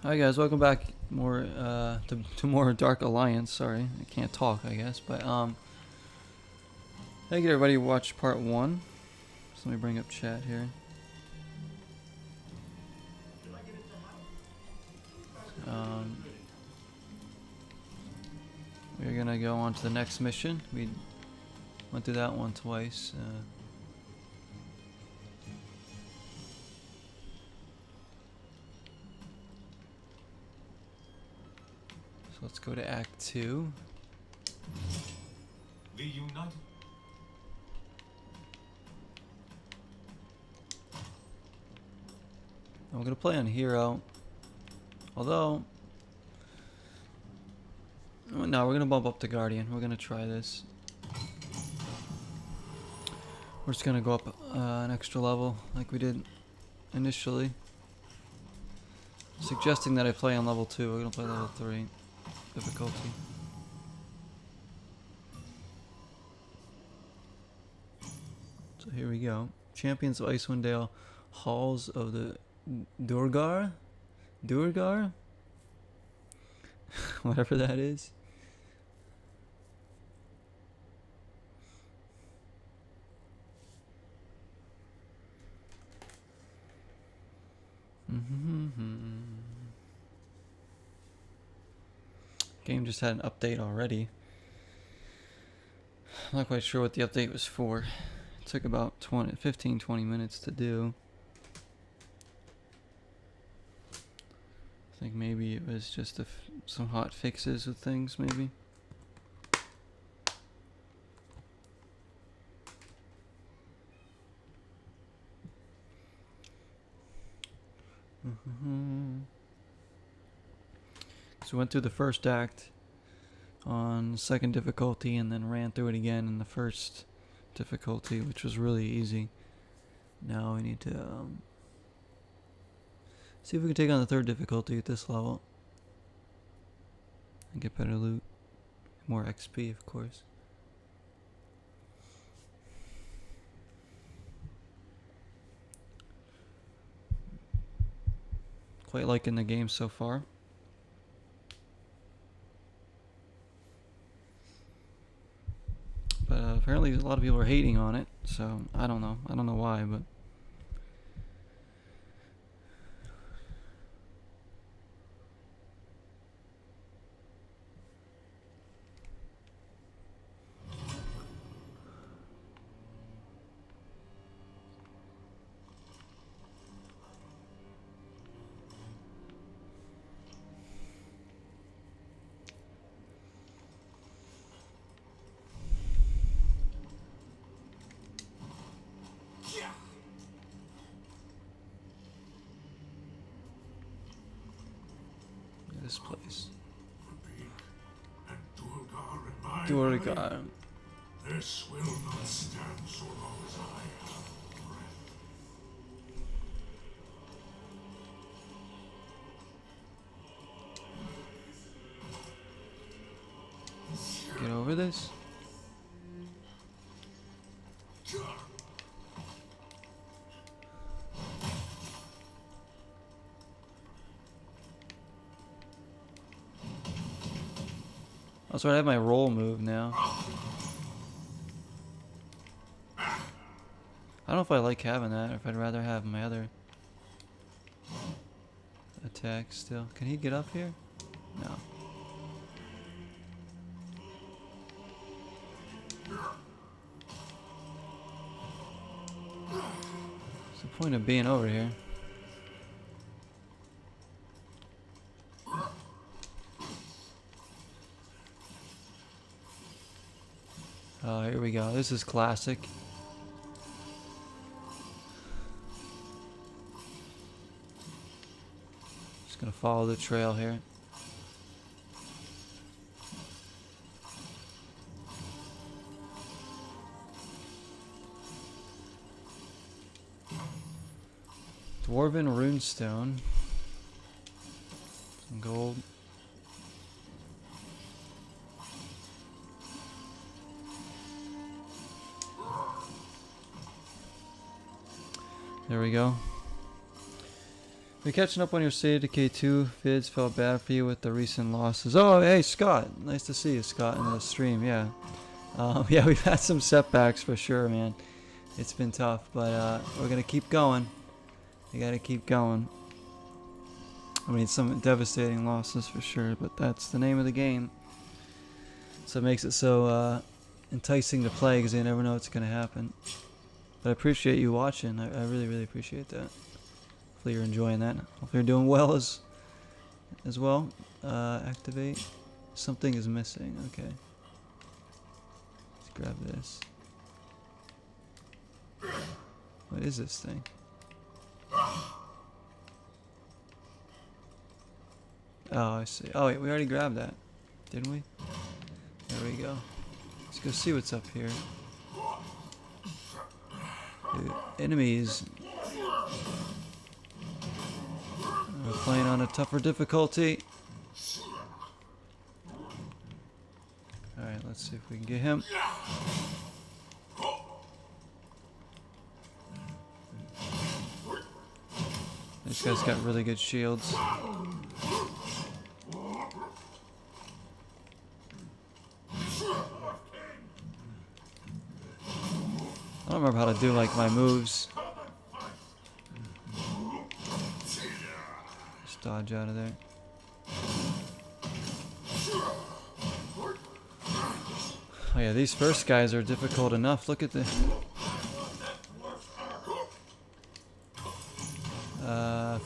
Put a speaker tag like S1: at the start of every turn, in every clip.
S1: Hi guys, welcome back more to more Dark Alliance. Sorry, I can't talk, I guess, but thank you everybody who watched part 1. So let me bring up chat here. We're gonna go on to the next mission. We went through that one twice. So let's go to Act 2.
S2: The United.
S1: And we're gonna play on Hero. Although, no, we're gonna bump up to Guardian. We're gonna try this. We're just gonna go up an extra level like we did initially. Suggesting that I play on level 2. We're gonna play level 3 difficulty. So here we go. Champions of Icewind Dale, Halls of the Durgar? Whatever that is. Game just had an update already. I'm not quite sure what the update was for. It took about 15-20 minutes to do. I think maybe it was just some hot fixes with things, maybe. So we went through the first act on second difficulty and then ran through it again in the first difficulty, which was really easy. Now we need to see if we can take on the third difficulty at this level and get better loot. More XP, of course. Quite liking the game so far. But apparently a lot of people are hating on it, so I don't know. I don't know why, but this place. Durgar.
S2: This will not stand so long as I have breath.
S1: Get over this. Oh, so I have my roll move now. I don't know if I like having that, or if I'd rather have my other attack still. Can he get up here? No. What's the point of being over here? Oh, here we go. This is classic. Just gonna follow the trail here. Dwarven runestone. Some gold. There we go. We're catching up on your State of Decay 2 vids. Felt bad for you with the recent losses. Oh, hey, Scott. Nice to see you, Scott, in the stream. Yeah. Yeah, we've had some setbacks for sure, man. It's been tough, but we're going to keep going. We got to keep going. I mean, some devastating losses for sure, but that's the name of the game. So it makes it so enticing to play because you never know what's going to happen. But I appreciate you watching. I really, really appreciate that. Hopefully you're enjoying that. Hopefully you're doing well as well. Activate. Something is missing. Okay. Let's grab this. What is this thing? Oh, I see. Oh, wait, we already grabbed that. Didn't we? There we go. Let's go see what's up here. Dude, enemies. We're playing on a tougher difficulty. Alright, let's see if we can get him. This guy's got really good shields. I don't remember how to do like my moves. Just dodge out of there. Oh yeah, these first guys are difficult enough. Look at the...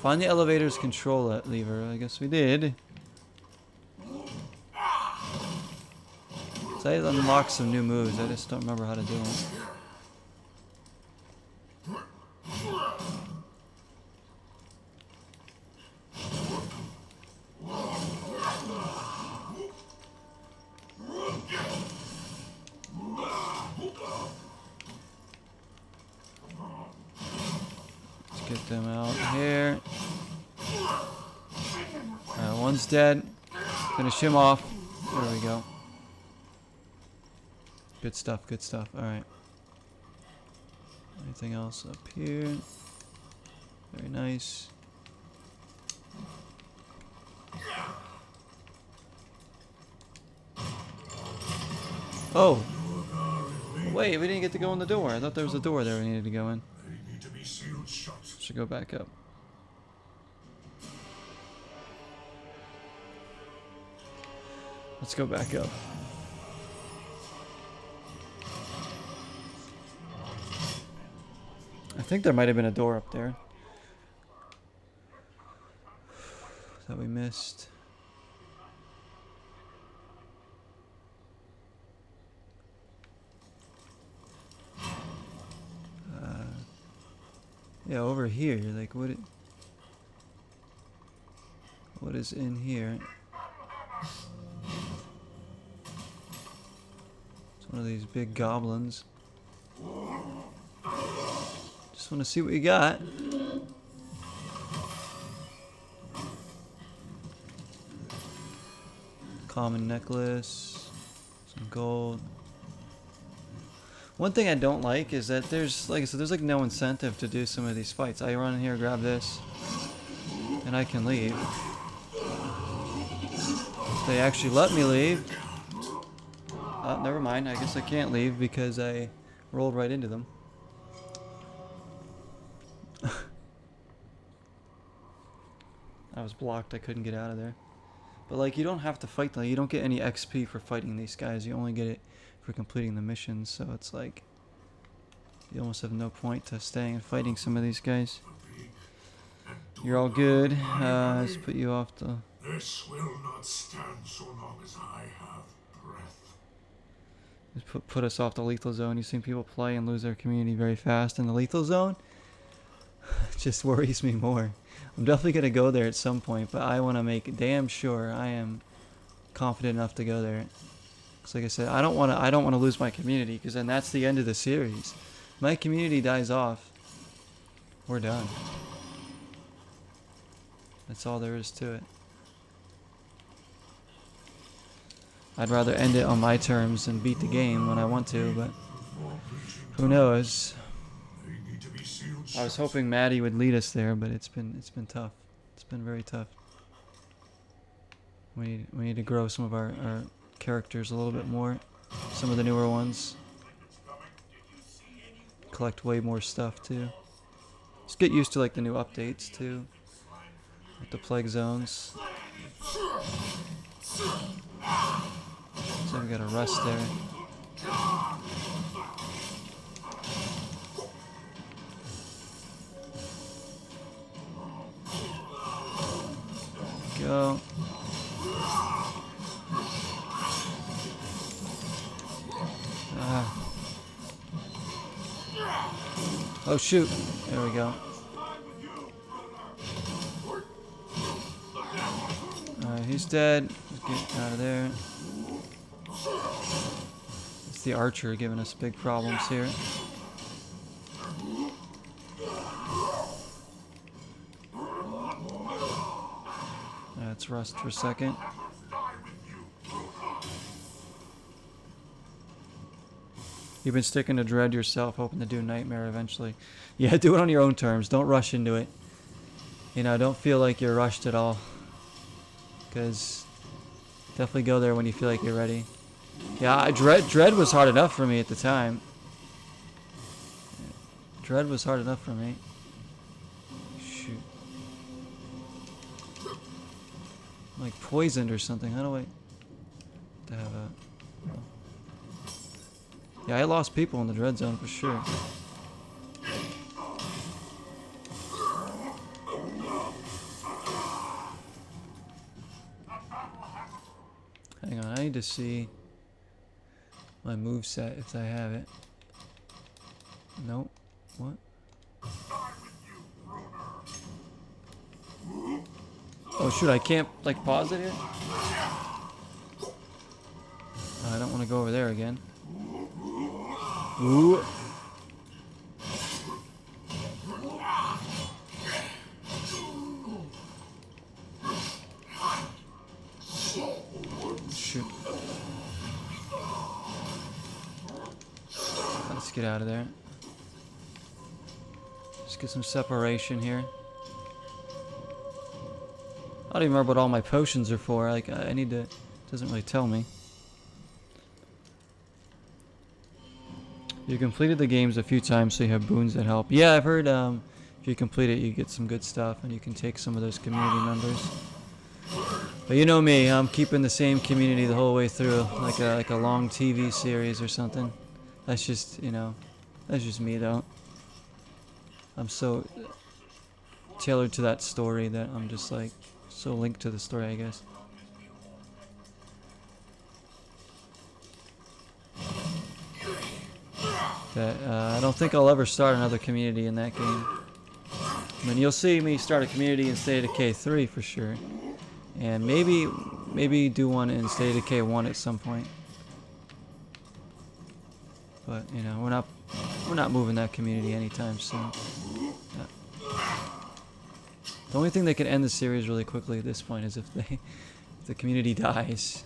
S1: find the elevator's control lever. I guess we did. So I unlocked some new moves. I just don't remember how to do them. Get them out here. Alright, one's dead. Finish him off. There we go. Good stuff, good stuff. Alright. Anything else up here? Very nice. Oh! Wait, we didn't get to go in the door. I thought there was a door there we needed to go in. Should go back up. Let's go back up. I think there might have been a door up there that we missed. Yeah, over here. Like, what is in here? It's one of these big goblins. Just want to see what you got. Common necklace, some gold. One thing I don't like is that there's, like I said, there's like no incentive to do some of these fights. I run in here, grab this, and I can leave. If they actually let me leave. Oh, never mind. I guess I can't leave because I rolled right into them. I was blocked. I couldn't get out of there. But like, you don't have to fight them. You don't get any XP for fighting these guys. You only get it for completing the missions. So it's like, you almost have no point to staying and fighting some of these guys. You're all good. Let's put you off the...
S2: This will not stand so long as I have breath.
S1: Just put us off the lethal zone. You've seen people play and lose their community very fast in the lethal zone. It just worries me more. I'm definitely going to go there at some point, but I want to make damn sure I am confident enough to go there. Because like I said, I don't want to lose my community, because then that's the end of the series. My community dies off. We're done. That's all there is to it. I'd rather end it on my terms and beat the game when I want to, but who knows? I was hoping Maddie would lead us there, but it's been tough. It's been very tough. We need to grow some of our characters a little bit more. Some of the newer ones. Collect way more stuff too. Just get used to like the new updates too. With the plague zones. So we got a rust there. Go. Oh shoot. There we go. Alright, he's dead. Let's get out of there. It's the archer giving us big problems here. Let's rest for a second. You've been sticking to Dread yourself, hoping to do Nightmare eventually. Yeah, do it on your own terms. Don't rush into it. You know, don't feel like you're rushed at all. Because definitely go there when you feel like you're ready. Yeah, Dread was hard enough for me at the time. Dread was hard enough for me. Shoot. I'm like poisoned or something. How do I have a... Oh. Yeah, I lost people in the Dread Zone for sure. Hang on, I need to see my moveset if I have it. Nope. What? Oh shoot, I can't like pause it here? Oh, I don't want to go over there again. Ooh. Shoot. Let's get out of there. Just get some separation here. I don't even remember what all my potions are for. Like, I need to... It doesn't really tell me. You completed the games a few times, so you have boons that help. Yeah, I've heard if you complete it, you get some good stuff, and you can take some of those community members. But you know me, I'm keeping the same community the whole way through, like a long TV series or something. That's just, you know, that's just me though. I'm so tailored to that story that I'm just like so linked to the story, I guess. That I don't think I'll ever start another community in that game. I mean, you'll see me start a community in State of Decay 3 for sure, and maybe do one in State of Decay 1 at some point. But you know, we're not moving that community anytime soon. Yeah. The only thing that could end the series really quickly at this point is if the community dies.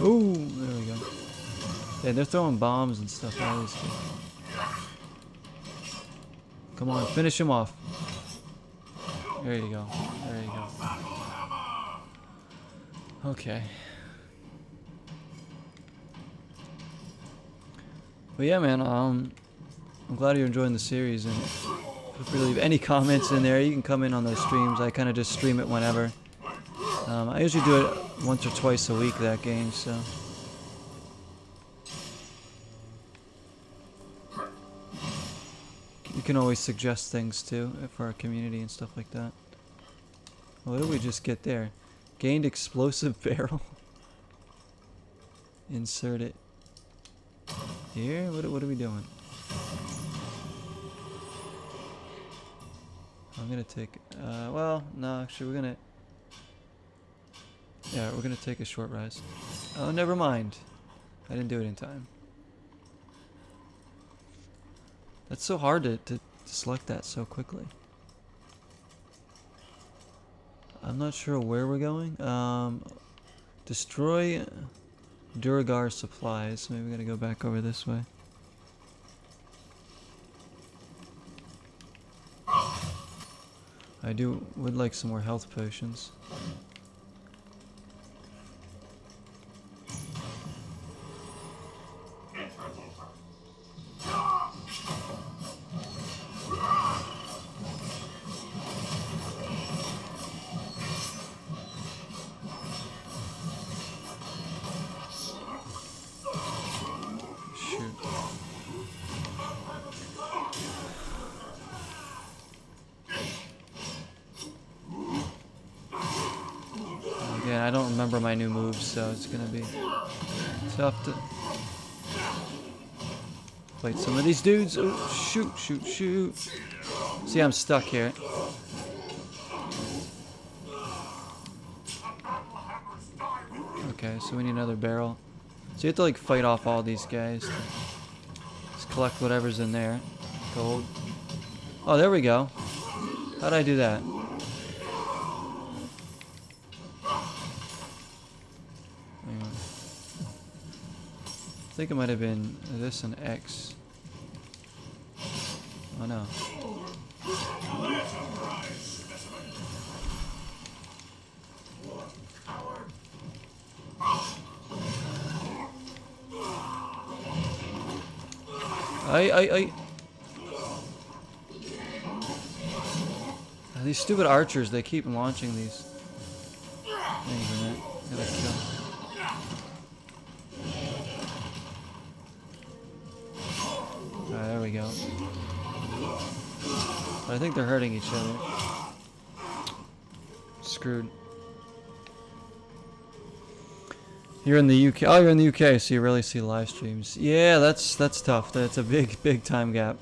S1: Ooh, there we go. Yeah, they're throwing bombs and stuff at us. Come on, finish him off. There you go. There you go. Okay. But yeah, man, I'm glad you're enjoying the series, and feel free to leave any comments in there. You can come in on those streams. I kind of just stream it whenever. I usually do it once or twice a week, that game, so. You can always suggest things too for our community and stuff like that. What did we just get there? Gained explosive barrel. Insert it here. What are we doing? I'm gonna take. Well, no, actually, we're gonna take a short rest. Oh, never mind. I didn't do it in time. That's so hard to select that so quickly. I'm not sure where we're going. Destroy Duragar supplies. Maybe we gotta go back over this way. I would like some more health potions. Shoot. Again, I don't remember my new moves, so it's gonna be tough to fight some of these dudes. Oh, shoot, shoot, shoot. See, I'm stuck here. Okay, so we need another barrel. So you have to like fight off all these guys to just collect whatever's in there. Gold. Oh, there we go. How'd I do that? Hang on. I think it might have been this and X. Oh no. These stupid archers, they keep launching these things in it. Gotta kill. Alright, there we go. But I think they're hurting each other. Screwed. You're in the UK. Oh, you're in the UK, so you really see live streams. Yeah, that's tough. That's a big time gap.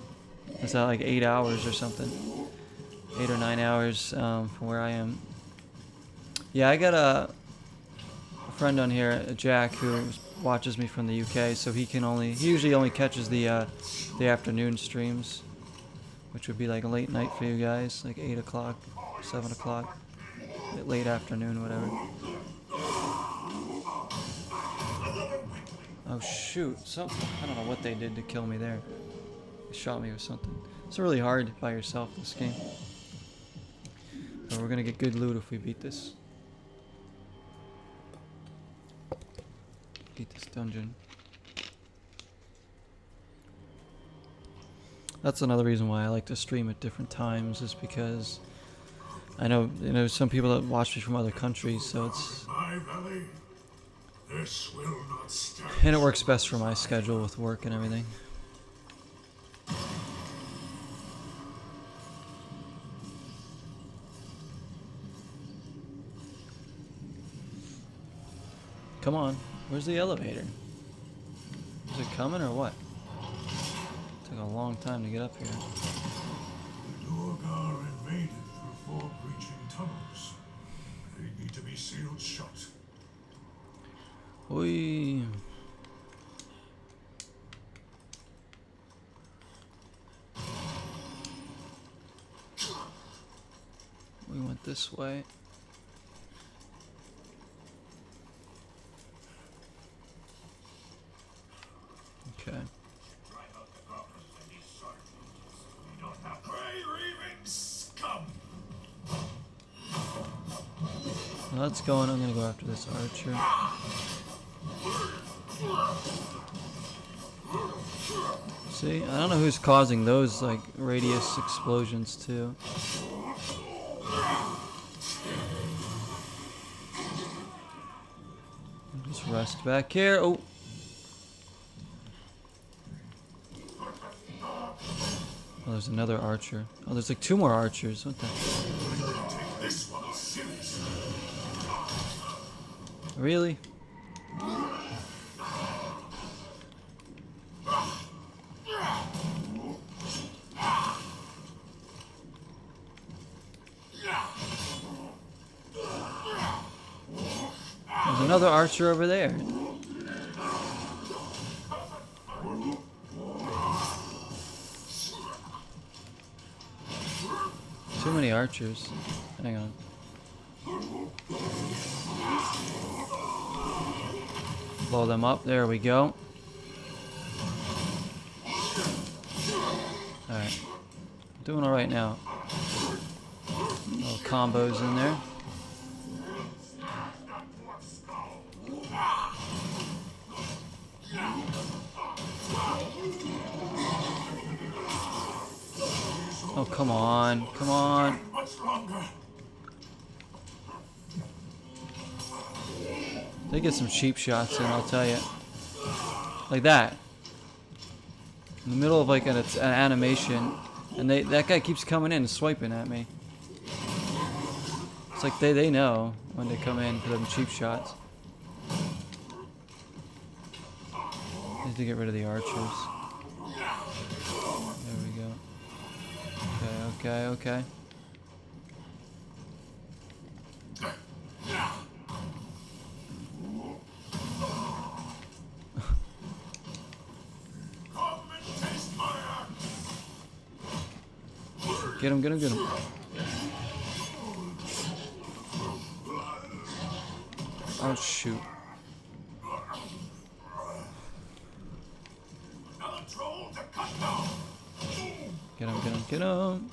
S1: It's not like 8 hours or something. 8 or 9 hours from where I am. Yeah, I got a friend on here, Jack, who watches me from the UK, so he usually only catches the afternoon streams, which would be like late night for you guys, like 8 o'clock, 7 o'clock, late afternoon, whatever. Oh shoot, I don't know what they did to kill me there. They shot me with something. It's really hard by yourself, this game. But we're gonna get good loot if we beat this. Beat this dungeon. That's another reason why I like to stream at different times, is because I know some people that watch me from other countries, so it's
S2: My valley, this will not stand.
S1: and it works best for my schedule with work and everything. Come on, where's the elevator? Is it coming or what? Took a long time to get up here.
S2: Durgar invaded through 4 breaching tunnels. They need to be sealed shut.
S1: Oi. We went this way. Okay. Well, that's going. I'm gonna go after this archer. See, I don't know who's causing those like radius explosions too. Just rest back here. Oh. Oh, there's another archer. Oh, there's like 2 more archers. What the?
S2: This one seriously.
S1: Really? There's another archer over there. Too many archers. Hang on. Blow them up. There we go. Alright. Doing alright now. Little combos in there. Oh, come on. Come on. They get some cheap shots in, I'll tell you. Like that. In the middle of like an animation, and that guy keeps coming in and swiping at me. It's like they know when they come in for them cheap shots. Need to get rid of the archers. There we go. Okay. Get him. Oh, shoot. Get him.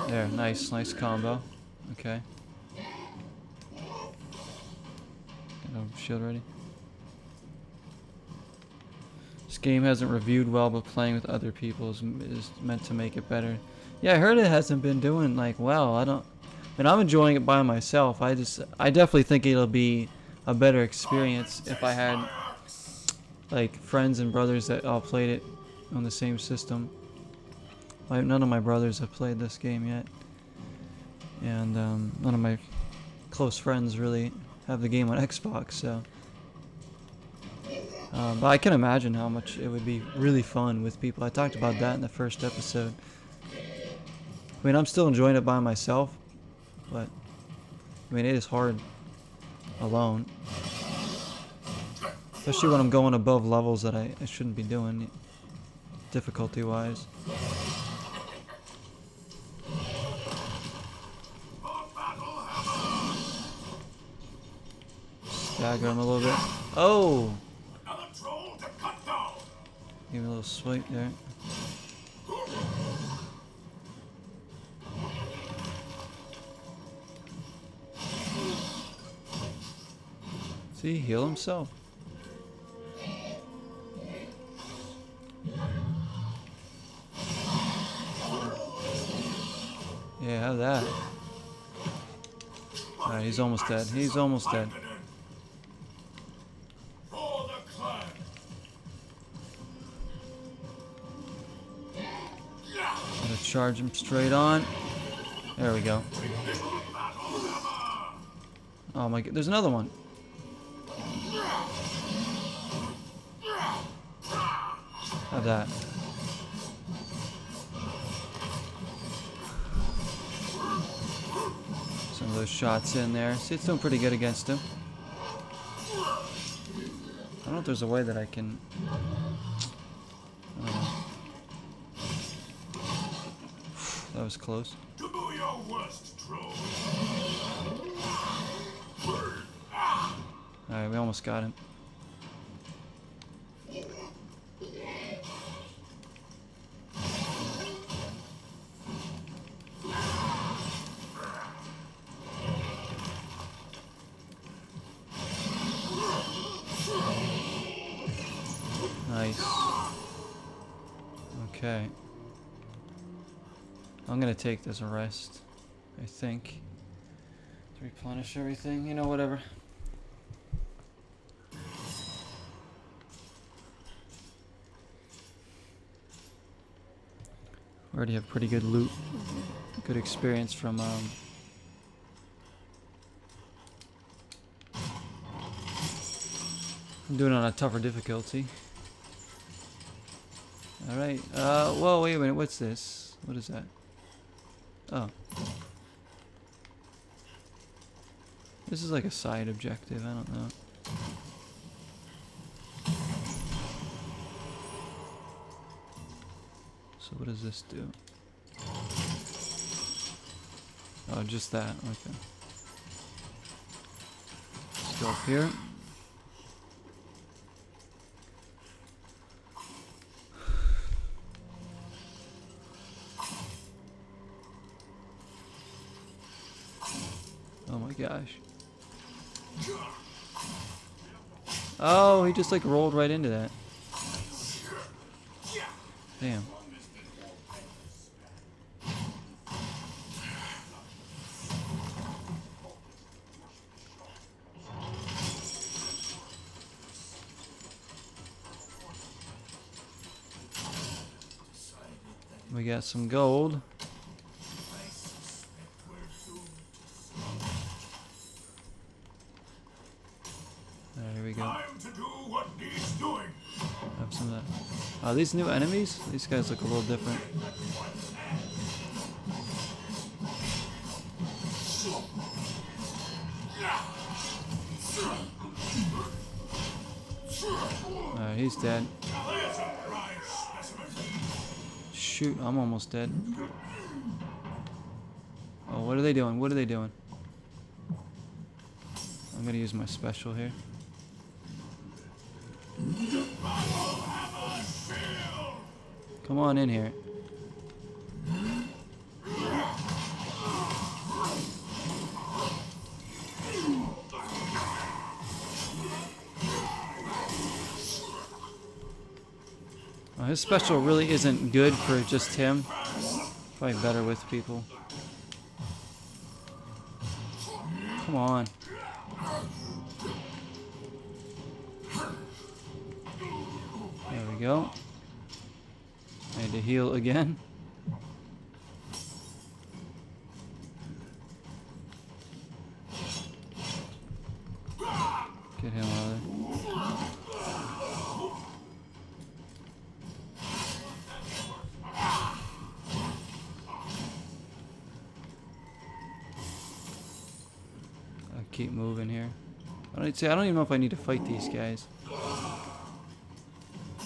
S1: There, nice combo. Okay. Get a shield ready. This game hasn't reviewed well, but playing with other people is meant to make it better. Yeah, I heard it hasn't been doing like well. I'm enjoying it by myself. I definitely think it'll be a better experience if I had like friends and brothers that all played it on the same system. None of my brothers have played this game yet, and none of my close friends really have the game on Xbox. So, but I can imagine how much it would be really fun with people. I talked about that in the first episode. I mean, I'm still enjoying it by myself, but I mean, it is hard alone. Especially when I'm going above levels that I shouldn't be doing, difficulty-wise. Stagger him a little bit. Oh! Give me a little swipe there. See, heal himself. Yeah, have that. Alright, he's almost dead. He's almost dead. Gonna charge him straight on. There we go. Oh my god, there's another one. Have that. Some of those shots in there. See, it's doing pretty good against him. I don't know if there's a way that I can... I don't know. That was close. Alright, we almost got him. Nice. Okay. I'm gonna take this a rest, I think. To replenish everything, you know, whatever. Already have pretty good loot, good experience from I'm doing it on a tougher difficulty. Alright, whoa, wait a minute, what's this? What is that? Oh. This is like a side objective, I don't know. So what does this do? Oh, just that. Okay. Let's go up here. Oh my gosh. Oh, he just like rolled right into that. Damn. We got some gold. There we go.
S2: Time to do what needs doing.
S1: Have some of that. These new enemies? These guys look a little different. Alright, he's dead. Shoot, I'm almost dead. Oh, what are they doing? What are they doing? I'm gonna use my special here. Come on in here. His special really isn't good for just him. Probably better with people. Come on. There we go. I need to heal again. Get him out of there. Keep moving here. I don't even know if I need to fight these guys.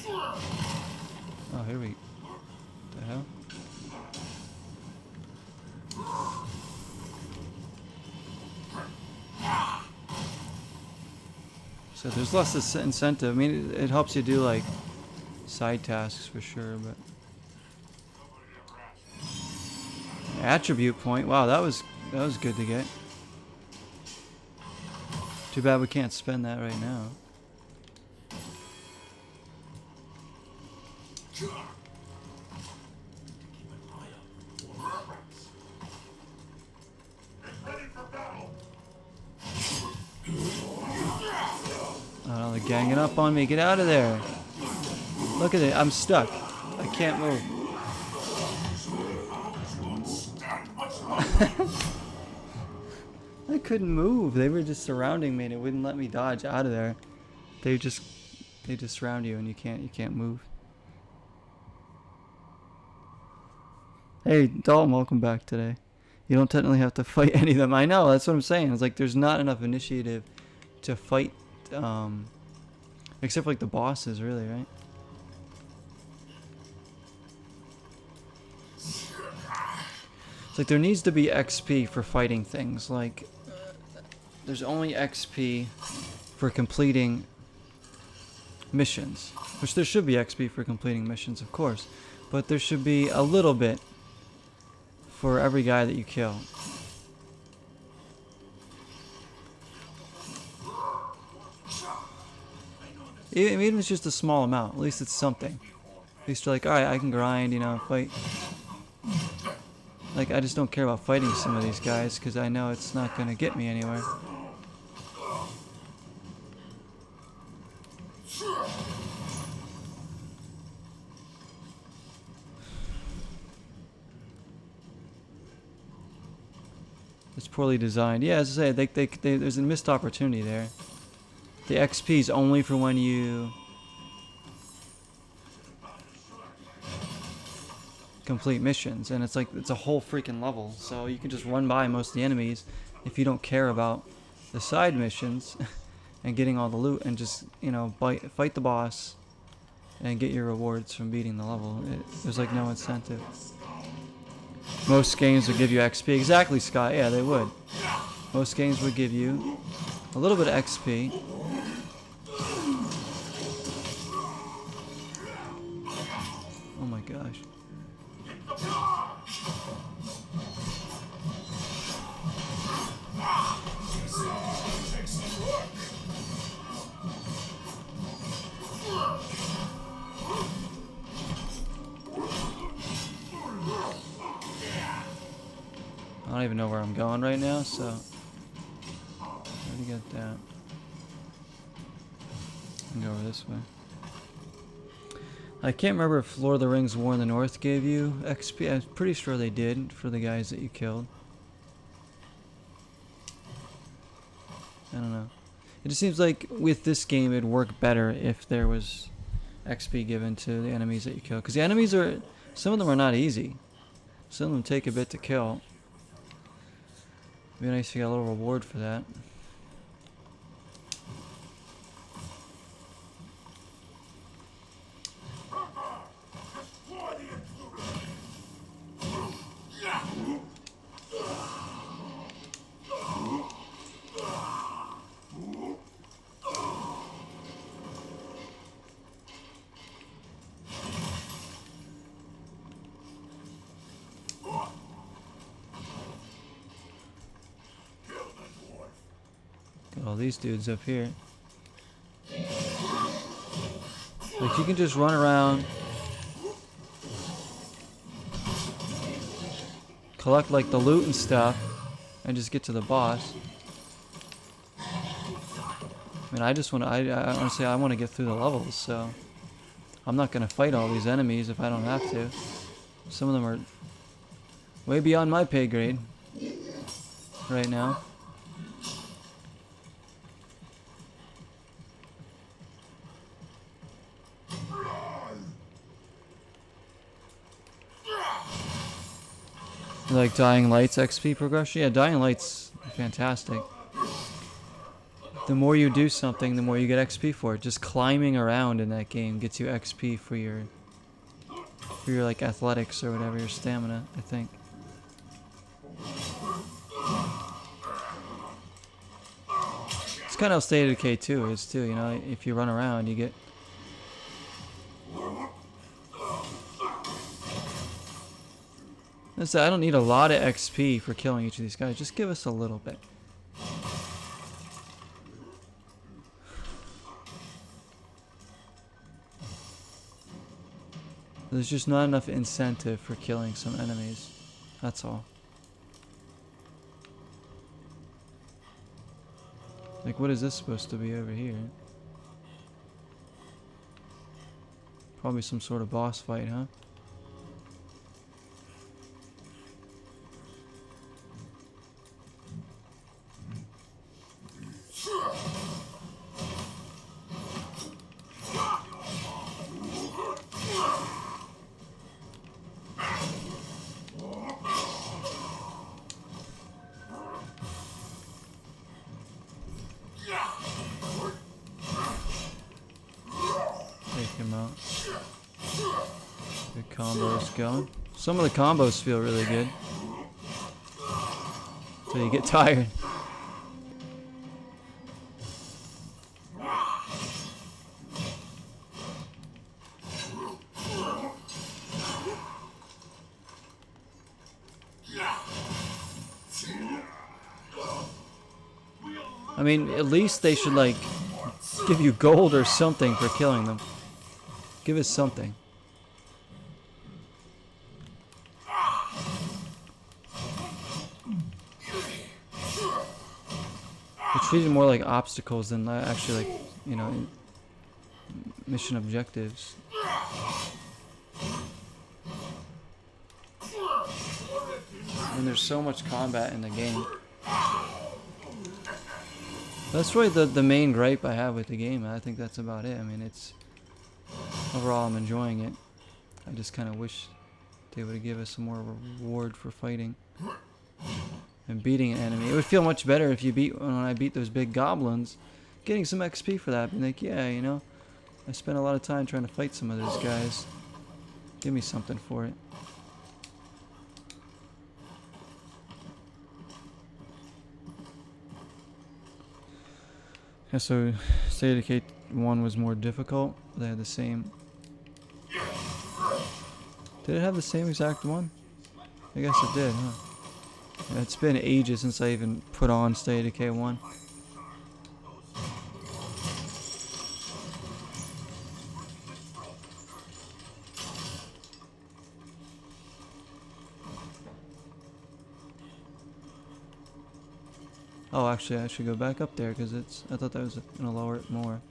S1: Oh, here we. What the hell? So there's less incentive. I mean, it helps you do like side tasks for sure, but attribute point. Wow, that was good to get. Too bad we can't spend that right now. Oh, they're ganging up on me. Get out of there. Look at it. I'm stuck. I can't move. I couldn't move. They were just surrounding me and it wouldn't let me dodge out of there. They just surround you and you can't move. Hey Dalton, welcome back today. You don't technically have to fight any of them. I know, that's what I'm saying. It's like there's not enough initiative to fight except for like the bosses really, right? It's like there needs to be XP for fighting things. Like there's only XP for completing missions, which there should be XP for completing missions, of course, but there should be a little bit for every guy that you kill. Even if it's just a small amount, at least it's something. At least you're like, alright, I can grind, you know, fight. Like, I just don't care about fighting some of these guys because I know it's not going to get me anywhere. It's poorly designed. Yeah, as I say, there's a missed opportunity there. The XP is only for when you complete missions, and it's like it's a whole freaking level, so you can just run by most of the enemies if you don't care about the side missions and getting all the loot, and just, you know, fight the boss and get your rewards from beating the level. There's like no incentive. Most games would give you XP. Exactly, Scott. Yeah, they would. Most games would give you a little bit of XP. Oh my gosh. I don't even know where I'm going right now, so how do you get that? I can go over this way. I can't remember if Lord of the Rings War in the North gave you XP. I'm pretty sure they did for the guys that you killed. I don't know. It just seems like with this game it'd work better if there was XP given to the enemies that you kill. Because the enemies are, some of them are not easy. Some of them take a bit to kill. It'd be nice to get a little reward for that. All these dudes up here. Like, you can just run around, collect like the loot and stuff, and just get to the boss. I mean, I just want to, I honestly, I want to get through the levels, so I'm not going to fight all these enemies if I don't have to. Some of them are way beyond my pay grade right now. You like Dying Light's XP progression? Yeah, Dying Light's fantastic. The more you do something, the more you get XP for it. Just climbing around in that game gets you XP for your like athletics or whatever, your stamina, I think. It's kind of how State of Decay 2 is too, you know, if you run around you get... Listen, I don't need a lot of XP for killing each of these guys. Just give us a little bit. There's just not enough incentive for killing some enemies. That's all. Like, what is this supposed to be over here? Probably some sort of boss fight, huh? Take him out. Good combos going. Some of the combos feel really good. Until you get tired. I mean, at least they should, like, give you gold or something for killing them. Give us something. It's treated more like obstacles than actually, like, you know, mission objectives. And there's so much combat in the game. That's really the main gripe I have with the game. I think that's about it. I mean, it's... Overall, I'm enjoying it. I just kind of wish they would give us some more reward for fighting and beating an enemy. It would feel much better if you when I beat those big goblins, getting some XP for that. Being like, yeah, you know, I spent a lot of time trying to fight some of those guys. Give me something for it. Yeah, so State of Decay 1 was more difficult. They had the same. Did it have the same exact one? I guess it did, huh? Yeah, it's been ages since I even put on State of Decay 1. Oh, actually, I should go back up there because it's. I thought that was gonna lower it more.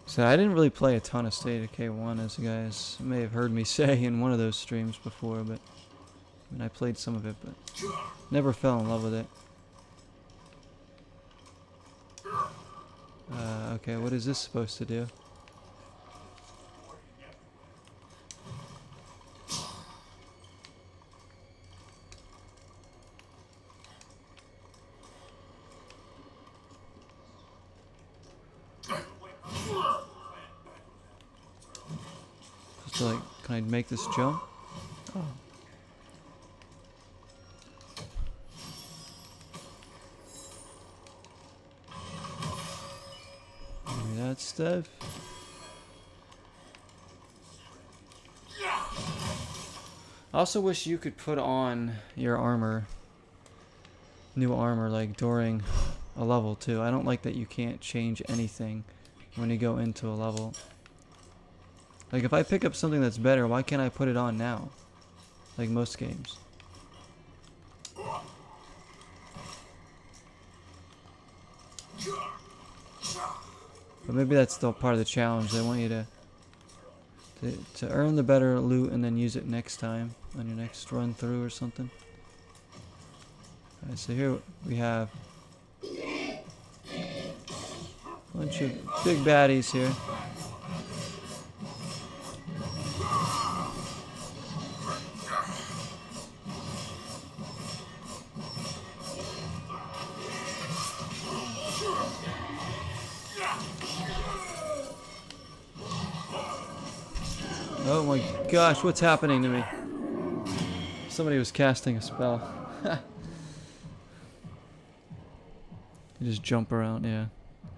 S1: So I didn't really play a ton of State of Decay 1, as you guys may have heard me say in one of those streams before, but I mean, I played some of it, but never fell in love with it. Okay, what is this supposed to do? Just like, can I make this jump? Oh. Maybe that stuff. I also wish you could put on your armor, new armor, like during a level too. I don't like that you can't change anything when you go into a level. Like if I pick up something that's better, why can't I put it on now? Like most games. But maybe that's still part of the challenge. They want you to earn the better loot and then use it next time on your next run through or something. Alright, so here we have a bunch of big baddies here. Oh my gosh, what's happening to me? Somebody was casting a spell. You just jump around, yeah.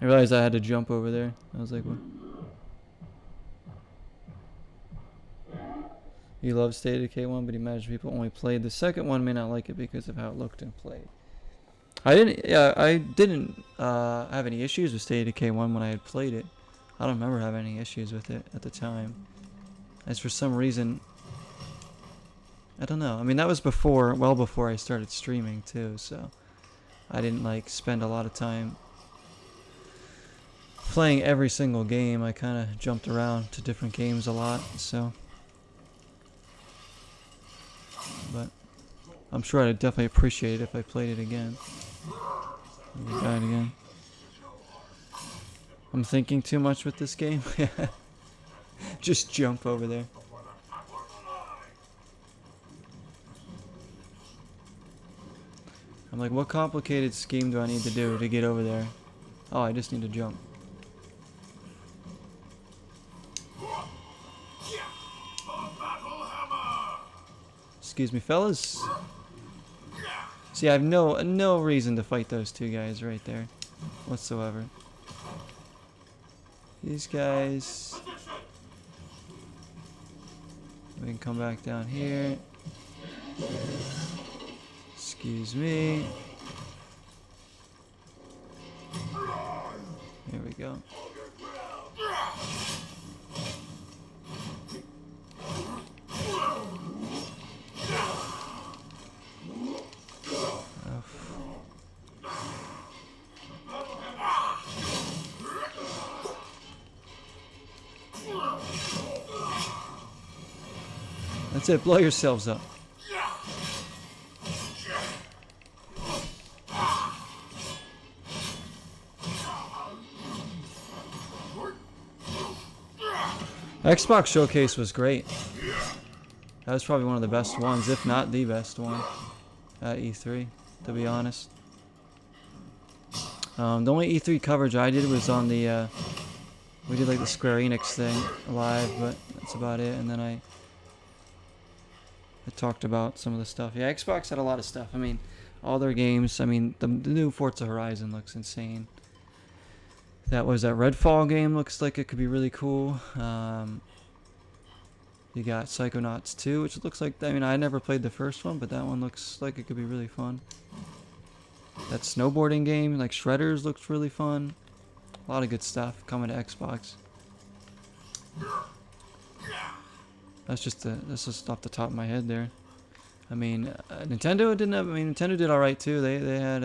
S1: I realized I had to jump over there. I was like, what? He loves State of Decay 1, but he imagines people only played the second one may not like it because of how it looked and played. I didn't have any issues with State of Decay 1 when I had played it. I don't remember having any issues with it at the time. As for some reason, I don't know. I mean, that was before, well before I started streaming too, so I didn't like spend a lot of time playing every single game. I kind of jumped around to different games a lot, so. But I'm sure I'd definitely appreciate it if I played it again. We died again. I'm thinking too much with this game. Just jump over there. I'm like, what complicated scheme do I need to do to get over there? Oh, I just need to jump. Excuse me, fellas. See, I have no reason to fight those two guys right there whatsoever. These guys. We can come back down here. Excuse me. Here we go. That's it, blow yourselves up. Xbox Showcase was great. That was probably one of the best ones, if not the best one at E3, to be honest. The only E3 coverage I did was on the, we did like the Square Enix thing live, but that's about it. And then I talked about some of the stuff. Yeah, Xbox had a lot of stuff. I mean, all their games. I mean, the new Forza Horizon looks insane. That Redfall game looks like it could be really cool. You got Psychonauts 2, which looks like, I mean, I never played the first one, but that one looks like it could be really fun. That snowboarding game, like Shredders, looks really fun. A lot of good stuff coming to Xbox. That's just off the top of my head there. I mean, Nintendo didn't have, I mean, Nintendo did alright too. They had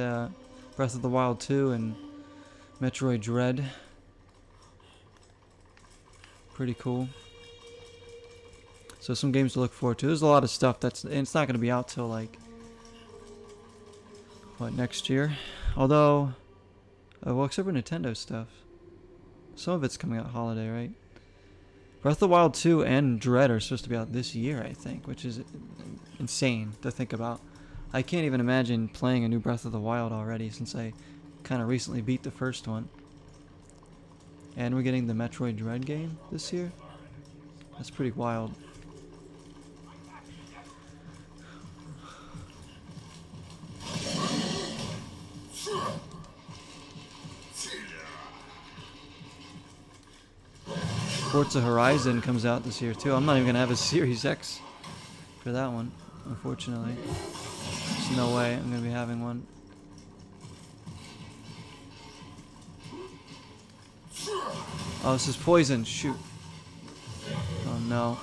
S1: Breath of the Wild 2 and Metroid Dread. Pretty cool. So some games to look forward to. There's a lot of stuff and it's not going to be out till like, what, next year? Although, well, except for Nintendo stuff. Some of it's coming out holiday, right? Breath of the Wild 2 and Dread are supposed to be out this year, I think, which is insane to think about. I can't even imagine playing a new Breath of the Wild already since I kind of recently beat the first one. And we're getting the Metroid Dread game this year. That's pretty wild. Forza Horizon comes out this year too. I'm not even gonna have a Series X for that one, unfortunately. There's no way I'm gonna be having one. Oh, this is poison. Shoot. Oh no.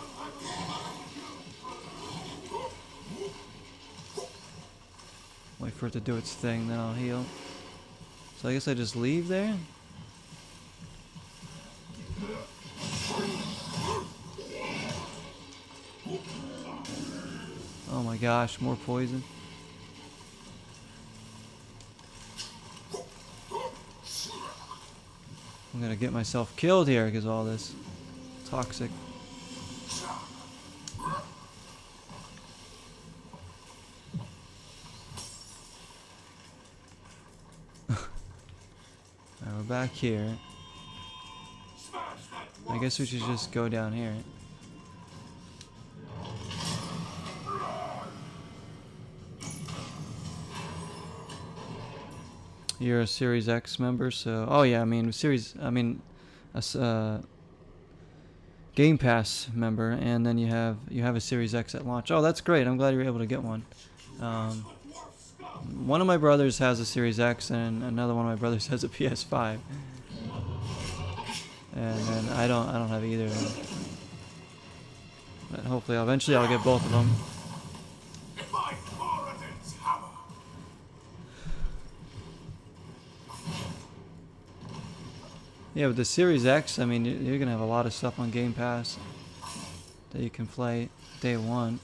S1: Wait for it to do its thing, then I'll heal. So I guess I just leave there? Oh my gosh, more poison. I'm gonna get myself killed here because all this toxic. Alright, we're back here. I guess we should just go down here. You're a Series X member, so oh yeah, I mean a Game Pass member, and then you have a Series X at launch. Oh, that's great! I'm glad you were able to get one. One of my brothers has a Series X, and another one of my brothers has a PS5, and then I don't have either of them. But hopefully, eventually, I'll get both of them. Yeah, with the Series X, I mean, you're gonna have a lot of stuff on Game Pass that you can play day one.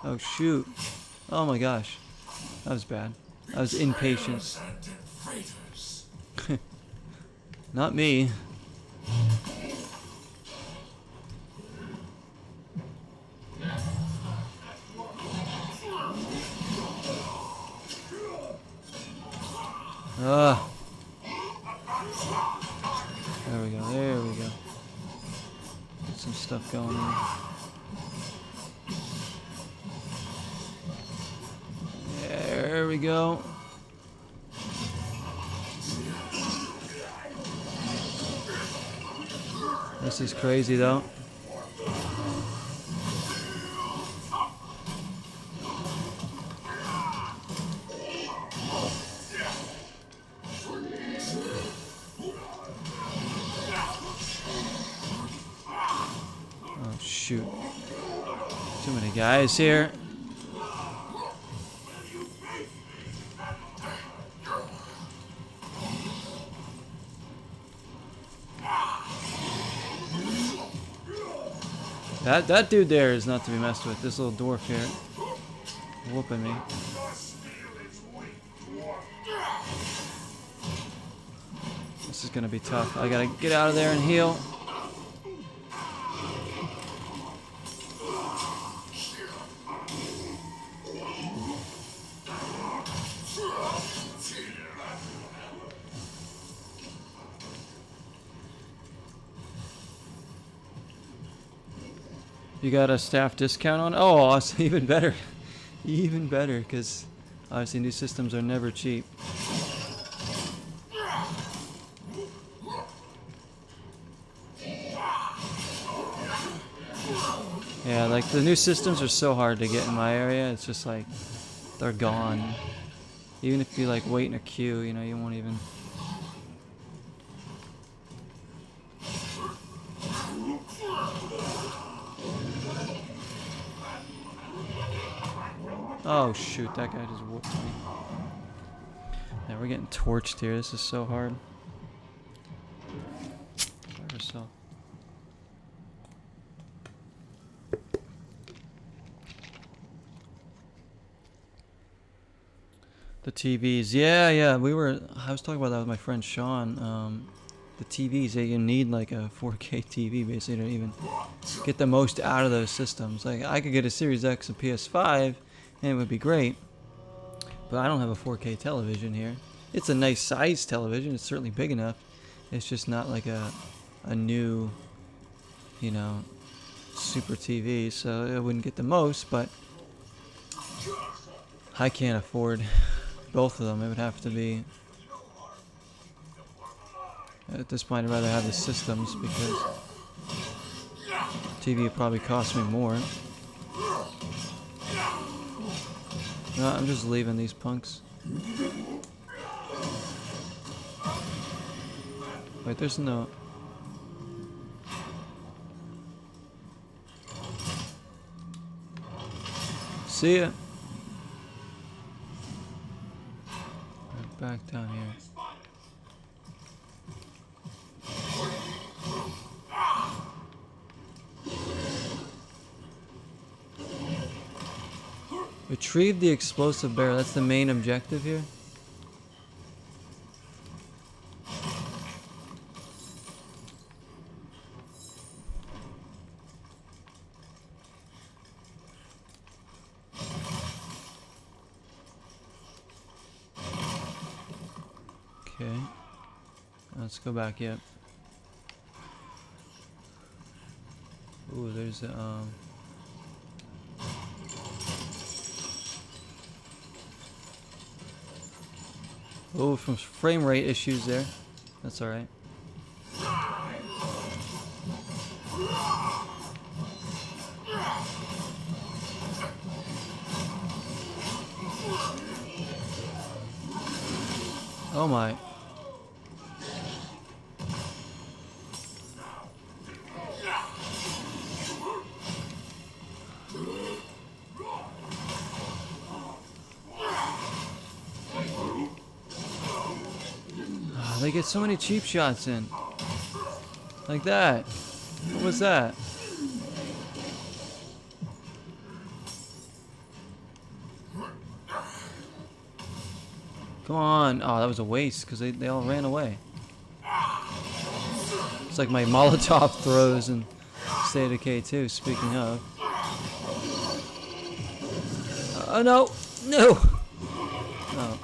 S1: Oh shoot! Oh my gosh, that was bad. I was impatient. Not me. Ah. There we go, there we go. Get some stuff going on. There we go. This is crazy though. Oh shoot. Too many guys here. That dude there is not to be messed with. This little dwarf here, whooping me. This is gonna be tough. I gotta get out of there and heal. You got a staff discount on? Oh, awesome. Even better. Even better, because obviously new systems are never cheap. Yeah, like the new systems are so hard to get in my area. It's just like they're gone. Even if you like wait in a queue, you know, you won't even. Oh shoot, that guy just whooped me. Yeah, we're getting torched here. This is so hard. Fire yourself. The TVs, yeah, I was talking about that with my friend Sean. The TVs, you need like a 4K TV basically to even get the most out of those systems. Like I could get a Series X and PS5 and it would be great, but I don't have a 4K television here. It's a nice size television, it's certainly big enough. It's just not like a new, you know, super TV, so it wouldn't get the most, but I can't afford both of them. It would have to be, at this point I'd rather have the systems because TV would probably cost me more. No, I'm just leaving these punks. Wait, there's no... See ya! Right back down here. Retrieve the explosive barrel. That's the main objective here. Okay. Let's go back, yep. Ooh, there's a, oh, from frame rate issues there. That's alright. Oh my. They get so many cheap shots in. Like that. What was that? Come on. Oh, that was a waste because they all ran away. It's like my Molotov throws in State of Decay 2, speaking of. Oh, no. No. Oh.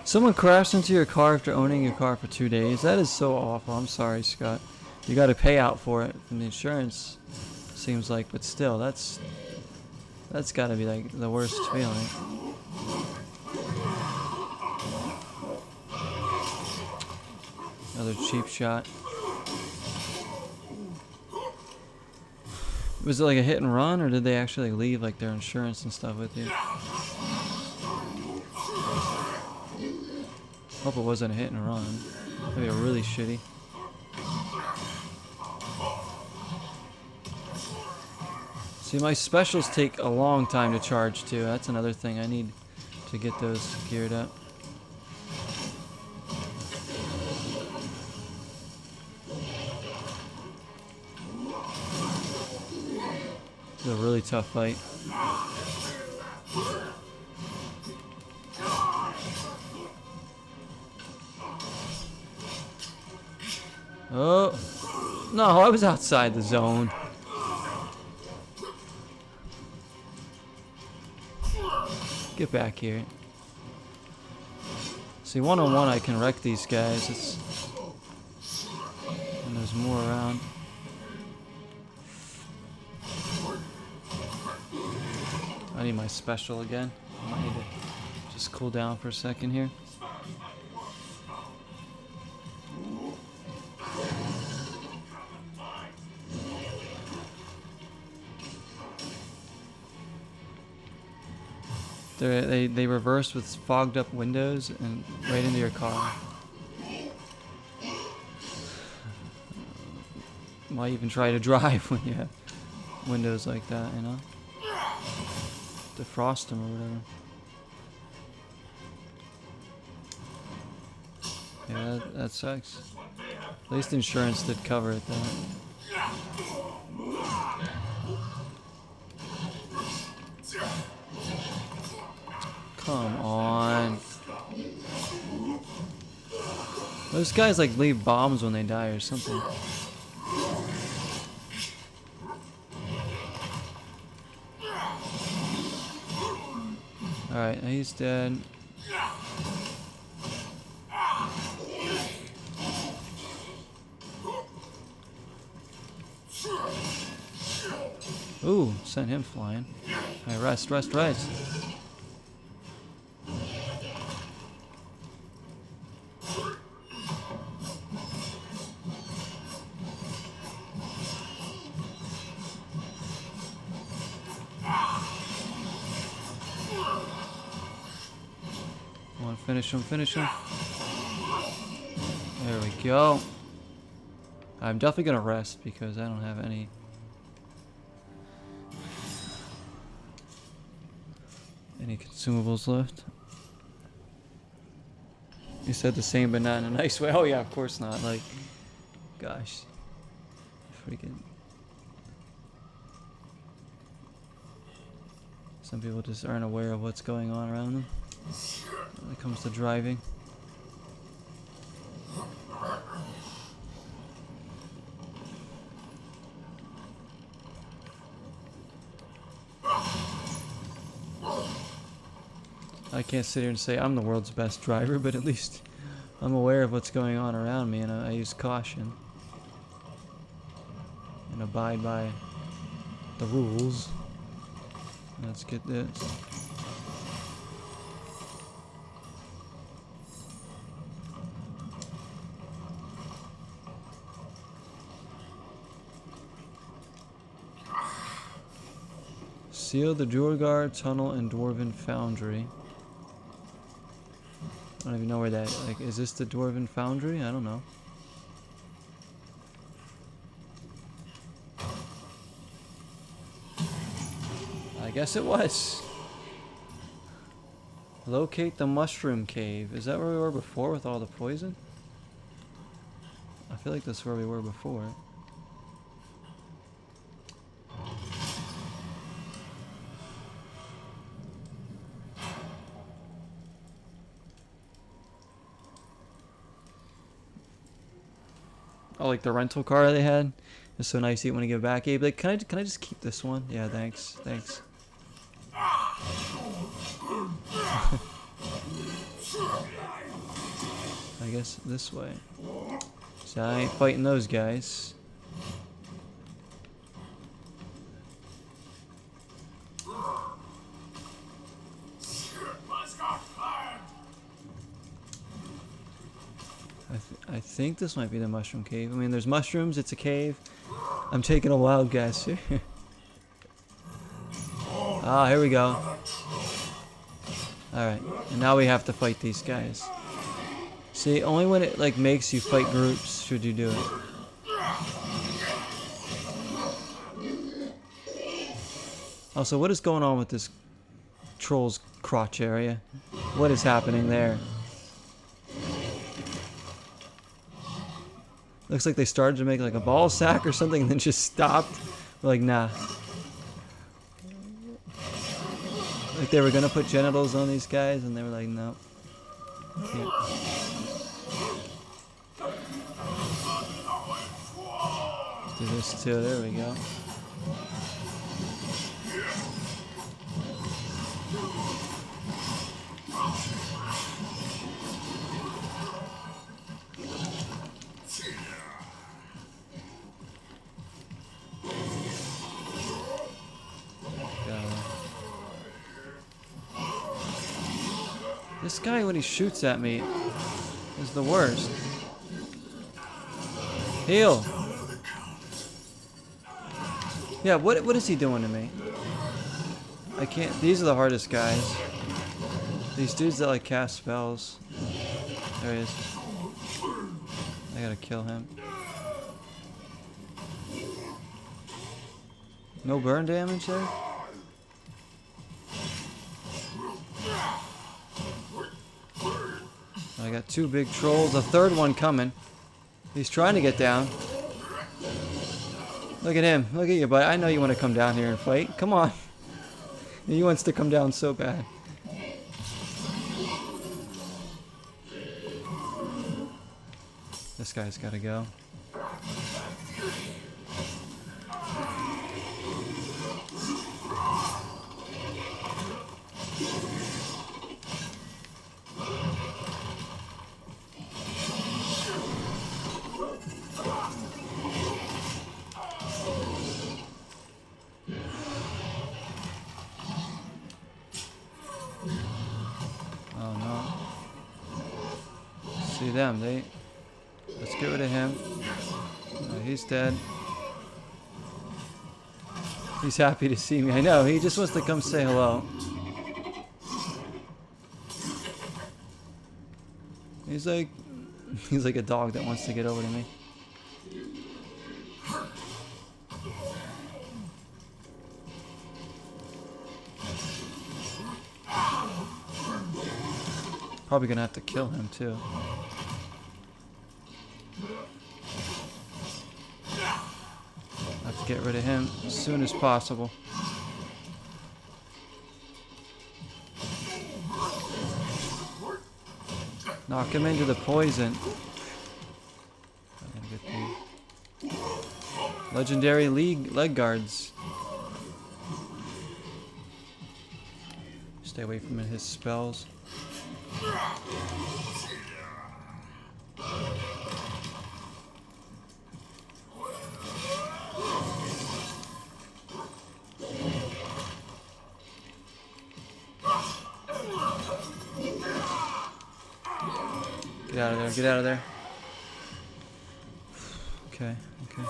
S1: Someone crashed into your car after owning your car for 2 days. That is so awful. I'm sorry, Scott. You got to pay out for it from the insurance, seems like, but still, that's got to be like the worst feeling. Another cheap shot. Was it like a hit and run, or did they actually like leave like their insurance and stuff with you? Hope it wasn't a hit and run. That'd be really shitty. See, my specials take a long time to charge too. That's another thing. I need to get those geared up. This is a really tough fight. Oh, no, I was outside the zone. Get back here. See, one-on-one I can wreck these guys. And there's more around. I need my special again. I might need to just cool down for a second here. They reverse with fogged up windows and right into your car. Why even try to drive when you have windows like that, you know? Defrost them or whatever. Yeah, that sucks. At least insurance did cover it though. Come on. Those guys like leave bombs when they die or something. Alright, he's dead. Ooh, sent him flying. Alright, rest. Come on, finish him. There we go. I'm definitely gonna rest because I don't have any. Any consumables left? You said the same, but not in a nice way. Oh yeah, of course not. Like, gosh, freaking. Some people just aren't aware of what's going on around them when it comes to driving. I can't sit here and say I'm the world's best driver, but at least I'm aware of what's going on around me, and I use caution and abide by the rules. Let's get this. Seal the Durgar Tunnel and Dwarven Foundry. I don't even know where that, like, is this the Dwarven Foundry? I don't know. I guess it was. Locate the Mushroom Cave. Is that where we were before with all the poison? I feel like that's where we were before. Oh, like the rental car they had. It's so nice you want to give back. Abe, like, can I just keep this one? Yeah, thanks. I guess this way. So I ain't fighting those guys. I think this might be the mushroom cave. I mean, there's mushrooms, it's a cave. I'm taking a wild guess here. Ah, here we go. Alright, and now we have to fight these guys. See, only when it like makes you fight groups should you do it. Also, what is going on with this troll's crotch area? What is happening there? Looks like they started to make like a ball sack or something and then just stopped. We're like, nah. Like they were gonna put genitals on these guys and they were like, no. Can't. Let's do this too, there we go. This guy, when he shoots at me, is the worst. Heal. Yeah, what is he doing to me? I can't. These are the hardest guys. These dudes that like cast spells. There he is. I gotta kill him. No burn damage there? I got two big trolls, a third one coming. He's trying to get down. Look at him. Look at you, bud. I know you want to come down here and fight. Come on. He wants to come down so bad. This guy's gotta go. Oh no. See them, let's get rid of him. He's dead. He's happy to see me. I know, he just wants to come say hello. He's like a dog that wants to get over to me. Probably gonna have to kill him too. I have to get rid of him as soon as possible. Knock him into the poison. I'm gonna get the legendary leg guards. Stay away from his spells. Get out of there, get out of there. Okay, okay.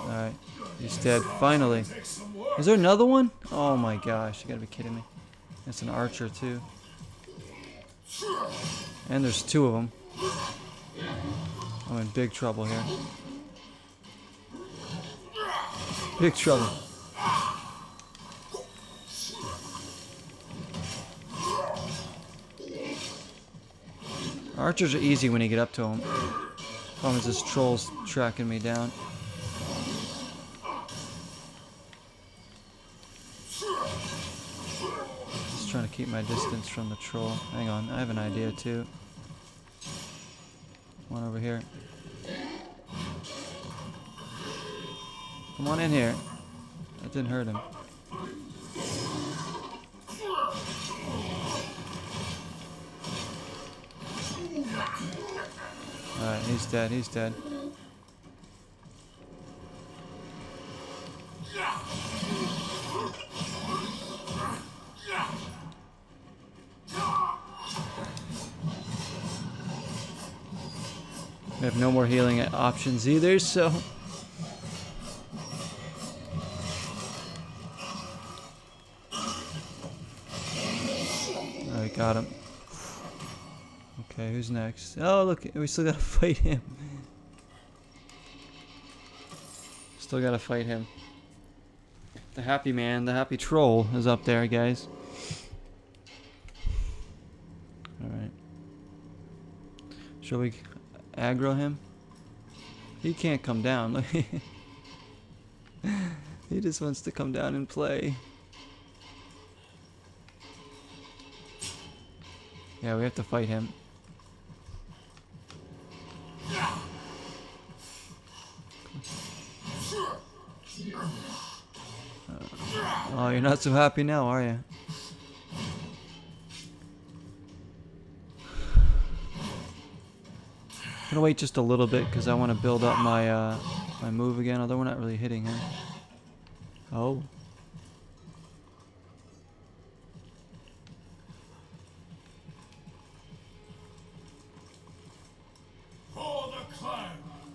S1: Alright, he's dead, finally. Is there another one? Oh my gosh, you gotta be kidding me. That's an archer too. And there's two of them. I'm in big trouble here. Big trouble. Archers are easy when you get up to them. Problem is this troll's tracking me down. Just trying to keep my distance from the troll. Hang on, I have an idea too. One over here. Come on in here. That didn't hurt him. Alright, he's dead, he's dead. We have no more healing options either, so... Alright, got him. Okay, who's next? Oh, look, we still gotta fight him. Still gotta fight him. The happy man, the happy troll is up there, guys. Alright. Shall we aggro him? He can't come down. Look. He just wants to come down and play. Yeah, we have to fight him. Oh, you're not so happy now, are you? I'm gonna wait just a little bit because I want to build up my my move again, although we're not really hitting him. Oh.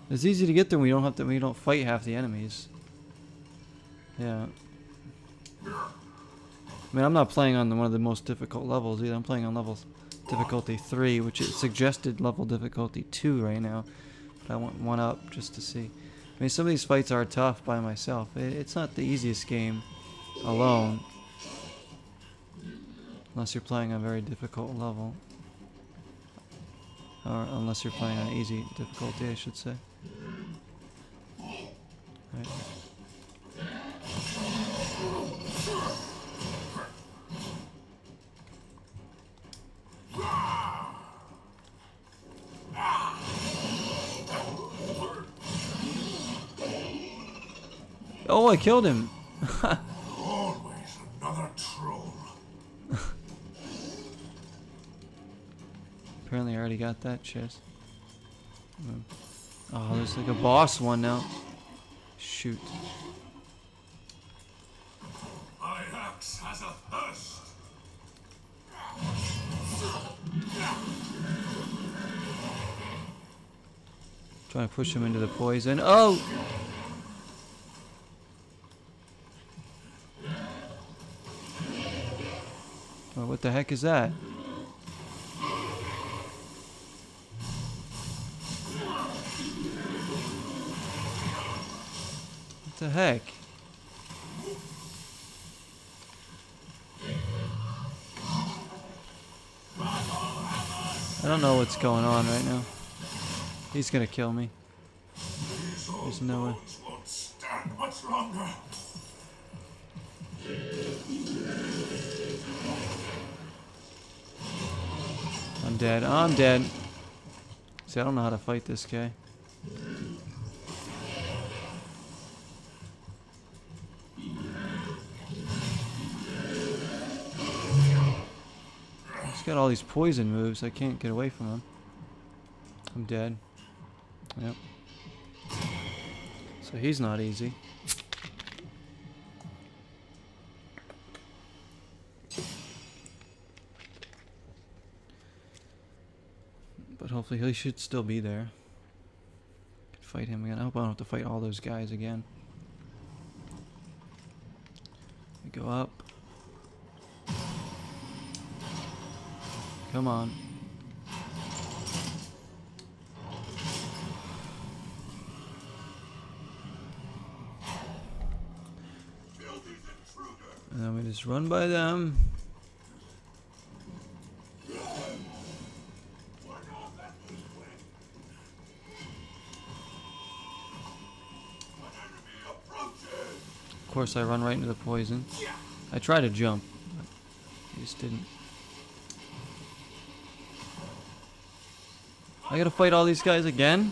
S1: It's easy to get there when we don't fight half the enemies. Yeah. I mean, I'm not playing on one of the most difficult levels either. I'm playing on level difficulty 3, which is suggested level difficulty 2 right now. But I want 1 up just to see. I mean, some of these fights are tough by myself. It's not the easiest game alone. Unless you're playing on a very difficult level. Or unless you're playing on easy difficulty, I should say. Right. Oh, I killed him!
S2: Always another troll.
S1: Apparently I already got that chest. Oh, there's like a boss one now. Shoot.
S2: My axe has a thirst.
S1: Trying to push him into the poison. Oh! Oh, what the heck is that? What the heck? I don't know what's going on right now. He's gonna kill me. There's no way.
S2: These won't stand much longer.
S1: I'm dead. I'm dead. See, I don't know how to fight this guy. He's got all these poison moves. I can't get away from him. I'm dead. Yep. So he's not easy. But hopefully he should still be there. Fight him again. I hope I don't have to fight all those guys again. We go up. Come on. And then we just run by them. Of course, I run right into the poison. I try to jump, but I just didn't. I gotta fight all these guys again?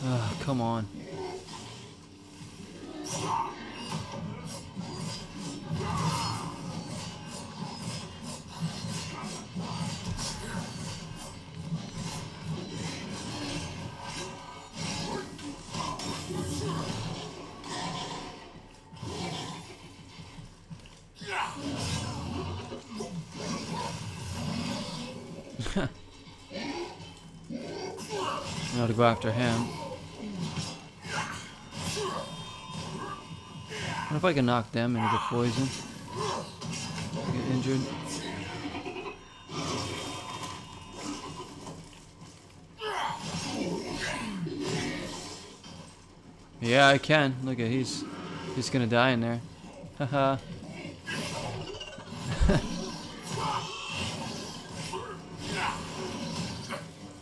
S1: Ah, come on. Now to go after him. What if I can knock them into the poison? Get injured. Yeah, I can. Look at he's gonna die in there. Haha.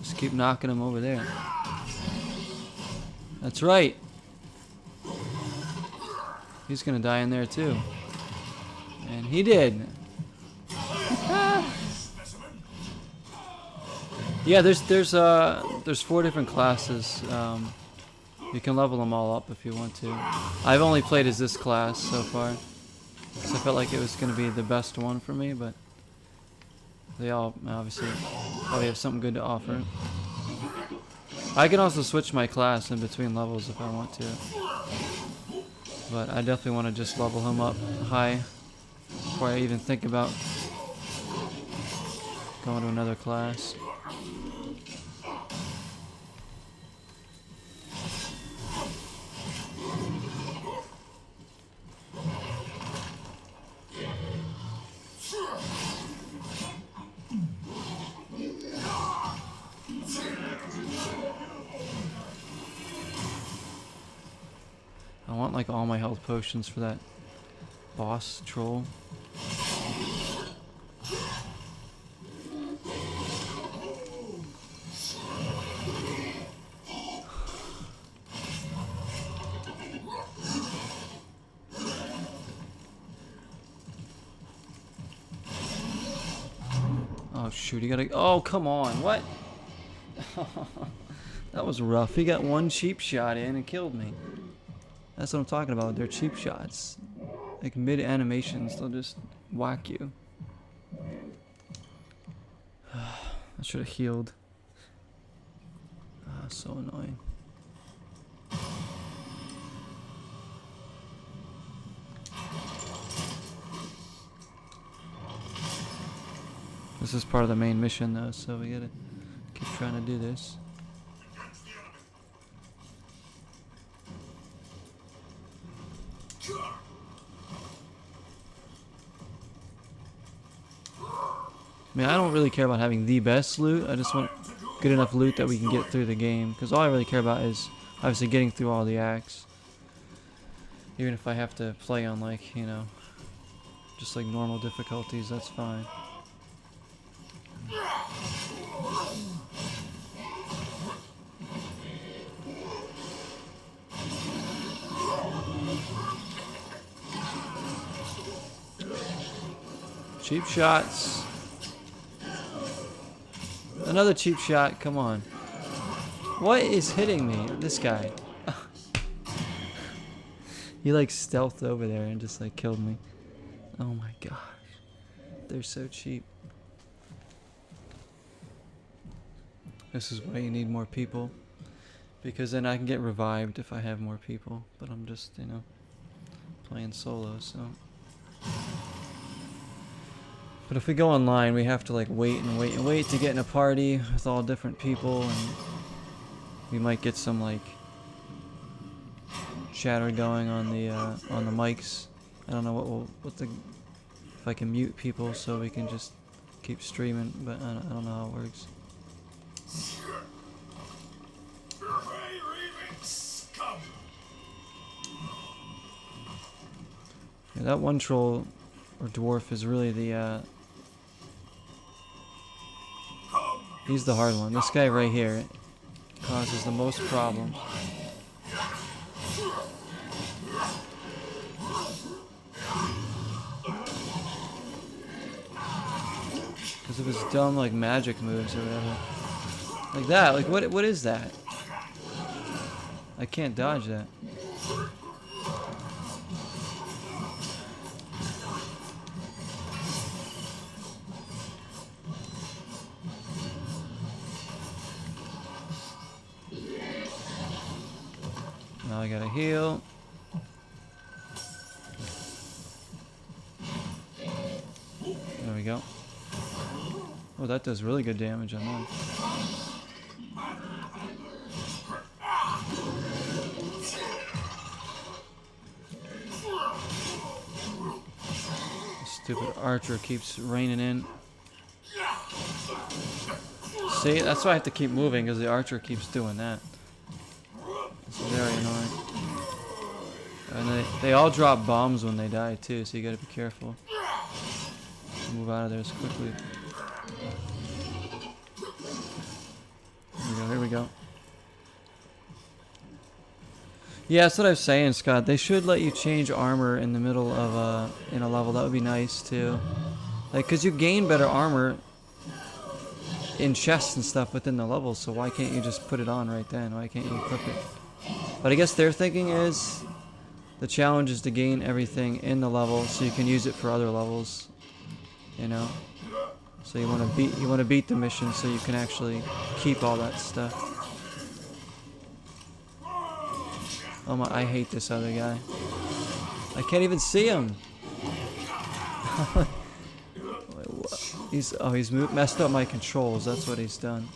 S1: Just keep knocking him over there. That's right. He's gonna die in there too. And he did. Yeah, there's 4 different classes. You can level them all up if you want to. I've only played as this class so far, because I felt like it was gonna be the best one for me, but they all obviously probably have something good to offer. I can also switch my class in between levels if I want to. But I definitely want to just level him up high before I even think about Going to another class. I want like all my health potions for that boss troll. Oh shoot, he got a— oh come on, what? That was rough. He got one cheap shot in and killed me. That's what I'm talking about. They're cheap shots. Like mid animations, they'll just whack you. I should have healed. Ah, so annoying. This is part of the main mission though, so we gotta keep trying to do this. I mean, I don't really care about having the best loot. I just want good enough loot that we can get through the game. Because all I really care about is obviously getting through all the acts. Even if I have to play on like, you know, just like normal difficulties, that's fine. Cheap shots. Another cheap shot, come on. What is hitting me? This guy. He like stealthed over there and just like killed me. Oh my gosh. They're so cheap. This is why you need more people. Because then I can get revived if I have more people. But I'm just, you know, playing solo, so. But if we go online, we have to like wait and wait and wait to get in a party with all different people, and we might get some like chatter going on the mics. I don't know if I can mute people so we can just keep streaming, but I don't know how it works. Yeah, that one troll or dwarf is really the he's the hard one. This guy right here causes the most problems. Because of his dumb like magic moves or whatever. Like that, like what is that? I can't dodge that. Now I gotta heal. There we go. Oh, that does really good damage on that. Stupid archer keeps raining in. See, that's why I have to keep moving, because the archer keeps doing that. It's very annoying. And they all drop bombs when they die too, so you gotta be careful. Move out of there as quickly. Here we go. Yeah, that's what I was saying, Scott. They should let you change armor in the middle of in a level. That would be nice too. Like, cause you gain better armor in chests and stuff within the levels. So why can't you just put it on right then? Why can't you equip it? But I guess their thinking is the challenge is to gain everything in the level so you can use it for other levels. You know. So you want to beat the mission so you can actually keep all that stuff. Oh my, I hate this other guy. I can't even see him. messed up my controls. That's what he's done.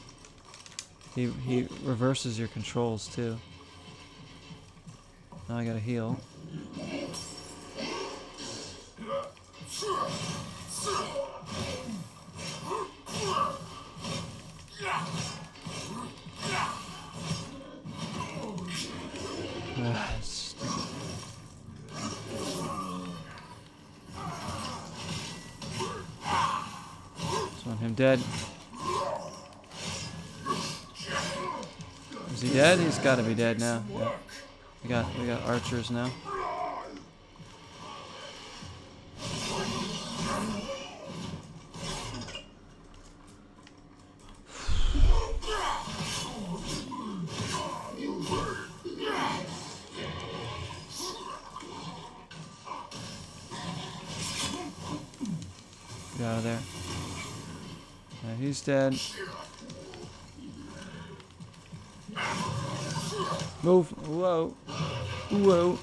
S1: He reverses your controls too. Now I gotta heal. Stupid. Just want him dead. Is he dead? He's got to be dead now. Yeah. We got archers now. Get out of there. Yeah, he's dead. Move. Whoa. Whoa.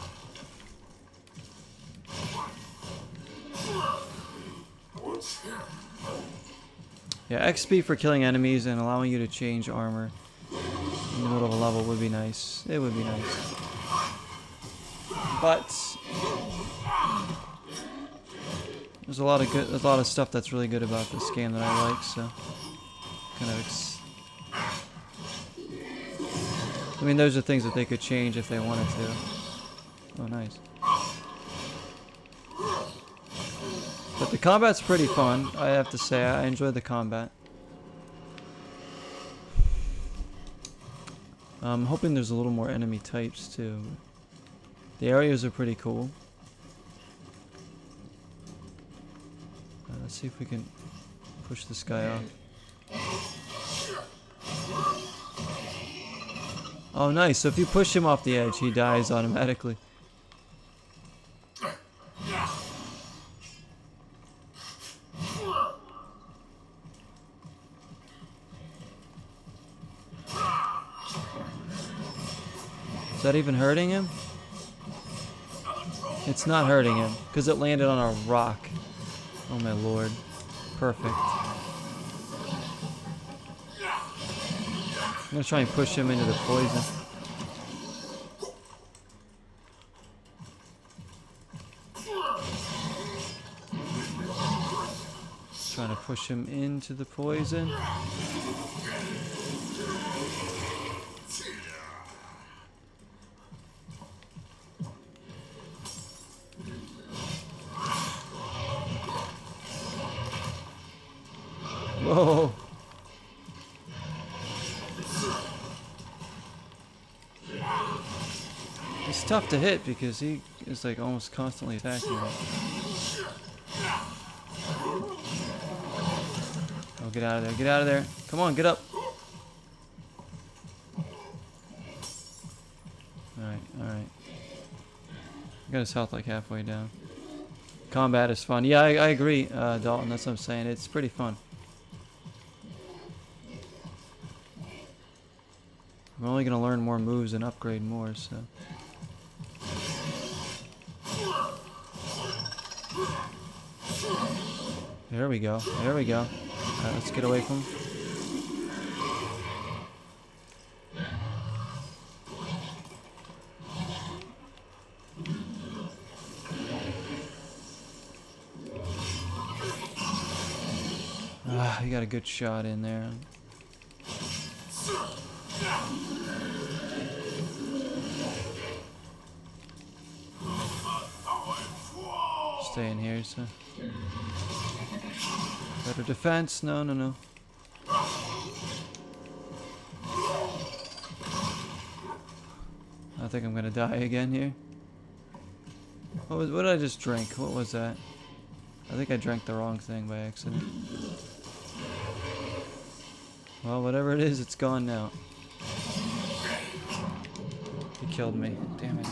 S1: Yeah, XP for killing enemies and allowing you to change armor in the middle of a level would be nice. It would be nice. But there's a lot of stuff that's really good about this game that I like, so kind of I mean, those are things that they could change if they wanted to. Oh, nice. But the combat's pretty fun, I have to say. I enjoy the combat. I'm hoping there's a little more enemy types, too. The areas are pretty cool. Let's see if we can push this guy off. Oh, nice. So if you push him off the edge, he dies automatically. Is that even hurting him? It's not hurting him, because it landed on a rock. Oh my lord. Perfect. I'm gonna try and push him into the poison. Trying to push him into the poison. Whoa. He's tough to hit because he is like almost constantly attacking me. Oh, get out of there. Get out of there. Come on, get up. Alright, alright. Got his health like halfway down. Combat is fun. Yeah, I agree, Dalton. That's what I'm saying. It's pretty fun. I'm only going to learn more moves and upgrade more, so... There we go. There we go. Alright, let's get away from him. Ah, he got a good shot in there. Stay in here, so... Better defense? No, no, no. I think I'm gonna die again here. What did I just drink? What was that? I think I drank the wrong thing by accident. Well, whatever it is, it's gone now. He killed me. Damn it.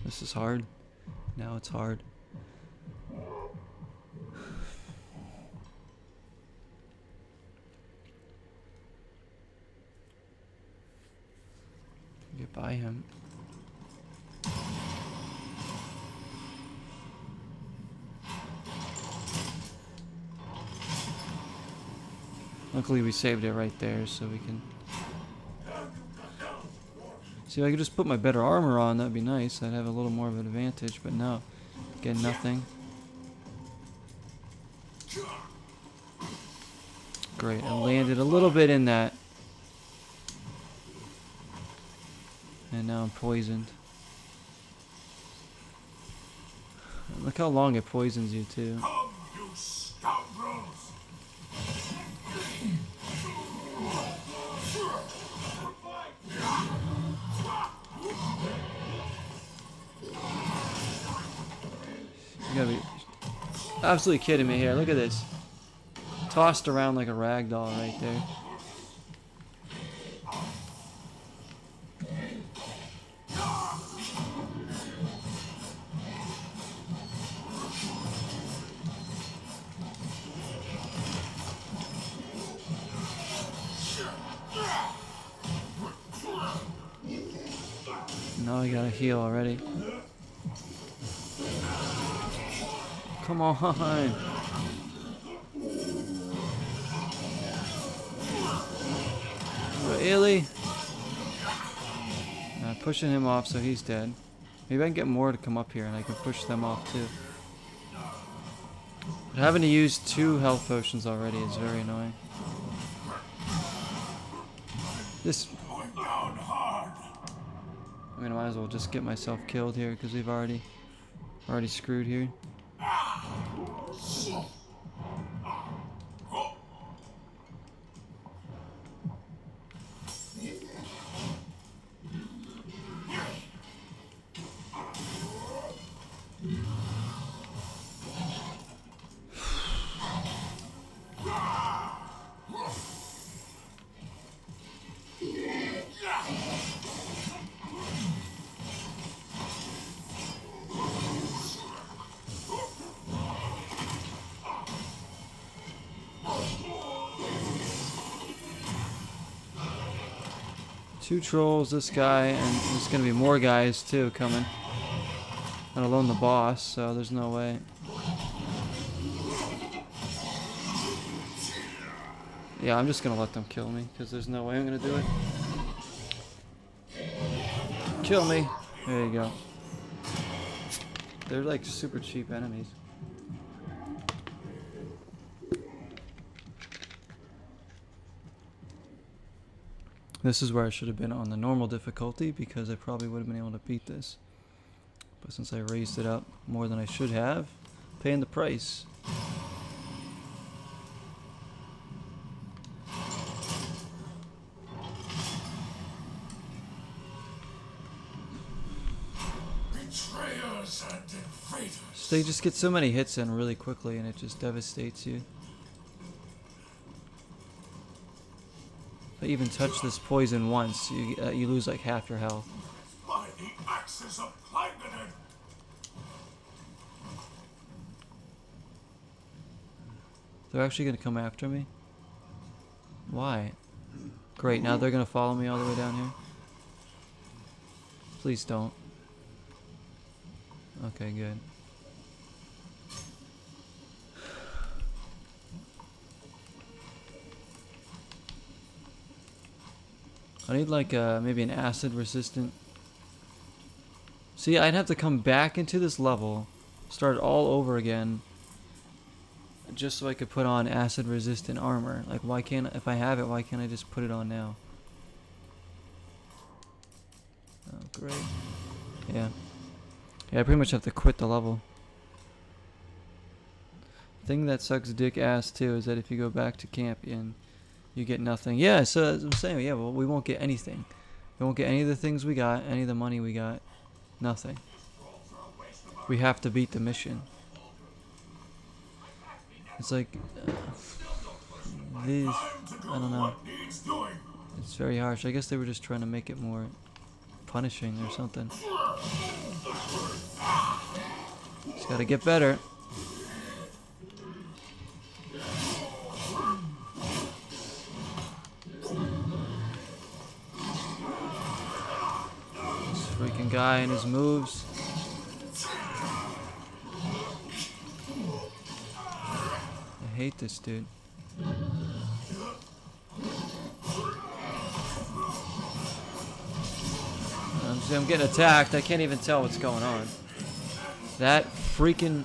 S1: This is hard. Now it's hard. Get by him. Luckily we saved it right there so we can... See, if I could just put my better armor on, that'd be nice. I'd have a little more of an advantage, but no. Get nothing. Great, I landed a little bit in that. And now I'm poisoned. Look how long it poisons you, too.
S2: Come, you scoundrels!
S1: You gotta be absolutely kidding me here. Look at this. Tossed around like a rag doll right there. Now I gotta heal already. Come on. Really? Pushing him off so he's dead. Maybe I can get more to come up here and I can push them off too. But having to use 2 health potions already is very annoying. This... I mean, I might as well just get myself killed here because we've already screwed here. Two trolls, this guy, and there's gonna be more guys too coming. Let alone the boss, so there's no way. Yeah, I'm just gonna let them kill me, because there's no way I'm gonna do it. Kill me! There you go. They're like super cheap enemies. This is where I should have been on the normal difficulty because I probably would have been able to beat this. But since I raised it up more than I should have, paying the price.
S2: Betrayers and invaders.
S1: So they just get so many hits in really quickly and it just devastates you. If I even touch this poison once, you lose like half your health.
S2: By the axes of Clangaden.
S1: They're actually going to come after me? Why? Great, now they're going to follow me all the way down here? Please don't. Okay, good. I need like maybe an acid resistant. See, I'd have to come back into this level, start all over again, just so I could put on acid resistant armor. Like, why can't, if I have it, why can't I just put it on now? Oh, great. Yeah. Yeah, I pretty much have to quit the level. The thing that sucks dick ass too is that if you go back to camp and you get nothing. Yeah, so as I'm saying, yeah, well, we won't get anything. We won't get any of the things we got, any of the money we got. Nothing. We have to beat the mission. It's like, these, I don't know. It's very harsh. I guess they were just trying to make it more punishing or something. Just gotta get better. This freaking guy and his moves. I hate this dude. See, I'm getting attacked. I can't even tell what's going on. That freaking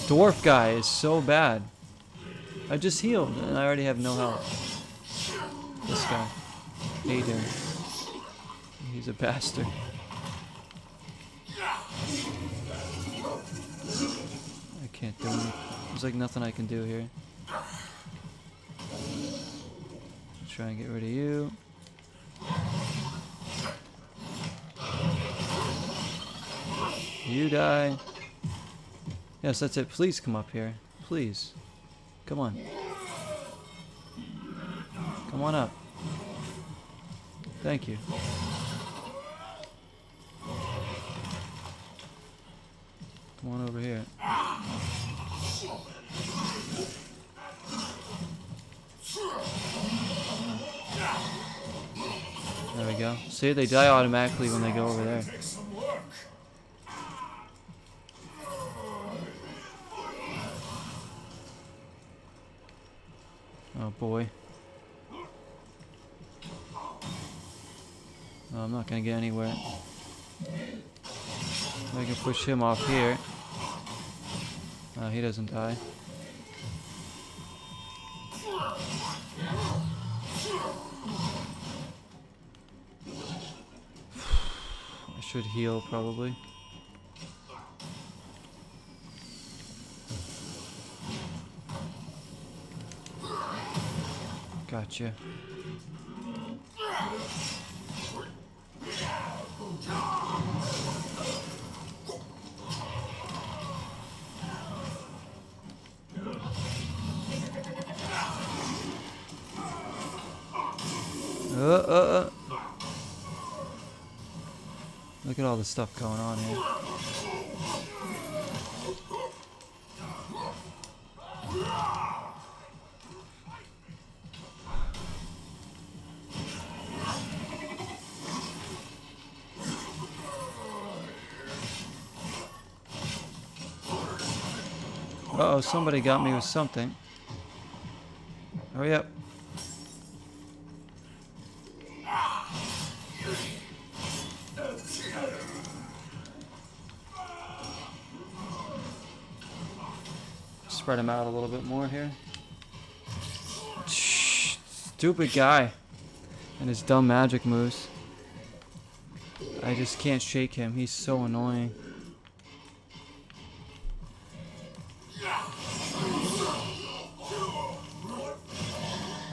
S1: dwarf guy is so bad. I just healed and I already have no health. This guy. Hey there. He's a bastard. I can't do anything. There's like nothing I can do here. Try and get rid of you. You die. Yes, that's it. Please come up here. Please. Come on. Come on up. Thank you. Come on over here. There we go. See, they die automatically when they go over there. Oh boy. Oh, I'm not gonna get anywhere. I can push him off here. Oh, he doesn't die. I should heal probably. Gotcha. Look at all the stuff going on here. Uh-oh, somebody got me with something. Hurry up. Spread him out a little bit more here. Stupid guy and his dumb magic moves. I just can't shake him. He's so annoying.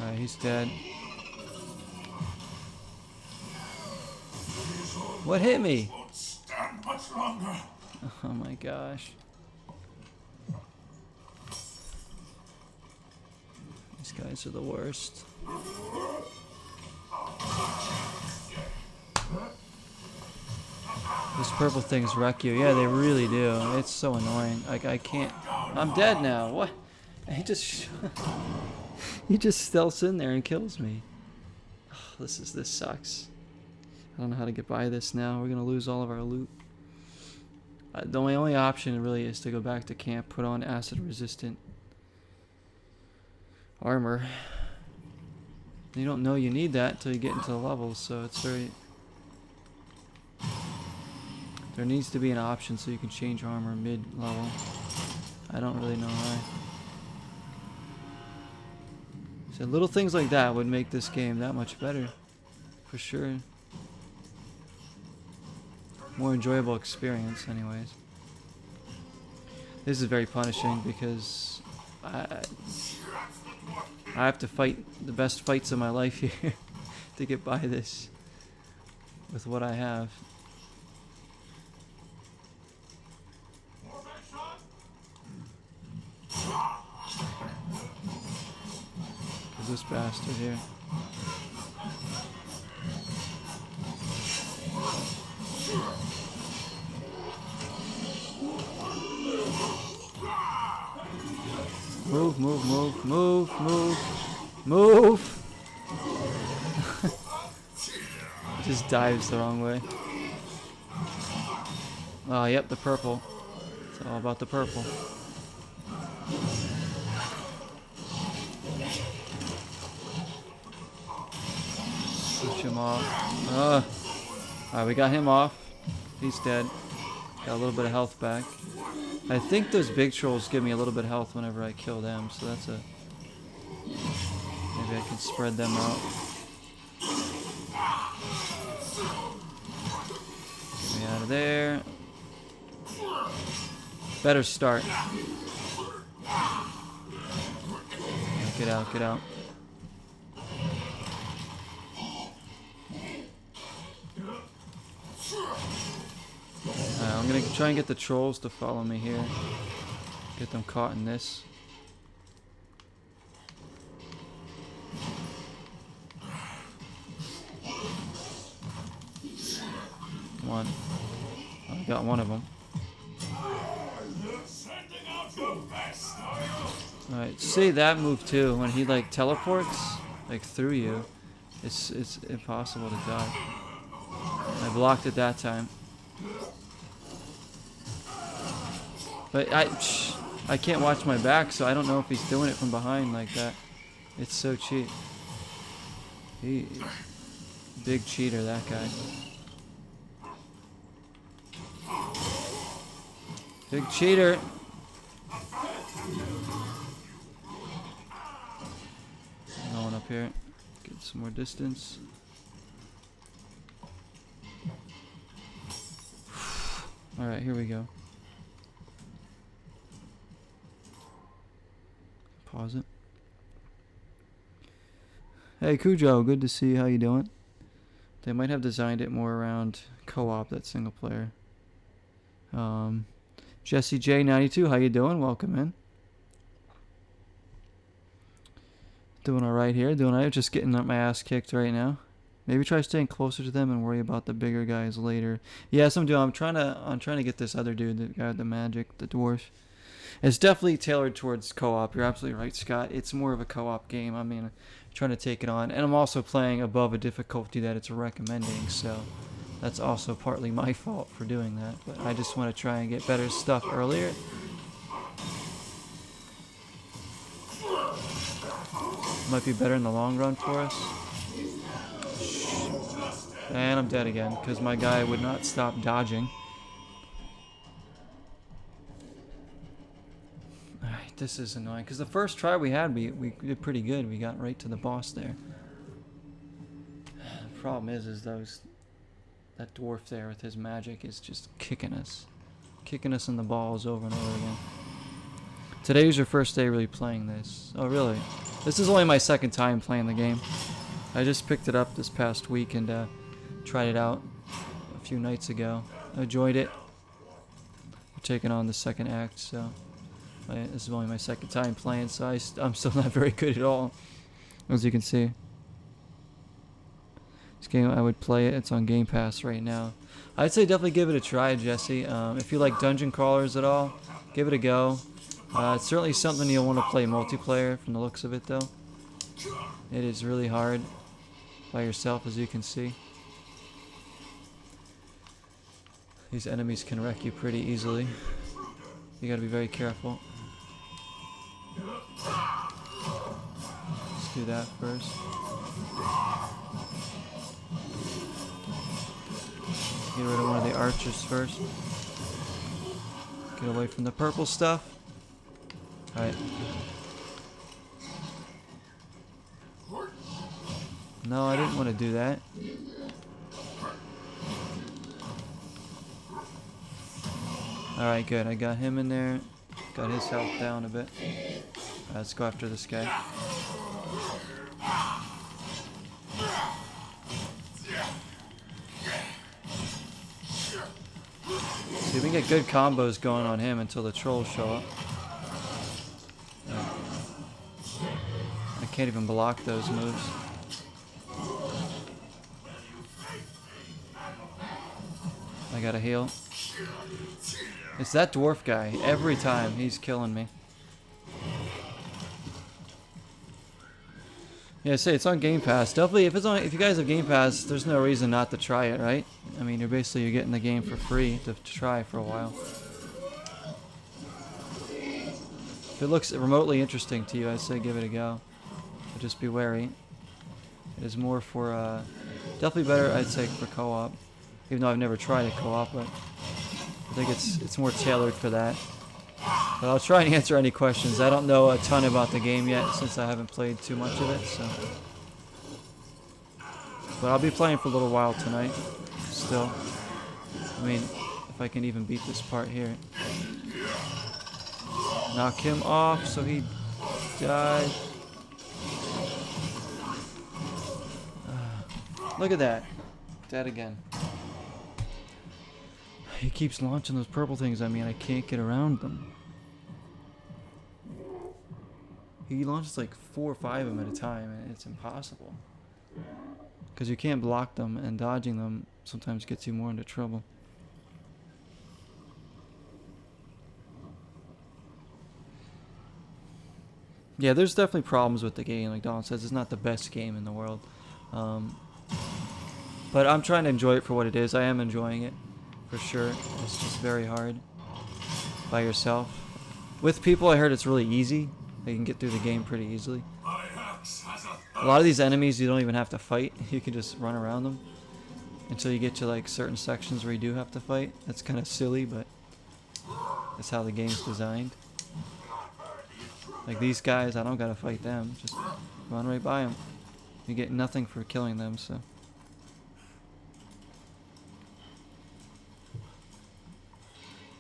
S1: Alright, he's dead. What hit me? Oh my gosh. These guys are the worst. These purple things wreck you. Yeah, they really do. It's so annoying. Like, I can't. I'm dead now. What? He just he just stealths in there and kills me. Oh, this sucks. I don't know how to get by this now. We're gonna lose all of our loot. The only option really is to go back to camp, put on acid resistant armor. You don't know you need that until you get into the levels, so it's very... There needs to be an option so you can change armor mid-level. I don't really know why. So little things like that would make this game that much better. For sure. More enjoyable experience anyways. This is very punishing because I have to fight the best fights of my life here to get by this with what I have. Because this bastard here. Move, move, move, move, move, move! Just dives the wrong way. Oh, yep, the purple. It's all about the purple. Push him off. Alright, we got him off. He's dead. Got a little bit of health back. I think those big trolls give me a little bit of health whenever I kill them, so that's a... Maybe I can spread them out. Get me out of there. Better start. Get out, get out. I'm gonna try and get the trolls to follow me here. Get them caught in this. Come on. I got one of them. Alright, see that move too, when he like teleports like through you, it's impossible to dodge. I blocked it that time. But I can't watch my back, so I don't know if he's doing it from behind like that. It's so cheap. Big cheater, that guy. Big cheater. Going up here. Get some more distance. Alright, here we go. Pause it. Hey Cujo, good to see you. How you doing? They might have designed it more around co-op, that single player. Jesse J92, how you doing? Welcome in. Doing alright here. Doing alright. Just getting my ass kicked right now. Maybe try staying closer to them and worry about the bigger guys later. Yes, I'm doing. I'm trying to get this other dude, the guy with the magic, the dwarf. It's definitely tailored towards co-op. You're absolutely right, Scott. It's more of a co-op game. I mean, I'm trying to take it on, and I'm also playing above a difficulty that it's recommending. So that's also partly my fault for doing that. But I just want to try and get better stuff earlier. Might be better in the long run for us. And I'm dead again because my guy would not stop dodging. Alright, this is annoying because the first try we had, we did pretty good. We got right to the boss there. The problem is that dwarf there with his magic is just kicking us in the balls over and over again. Today was your first day really playing this. Oh really? This is only my second time playing the game. I just picked it up this past week and tried it out a few nights ago. I enjoyed it. We're taking on the second act, so this is only my second time playing, so I'm still not very good at all, as you can see. This game, I would play it. It's on Game Pass right now. I'd say definitely give it a try, Jesse. If you like dungeon crawlers at all, give it a go. It's certainly something you'll want to play multiplayer from the looks of it, though. It is really hard by yourself, as you can see. These enemies can wreck you pretty easily. You gotta be very careful. Let's do that first. Get rid of one of the archers first. Get away from the purple stuff. Alright. No, I didn't want to do that. Alright, good. I got him in there. Got his health down a bit. Let's go after this guy. See, we can get good combos going on him until the trolls show up. I can't even block those moves. I gotta heal. It's that dwarf guy. Every time he's killing me. Yeah, say it's on Game Pass. Definitely, if you guys have Game Pass, there's no reason not to try it, right? I mean, you're getting the game for free to try for a while. If it looks remotely interesting to you, I'd say give it a go. But just be wary. It is more for definitely better, I'd say, for co-op. even though I've never tried a co-op, but I think it's more tailored for that. But I'll try and answer any questions. I don't know a ton about the game yet since I haven't played too much of it, so. But I'll be playing for a little while tonight, still. I mean, if I can even beat this part here. Knock him off so he died. Look at that. Dead again. He keeps launching those purple things. I mean, I can't get around them. He launches like 4 or 5 of them at a time, and it's impossible. Because you can't block them, and dodging them sometimes gets you more into trouble. Yeah, there's definitely problems with the game. Like Donald says, it's not the best game in the world. But I'm trying to enjoy it for what it is. I am enjoying it, for sure. It's just very hard by yourself. With people, I heard it's really easy. They can get through the game pretty easily. A lot of these enemies you don't even have to fight. You can just run around them until you get to like certain sections where you do have to fight. That's kind of silly, but that's how the game's designed. Like these guys, I don't gotta fight them. Just run right by them. You get nothing for killing them, so.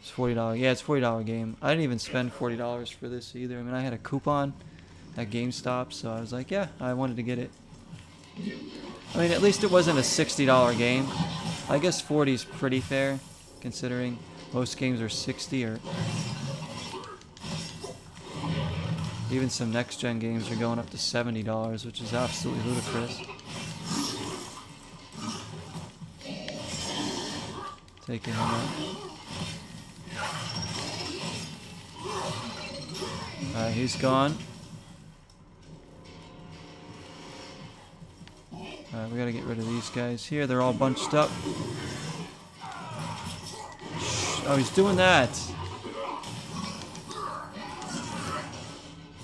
S1: It's $40. Yeah, it's a $40 game. I didn't even spend $40 for this either. I mean, I had a coupon at GameStop, so I was like, yeah, I wanted to get it. I mean, at least it wasn't a $60 game. I guess 40 is pretty fair, considering most games are 60 or even some next-gen games are going up to $70, which is absolutely ludicrous. Taking him out. Alright, he's gone. Alright, we gotta get rid of these guys here. They're all bunched up. Oh, he's doing that.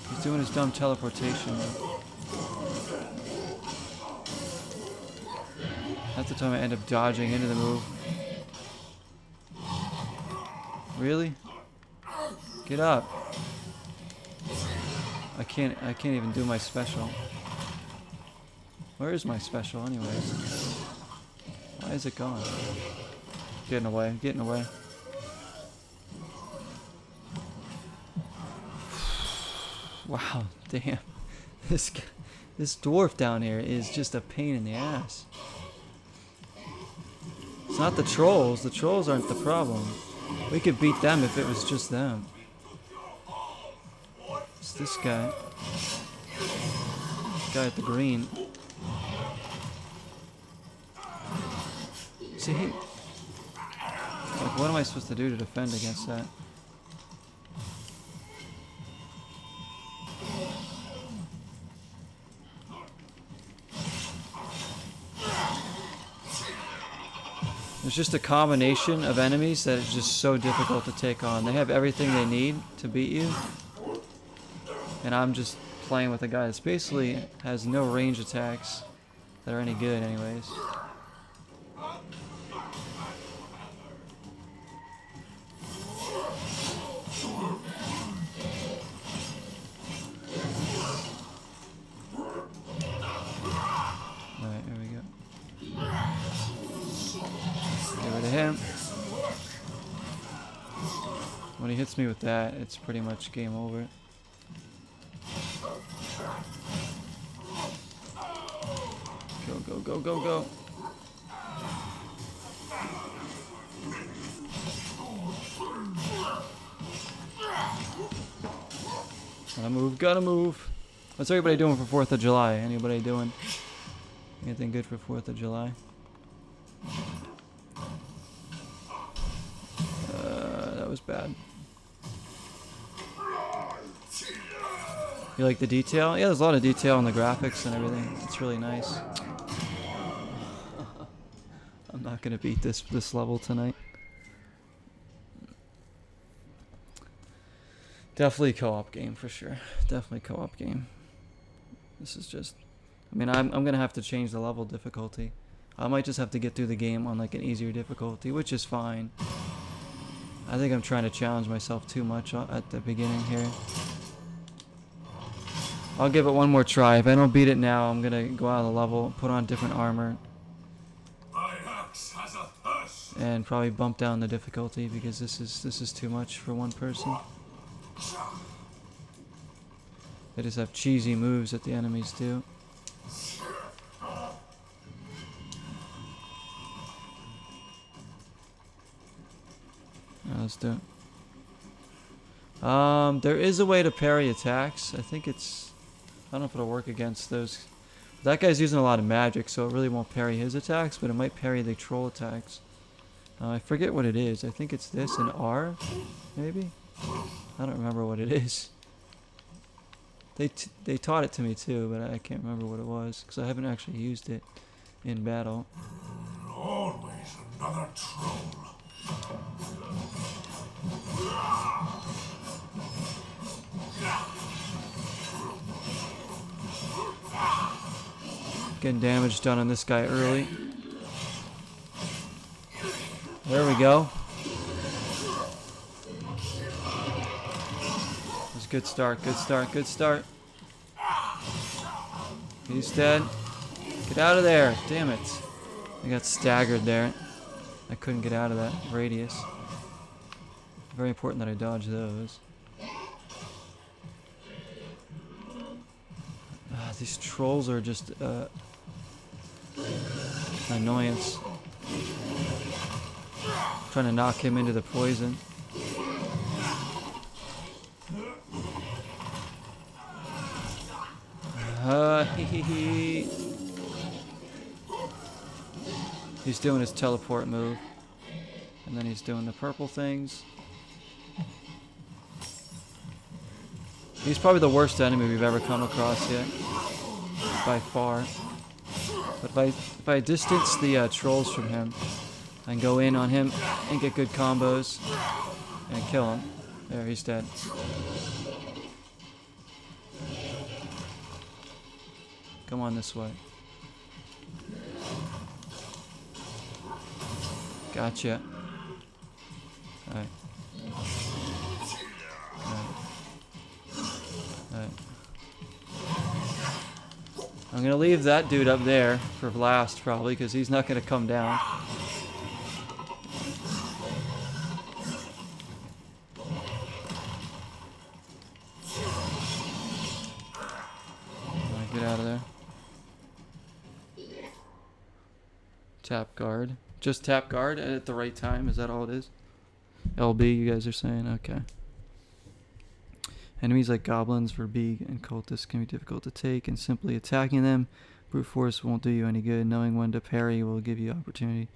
S1: He's doing his dumb teleportation. Half the time I end up dodging into the move. Really? Get up. I can't even do my special. Where is my special anyways? Why is it gone? Getting away, getting away. Wow, damn. This dwarf down here is just a pain in the ass. It's not the trolls. The trolls aren't the problem. We could beat them if it was just them. It's this guy. This guy at the green. See, like, what am I supposed to do to defend against that? There's just a combination of enemies that is just so difficult to take on. They have everything they need to beat you. And I'm just playing with a guy that's basically has no range attacks that are any good anyways. Alright, here we go. Get rid of him. When he hits me with that, it's pretty much game over. Go, go, go, go, go. Gotta move, gotta move. What's everybody doing for 4th of July? Anybody doing anything good for 4th of July? That was bad. You like the detail? Yeah, there's a lot of detail in the graphics and everything. It's really nice. I'm not gonna beat this level tonight. Definitely co-op game for sure. Definitely co-op game. This is just, I mean, I'm gonna have to change the level difficulty. I might just have to get through the game on like an easier difficulty, which is fine. I think I'm trying to challenge myself too much at the beginning here. I'll give it one more try. If I don't beat it now, I'm gonna go out of the level, put on different armor,
S2: My axe has a thirst.
S1: and probably bump down the difficulty because this is too much for one person. They just have cheesy moves that the enemies do. Let's do it. There is a way to parry attacks. I think it's... I don't know if it'll work against those. That guy's using a lot of magic, so it really won't parry his attacks, but it might parry the troll attacks. I forget what it is. I think it's this and R, maybe? I don't remember what it is. They taught it to me too, but I can't remember what it was, because I haven't actually used it in battle.
S2: Always another troll.
S1: Getting damage done on this guy early. There we go. That's a good start, good start, good start. He's dead. Get out of there. Damn it. I got staggered there. I couldn't get out of that radius. Very important that I dodge those. These trolls are just an annoyance. Trying to knock him into the poison. He's doing his teleport move. And then he's doing the purple things. He's probably the worst enemy we've ever come across yet. By far. But if I distance the trolls from him, I can go in on him and get good combos and kill him. There, he's dead. Come on this way. Gotcha. Alright. Alright. I'm gonna leave that dude up there for last probably, because he's not gonna come down. Alright, get out of there. Tap guard. Just tap guard at the right time, is that all it is? LB, you guys are saying? Okay. Enemies like goblins, verbeeg, and cultists can be difficult to take, and simply attacking them, brute force won't do you any good. Knowing when to parry will give you opportunity.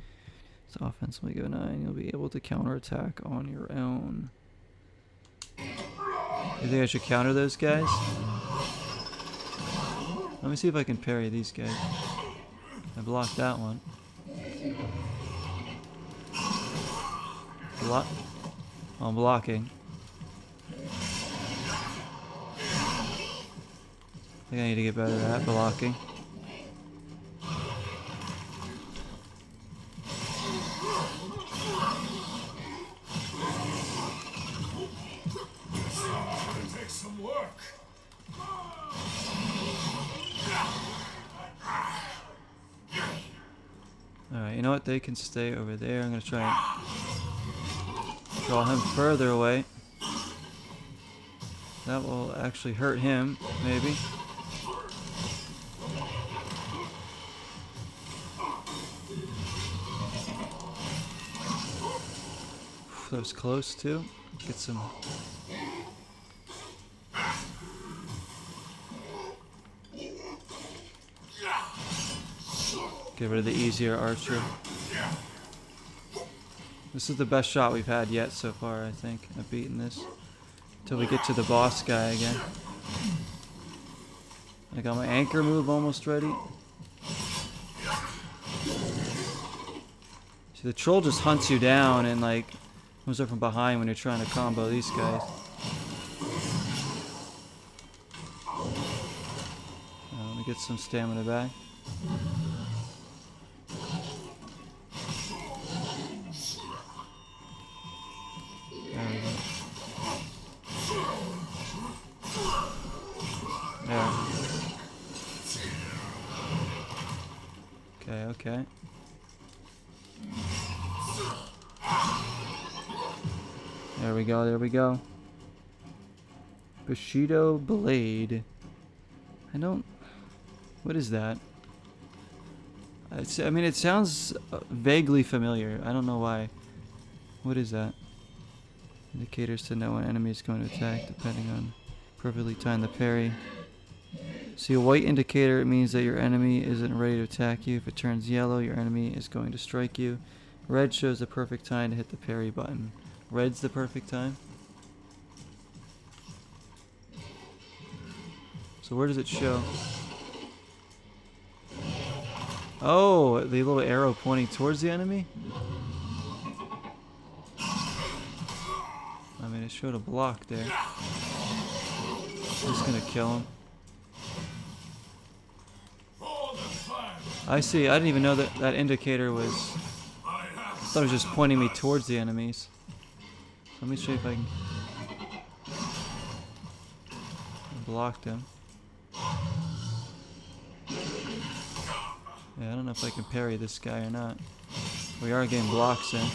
S1: So offensively go 9, you'll be able to counterattack on your own. You think I should counter those guys? Let me see if I can parry these guys. I blocked that one. Block. I'm blocking. I think I need to get better at that blocking.
S2: It takes some work.
S1: Alright, you know what? They can stay over there. I'm going to try and draw him further away. That will actually hurt him, maybe. That was close too. Get some. Get rid of the easier archer. This is the best shot we've had yet so far, I think. I've beaten this. Until we get to the boss guy again. I got my anchor move almost ready. See, the troll just hunts you down and like comes up from behind when you're trying to combo these guys. Let me get some stamina back. Okay. There we go, there we go. Bushido Blade. I don't... What is that? I mean, it sounds vaguely familiar. I don't know why. What is that? Indicators to know when enemy is going to attack, depending on perfectly time the parry. See a white indicator, it means that your enemy isn't ready to attack you. If it turns yellow, your enemy is going to strike you. Red shows the perfect time to hit the parry button. Red's the perfect time? So where does it show? Oh, the little arrow pointing towards the enemy? I mean, it showed a block there. Just gonna kill him. I see. I didn't even know that that indicator was... I thought it was just pointing me towards the enemies. Let me see if I can... Blocked him. Yeah, I don't know if I can parry this guy or not. We are getting blocks in.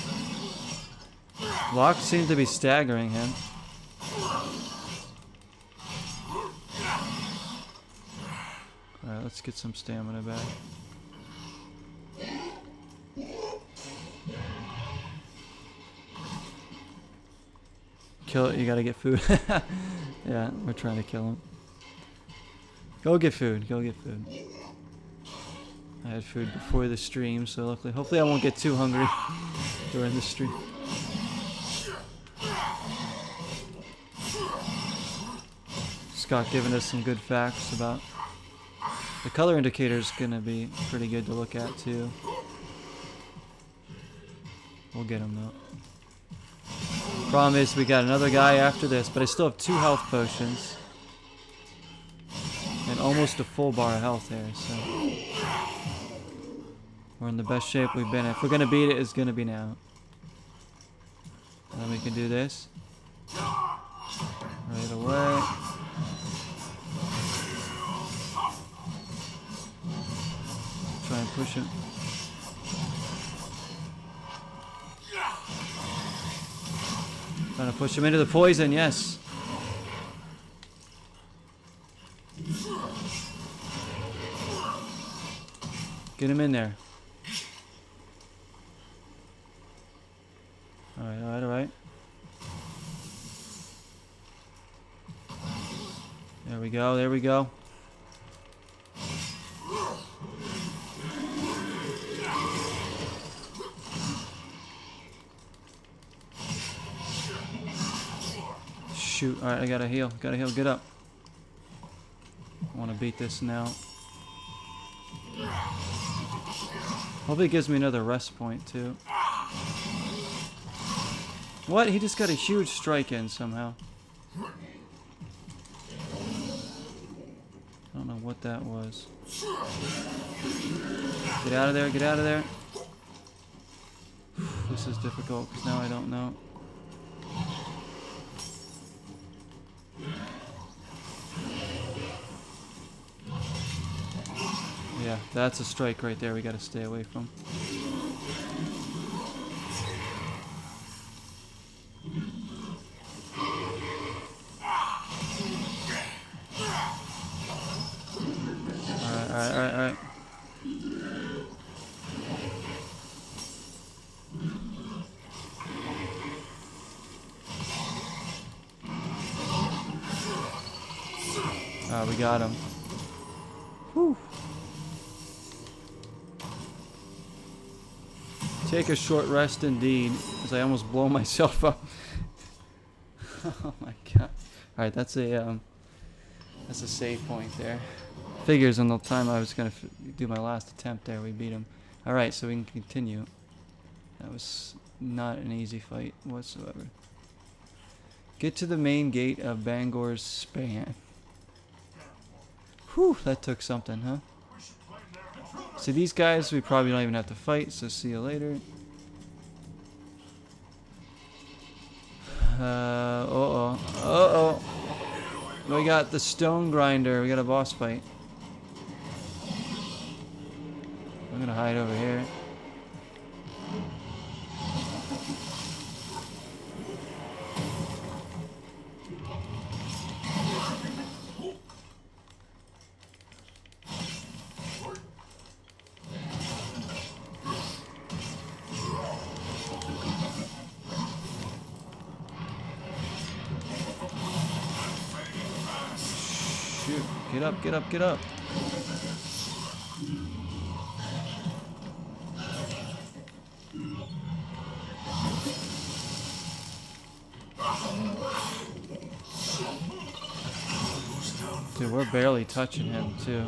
S1: Blocks seem to be staggering him. Alright, let's get some stamina back. Kill it, you gotta get food. Yeah, we're trying to kill him. Go get food, go get food. I had food before the stream, so luckily, hopefully I won't get too hungry during the stream. Scott giving us some good facts about the color indicator is gonna be pretty good to look at too. We'll get him though. Problem is we got another guy after this, but I still have 2 health potions. And almost a full bar of health there, so... We're in the best shape we've been in. If we're gonna beat it, it's gonna be now. And then we can do this. Right away. Try and push him. Trying to push him into the poison, yes. Get him in there. Alright, alright, alright. There we go, there we go. Shoot, alright, I gotta heal, get up. I wanna beat this now. Hopefully it gives me another rest point too. What? He just got a huge strike in somehow. I don't know what that was. Get out of there, get out of there. This is difficult because now I don't know. Yeah, that's a strike right there we gotta stay away from. Alright. We got him. Whew. Take a short rest indeed, as I almost blow myself up. Oh my god. Alright, that's a save point there. Figures on the time I was gonna do my last attempt there, we beat him. Alright, so we can continue. That was not an easy fight whatsoever. Get to the main gate of Bangor's Span. Whew, that took something, huh? So these guys we probably don't even have to fight, so see you later. Uh-oh. We got the Stone Grinder, we got a boss fight. I'm gonna hide over here. Shoot, get up, get up, get up. Dude, we're barely touching him, too.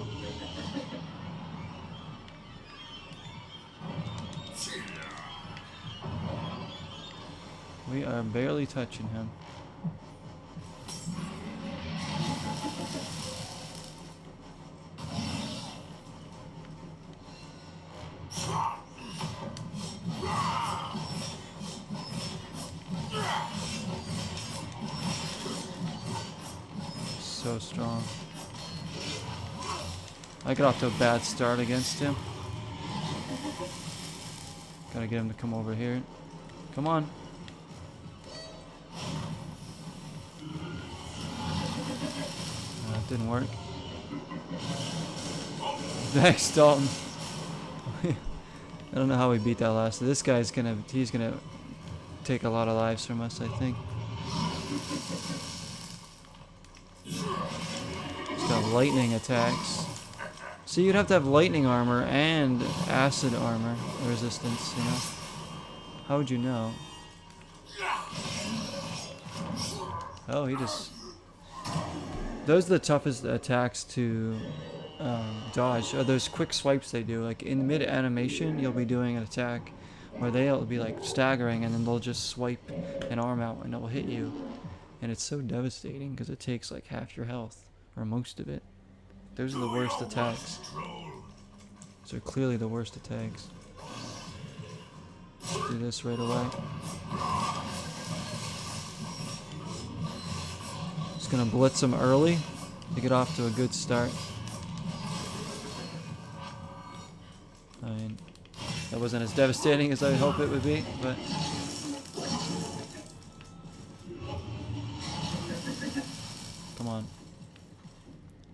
S1: We are barely touching him. So strong. I got off to a bad start against him. Gotta get him to come over here. Come on. It didn't work. Thanks, Dalton. I don't know how we beat that last. This guy's he's gonna take a lot of lives from us, I think. He's got lightning attacks. So you'd have to have lightning armor and acid armor resistance, you know? How would you know? Oh, he just... Those are the toughest attacks to dodge. Are those quick swipes they do. Like in mid-animation, you'll be doing an attack where they'll be like staggering and then they'll just swipe an arm out and it will hit you. And it's so devastating because it takes like half your health, or most of it. Those are the worst attacks. Those are clearly the worst attacks. Let's do this right away. Just gonna blitz him early to get off to a good start. I mean, that wasn't as devastating as I would hope it would be, but... Come on.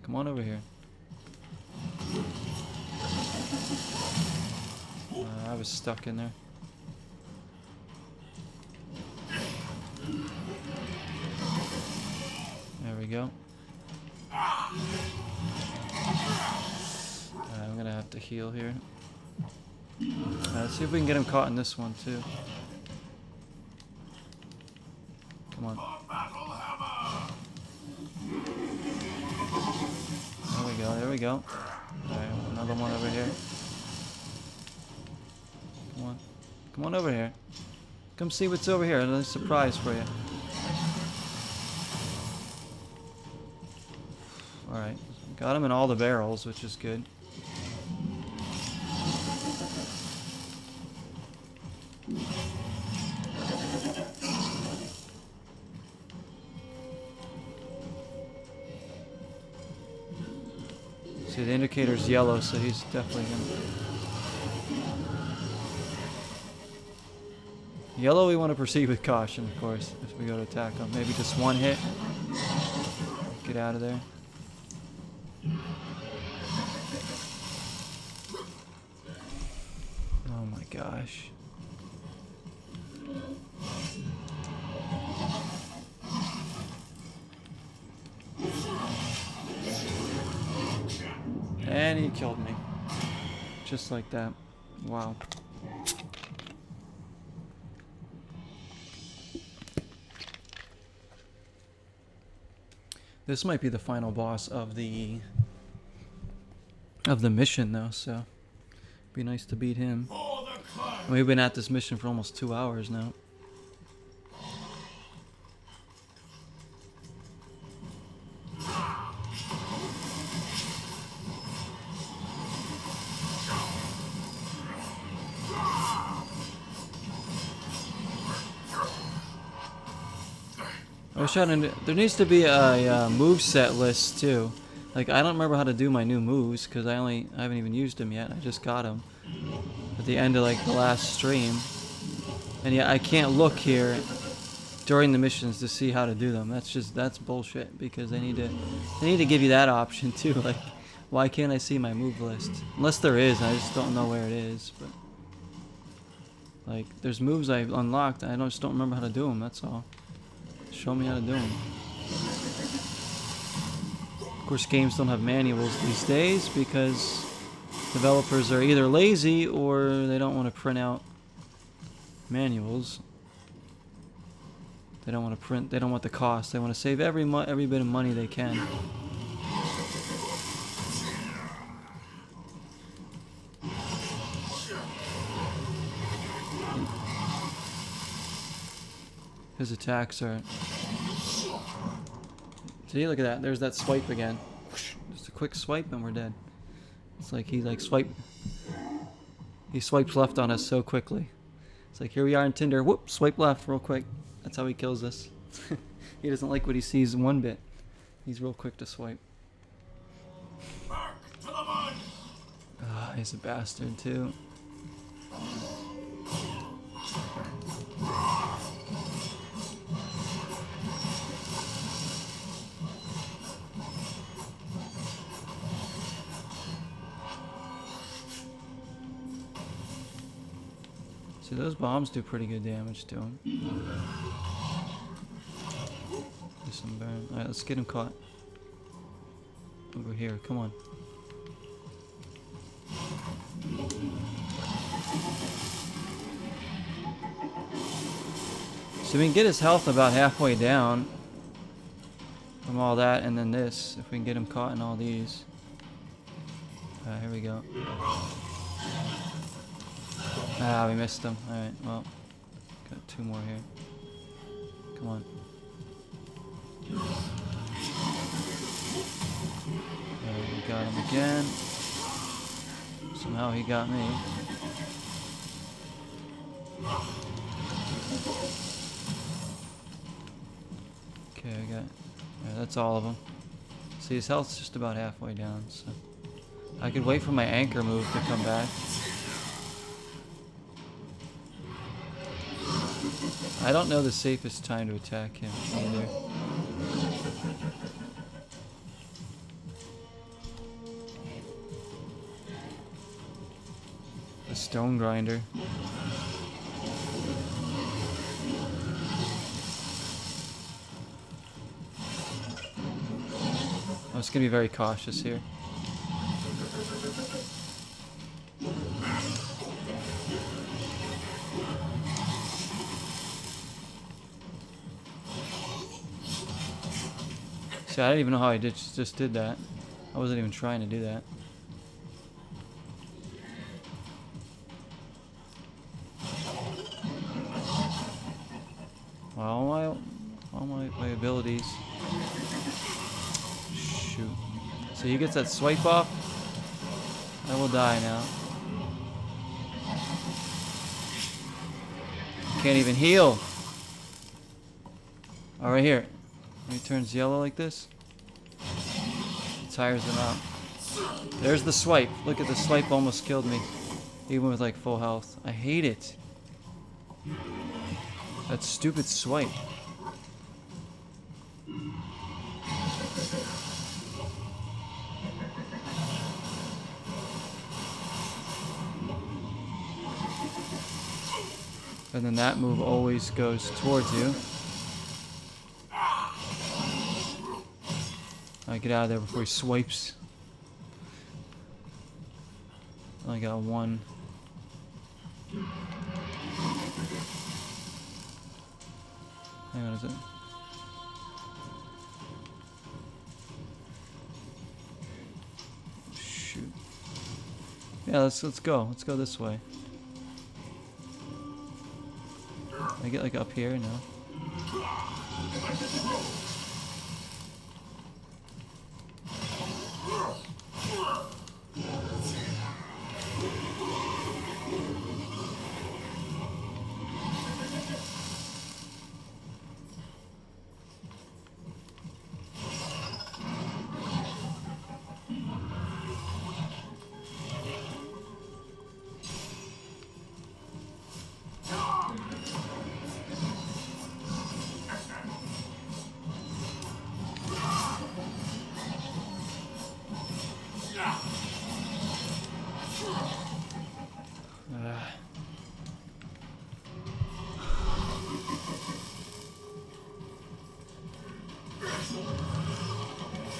S1: Come on over here. I was stuck in there. There we go. I'm gonna have to heal here. Let's see if we can get him caught in this one too. Come on. There we go, there we go. Alright, another one over here. Come on. Come on over here. Come see what's over here. Another surprise for you. Alright. Got him in all the barrels, which is good. See, the indicator's yellow, so he's definitely gonna... Yellow we want to proceed with caution, of course, if we go to attack him. Maybe just one hit. Get out of there. Oh my gosh. And he killed me. Just like that. Wow. This might be the final boss of the mission though, so be nice to beat him. We've been at this mission for almost 2 hours now. I was trying to. There needs to be a move set list too. Like I don't remember how to do my new moves because I haven't even used them yet. I just got them. the end of like the last stream. And yeah, I can't look here during the missions to see how to do them. That's bullshit, because they need to give you that option too. Like, why can't I see my move list? Unless there is, I just don't know where it is. But like, there's moves I've unlocked, I just don't remember how to do them. That's all. Show me how to do them. Of course, games don't have manuals these days because developers are either lazy or they don't want to print out manuals. They don't want to print. They don't want the cost. They want to save every bit of money they can. His attacks are. See, look at that. There's that swipe again. Just a quick swipe and we're dead. It's like he swipes left on us so quickly. It's like, here we are in Tinder. Whoop, swipe left real quick. That's how he kills us. He doesn't like what he sees one bit. He's real quick to swipe.
S2: Back to the mud!
S1: Ah, he's a bastard too. See, those bombs do pretty good damage to him. Do some burn. Alright, let's get him caught. Over here, come on. So we can get his health about halfway down from all that, and then this, if we can get him caught in all these. Alright, here we go. Ah, we missed him. Alright, well, got two more here. Come on. There, we got him again. Somehow he got me. Okay, I got. Yeah, that's all of them. See, his health's just about halfway down, so I could wait for my anchor move to come back. I don't know the safest time to attack him either. The stone grinder. I'm just gonna be very cautious here. See, I didn't even know how I just did that. I wasn't even trying to do that. Well, all my abilities. Shoot. So he gets that swipe off. I will die now. Can't even heal. Oh, right here. When he turns yellow like this, it tires him out. There's the swipe. Look at the swipe, almost killed me. Even with like full health. I hate it. That stupid swipe. And then that move always goes towards you. Alright, get out of there before he swipes. I got one. Hang on, is it? Shoot. Yeah, let's go. Let's go this way. I get like up here, no?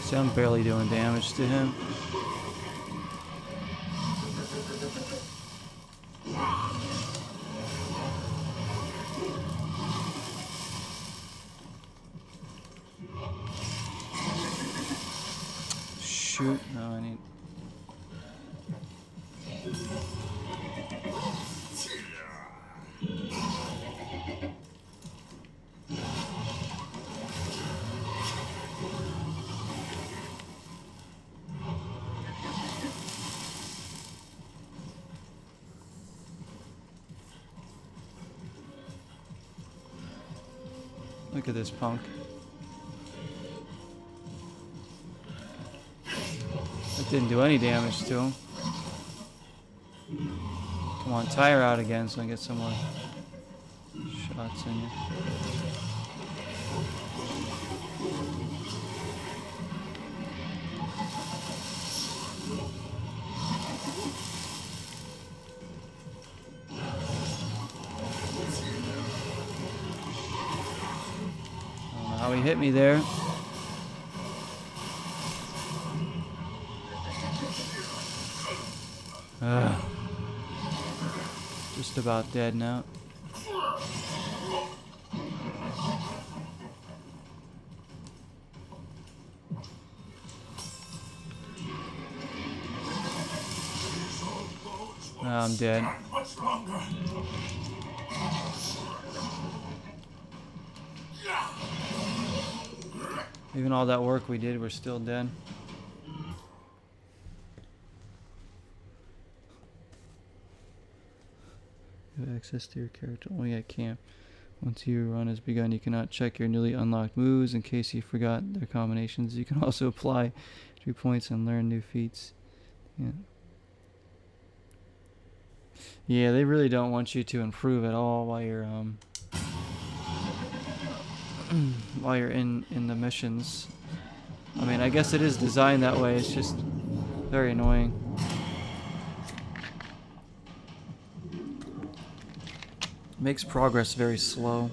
S1: See, I'm barely doing damage to him. Shoot. No, I need... Look at this punk. That didn't do any damage to him. Come on, tire out again so I can get some more shots in you. How he hit me there. Just about dead now. I'm dead. Even all that work we did, we're still dead. You have access to your character only at camp. Once your run has begun, you cannot check your newly unlocked moves in case you forgot their combinations. You can also apply 3 points and learn new feats. Yeah, they really don't want you to improve at all while you're while you're in the missions. I mean, I guess it is designed that way. It's just very annoying. Makes progress very slow.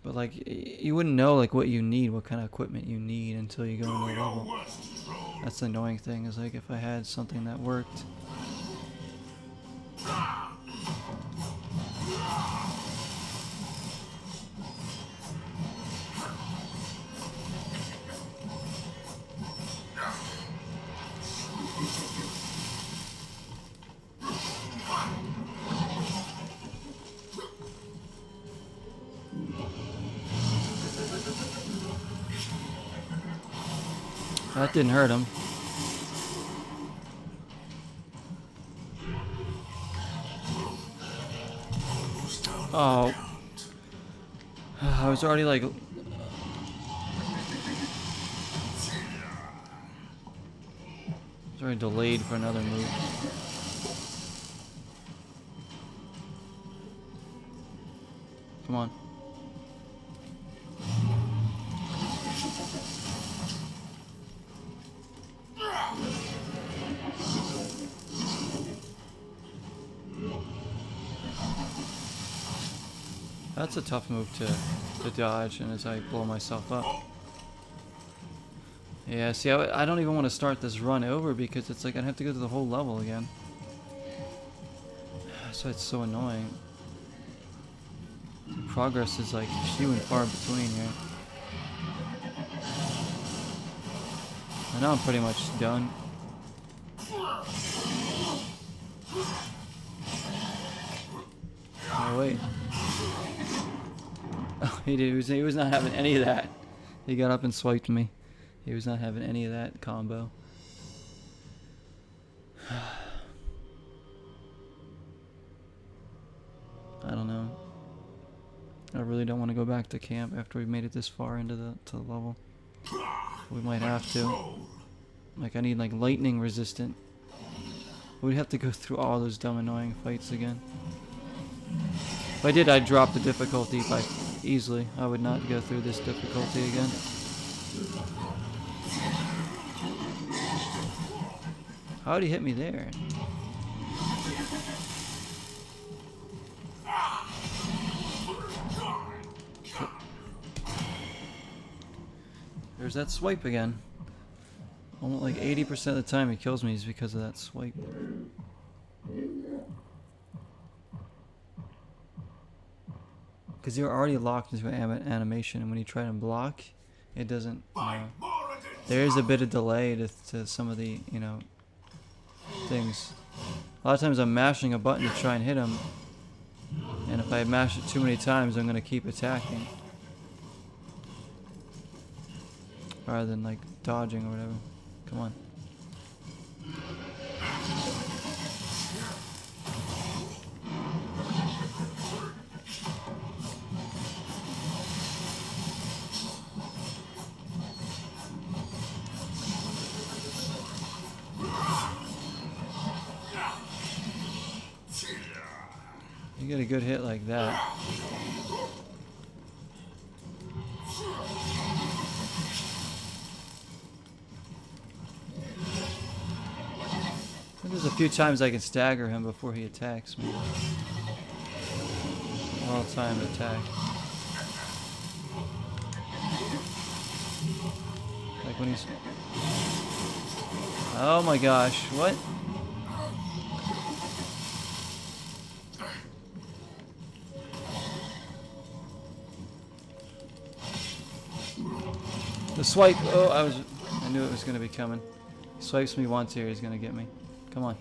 S1: But like, you wouldn't know like what you need, what kind of equipment you need until you go into the level. That's the annoying thing, is like if I had something that worked. That didn't hurt him. Oh. I was already like... already delayed for another move. Come on. That's a tough move to dodge, and as I blow myself up. Yeah, see, I don't even want to start this run over because it's like I'd have to go through the whole level again. So it's so annoying. Progress is like few and far between here. I know I'm pretty much done. Oh wait. Oh, he was not having any of that. He got up and swiped me. He was not having any of that combo. I don't know. I really don't want to go back to camp after we've made it this far into the level. We might have to. Like, I need like lightning resistant. We'd have to go through all those dumb annoying fights again. If I did, I'd drop the difficulty by easily. I would not go through this difficulty again. How'd he hit me there? There's that swipe again. Almost like 80% of the time he kills me is because of that swipe. Because you're already locked into an animation, and when you try to block, it doesn't. There is a bit of delay to some of the, you know, things. A lot of times I'm mashing a button to try and hit him, and if I mash it too many times, I'm gonna keep attacking, rather than like dodging or whatever. Come on. You get a good hit like that. There's a few times I can stagger him before he attacks me. Well-timed attack. Like when he's... Oh my gosh, what? The swipe, oh, I knew it was gonna be coming. He swipes me once here, he's gonna get me. Come on.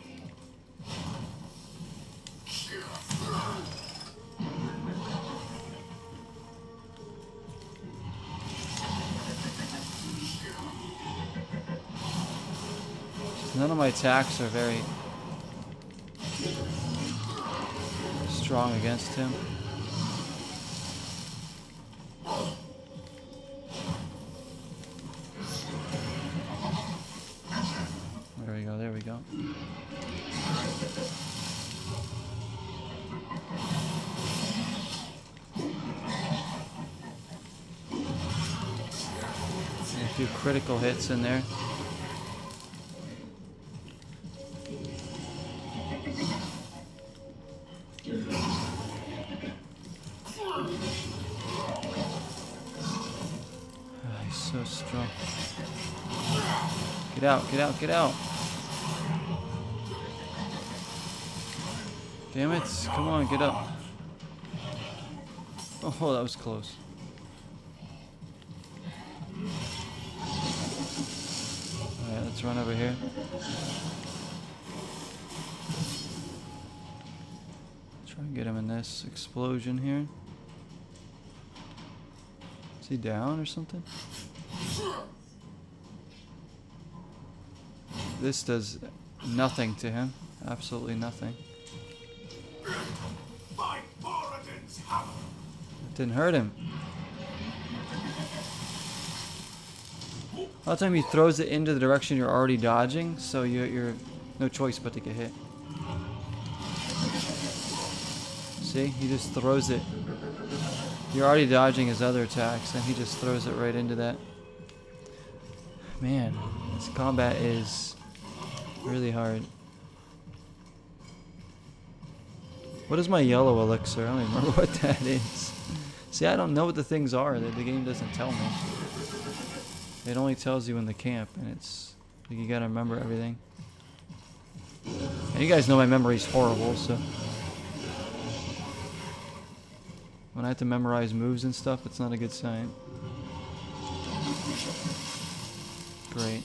S1: None of my attacks are very strong against him. There we go. And a few critical hits in there. Oh, he's so strong. Get out, get out, get out. Damn it, come on, get up. Oh, that was close. Alright, let's run over here. Try and get him in this explosion here. Is he down or something? This does nothing to him. Absolutely nothing. It didn't hurt him. A lot of time he throws it into the direction you're already dodging, so you're no choice but to get hit. See, he just throws it. You're already dodging his other attacks, and he just throws it right into that. Man, this combat is really hard. What is my yellow elixir? I don't even remember what that is. See, I don't know what the things are. The game doesn't tell me. It only tells you in the camp, and it's like you gotta remember everything. And you guys know my memory's horrible, so when I have to memorize moves and stuff, it's not a good sign. Great.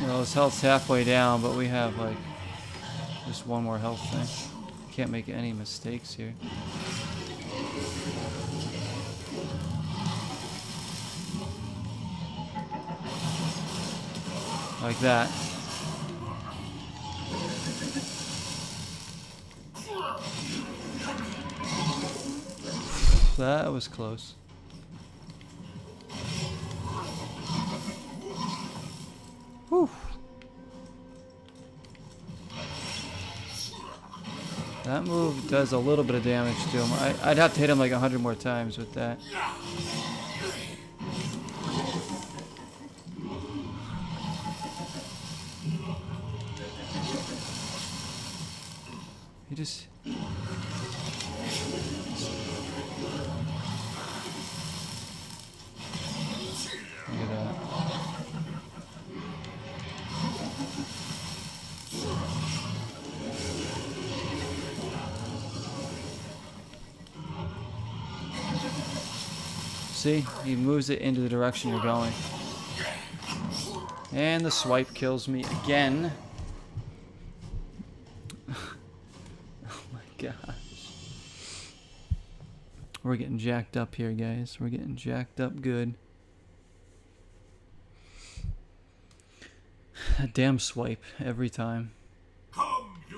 S1: Well, his health's halfway down, but we have like just one more health thing. Can't make any mistakes here. Like that. That was close. Whew. That move does a little bit of damage to him. I'd have to hit him like 100 more times with that. He just... Look at that. See? He moves it into the direction you're going. And the swipe kills me again. Oh my gosh. We're getting jacked up here, guys. We're getting jacked up good. That damn swipe every time.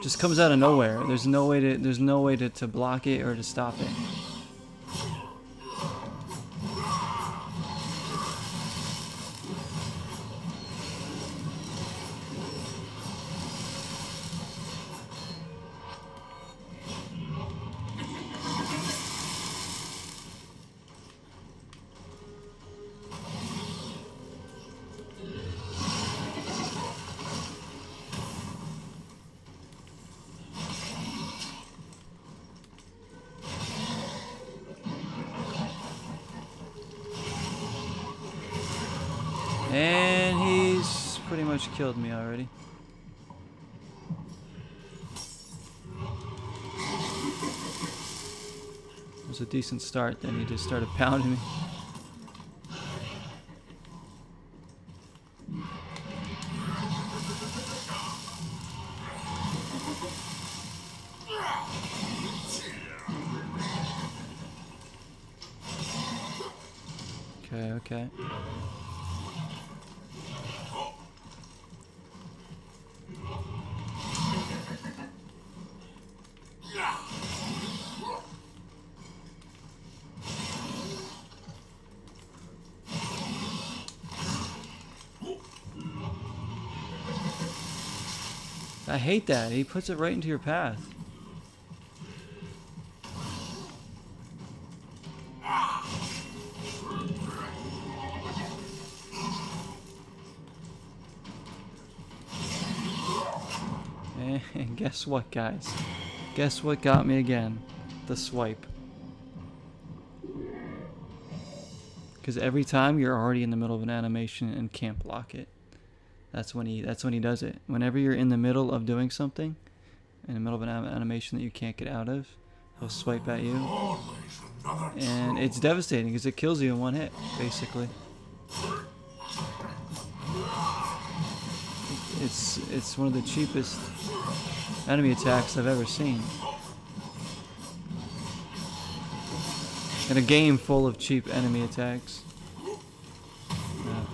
S1: Just comes out of nowhere. There's no way to block it or to stop it. And he's pretty much killed me already. It was a decent start, then he just started pounding me. Okay, okay. I hate that. He puts it right into your path. And guess what, guys? Guess what got me again? The swipe. Because every time you're already in the middle of an animation and can't block it. That's when he does it. Whenever you're in the middle of doing something, in the middle of an animation that you can't get out of, he'll swipe at you. And it's devastating because it kills you in one hit, basically. It's one of the cheapest enemy attacks I've ever seen. In a game full of cheap enemy attacks. Yeah.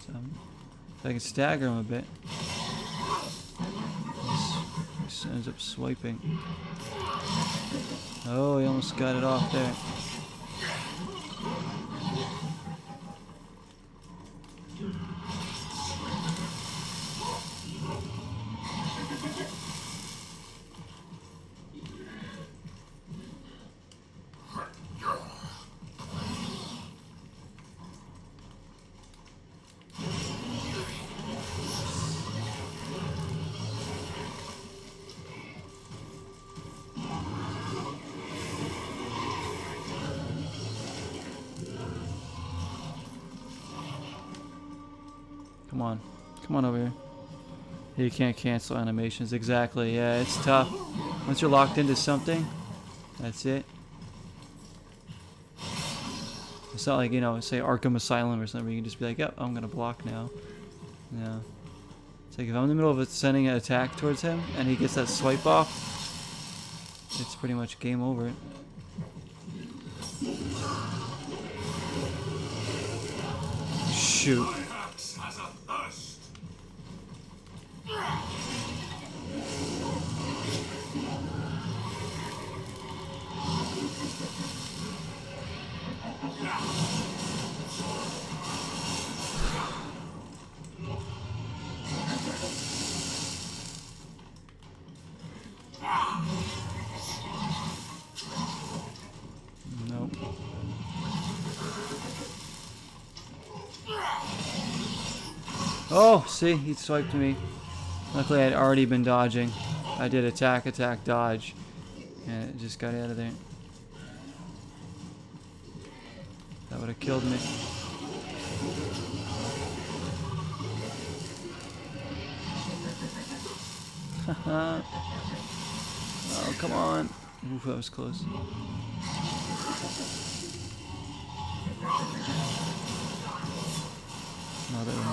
S1: So, if I can stagger him a bit, he just ends up swiping. Oh, he almost got it off there. Come on. Come on over here. You can't cancel animations. Exactly. Yeah, it's tough. Once you're locked into something, that's it. It's not like, you know, say Arkham Asylum or something where you can just be like, yep, I'm going to block now. Yeah. It's like if I'm in the middle of sending an attack towards him and he gets that swipe off, it's pretty much game over. shoot.
S2: My axe has a thirst.
S1: Nope. Oh, see, he swiped me. Luckily, I'd already been dodging. I did attack, attack, dodge, and it just got out of there. That would have killed me. Oh, come on. Oof, that was close.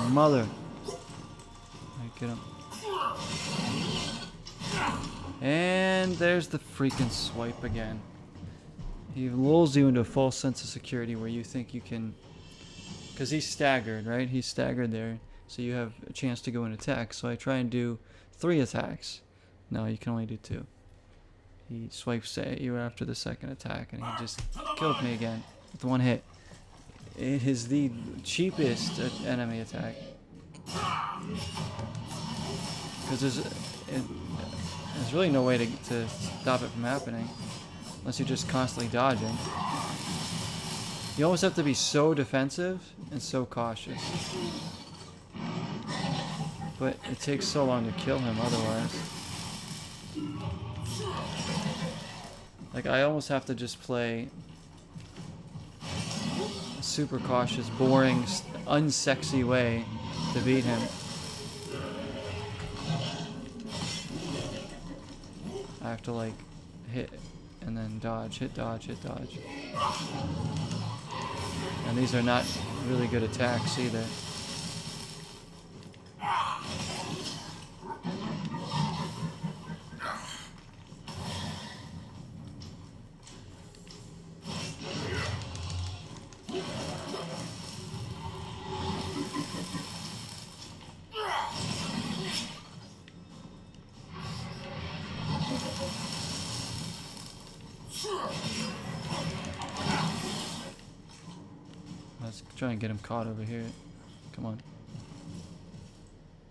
S1: Mother. Alright, get him. And there's the freaking swipe again. He lulls you into a false sense of security where you think you can... Because he's staggered, right? He's staggered there. So you have a chance to go and attack. So I try and do 3 attacks. No, you can only do 2. He swipes at you after the second attack, and he just killed me again with 1 hit. It is the cheapest enemy attack. Because there's really no way to stop it from happening. Unless you're just constantly dodging. You almost have to be so defensive and so cautious. But it takes so long to kill him otherwise. Like, I almost have to just play a super cautious, boring, unsexy way to beat him. I have to, like, hit and then dodge, hit, dodge, hit, dodge. And these are not really good attacks either. Let's try and get him caught over here. Come on.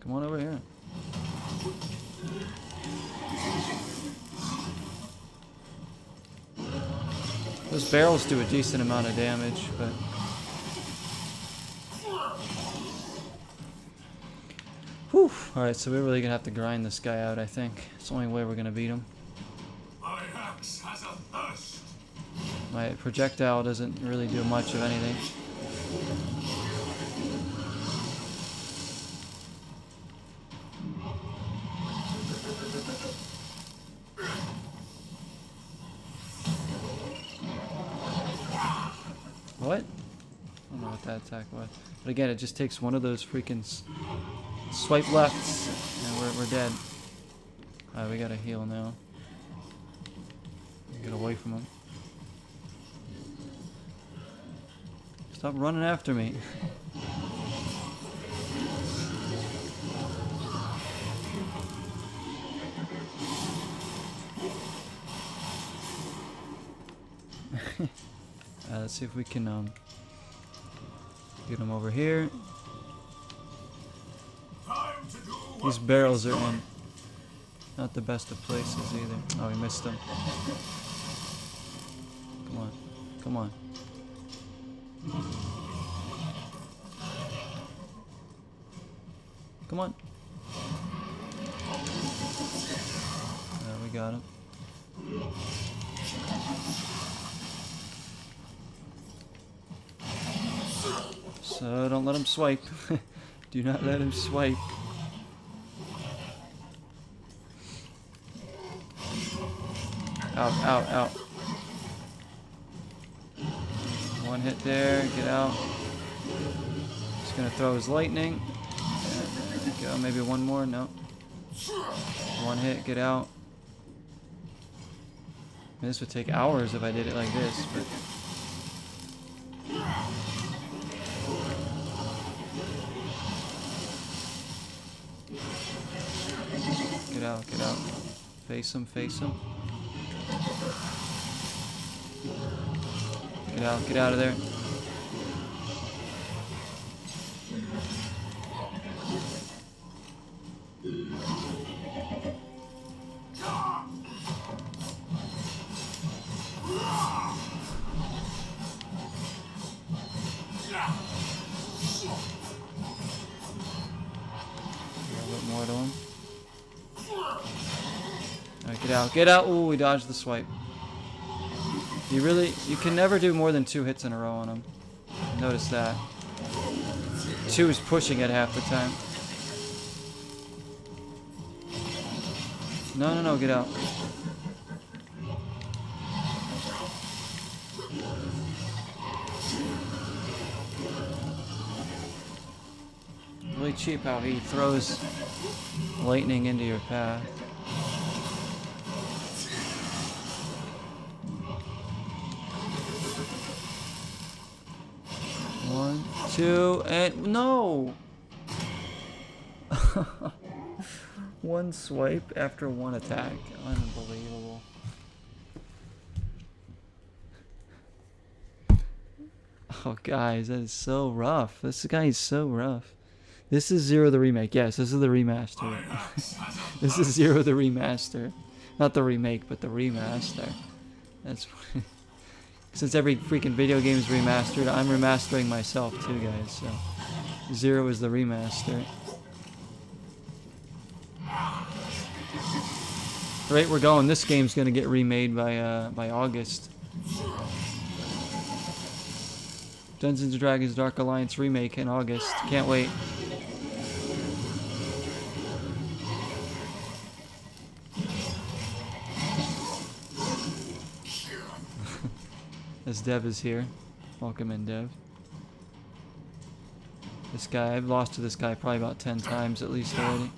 S1: Come on over here. Those barrels do a decent amount of damage, but... Whew. Alright, so we're really gonna have to grind this guy out, I think. It's the only way we're gonna beat him.
S2: My axe has a thirst.
S1: My projectile doesn't really do much of anything. What? I don't know what that attack was. But again, it just takes one of those freaking swipe lefts and we're dead. Alright, we gotta heal now. Get away from him. Stop running after me. Let's see if we can get him over here. These barrels are in not the best of places either. Oh, we missed them. Come on. Come on. Come on. We got him. So don't let him swipe. Do not let him swipe. Out, out, out. One hit there, get out. Just gonna throw his lightning. Go, maybe one more, no. One hit, get out. I mean, this would take hours if I did it like this, but... Get out, get out. Face him, face him. Get out of there. More to him. Alright, get out. Get out! Ooh, we dodged the swipe. You can never do more than 2 hits in a row on him. Notice that. 2 is pushing it half the time. No, get out. Really cheap how he throws lightning into your path. One, 2, and no! 1 swipe after 1 attack. Unbelievable. Oh, guys, that is so rough. This guy is so rough. This is Zero the remake. Yes, this is the remaster. This is Zero the remaster. Not the remake, but the remaster. That's since every freaking video game is remastered, I'm remastering myself too, guys. So Zero is the remaster. The rate we're going, this game's gonna get remade by August. Dungeons & Dragons Dark Alliance remake in August. Can't wait. As Dev is here. Welcome in, Dev. This guy, I've lost to this guy probably about 10 times at least already.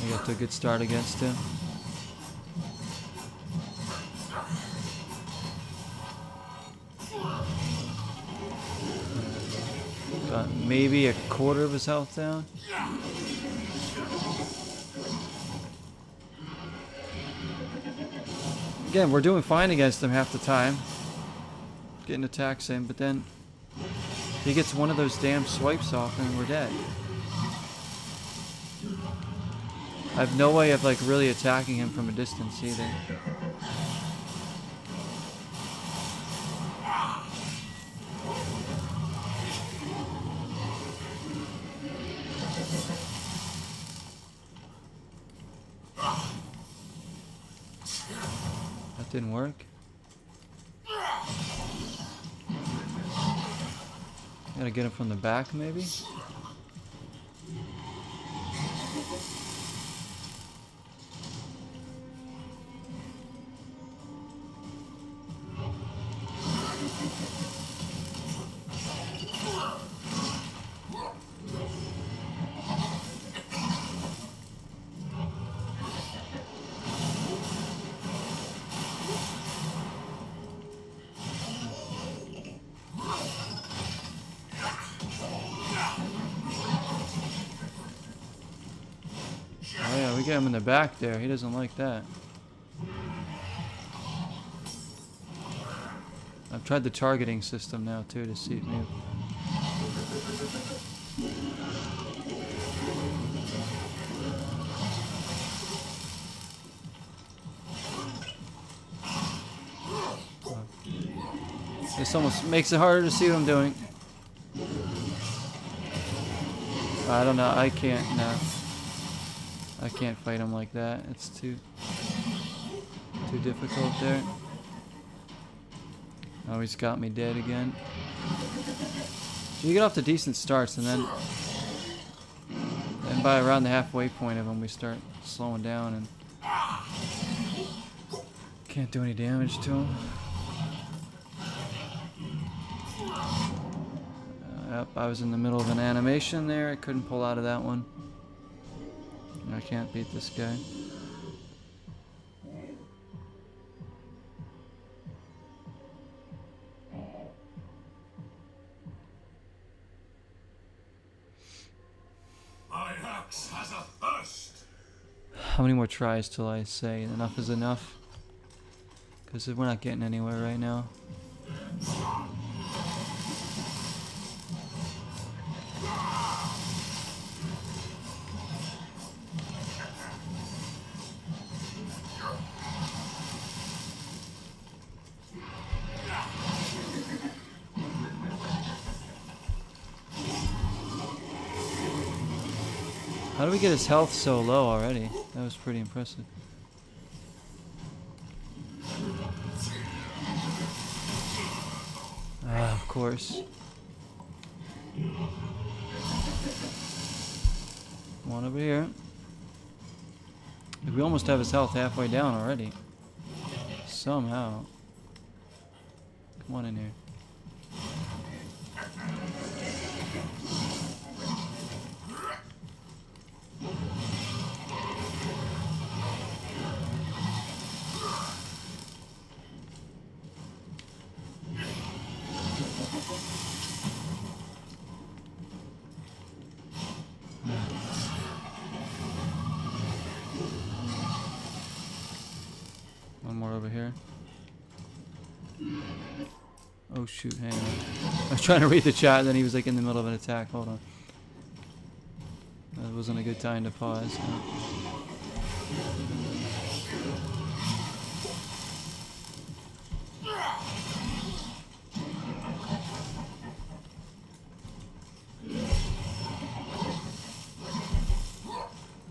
S1: We got to a good start against him. Got maybe a quarter of his health down. Again, we're doing fine against him half the time. Getting attacks in, but then he gets one of those damn swipes off and we're dead. I have no way of like really attacking him from a distance either. That didn't work. Gotta get him from the back, maybe? Oh yeah, we get him in the back there. He doesn't like that. I've tried the targeting system now too to see if maybe... This almost makes it harder to see what I'm doing. I don't know. I can't. No. I can't fight him like that. It's too difficult there. Oh, he's got me dead again. So you get off to decent starts, and then by around the halfway point of him, we start slowing down and can't do any damage to him. Yep, I was in the middle of an animation there. I couldn't pull out of that one. I can't beat this guy.
S2: My axe has a thirst.
S1: How many more tries till I say enough is enough? Because we're not getting anywhere right now. How do we get his health so low already? That was pretty impressive. Ah, of course. Come on over here. We almost have his health halfway down already. Somehow. Come on in here. One more over here. Oh shoot, hang on. I was trying to read the chat and then he was like in the middle of an attack. Hold on. That wasn't a good time to pause.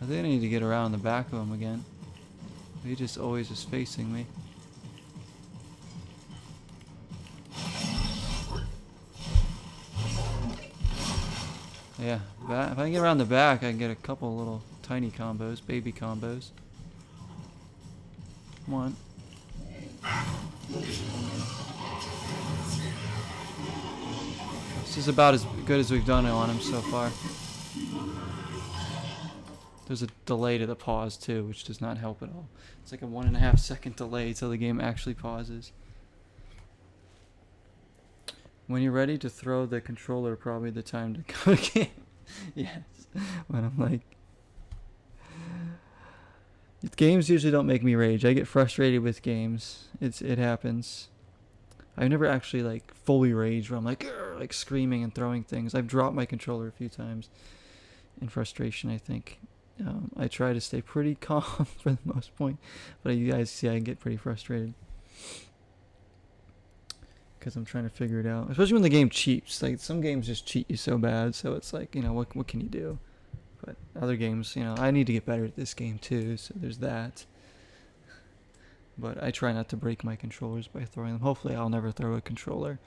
S1: I think I need to get around the back of him again. He just always is facing me. Yeah, if I can get around the back, I can get a couple little tiny combos, baby combos. Come on. This is about as good as we've done on him so far. There's a delay to the pause too, which does not help at all. It's like a 1.5 second delay till the game actually pauses. When you're ready to throw the controller, probably the time to go again. Yes. When I'm like... Games usually don't make me rage. I get frustrated with games. It happens. I've never actually like fully raged where I'm like screaming and throwing things. I've dropped my controller a few times in frustration, I think. I try to stay pretty calm for the most point, but you guys see I get pretty frustrated because I'm trying to figure it out, especially when the game cheats. Like some games just cheat you so bad, so it's like, you know, what can you do? But other games, you know, I need to get better at this game too, so there's that. But I try not to break my controllers by throwing them. Hopefully I'll never throw a controller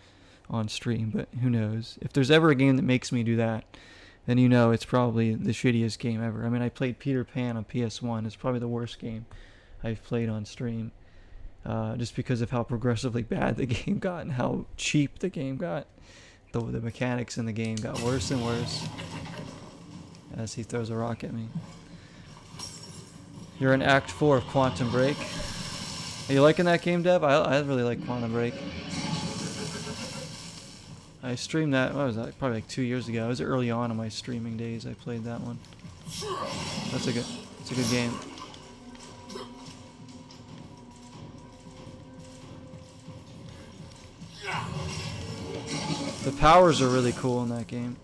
S1: on stream, but who knows. If there's ever a game that makes me do that, then you know it's probably the shittiest game ever. I mean, I played Peter Pan on PS1. It's probably the worst game I've played on stream. Just because of how progressively bad the game got and how cheap the game got. The mechanics in the game got worse and worse as he throws a rock at me. You're in Act 4 of Quantum Break. Are you liking that game, Dev? I really like Quantum Break. I streamed that, what was that, probably like 2 years ago. It was early on in my streaming days I played that one. It's a good game. The powers are really cool in that game.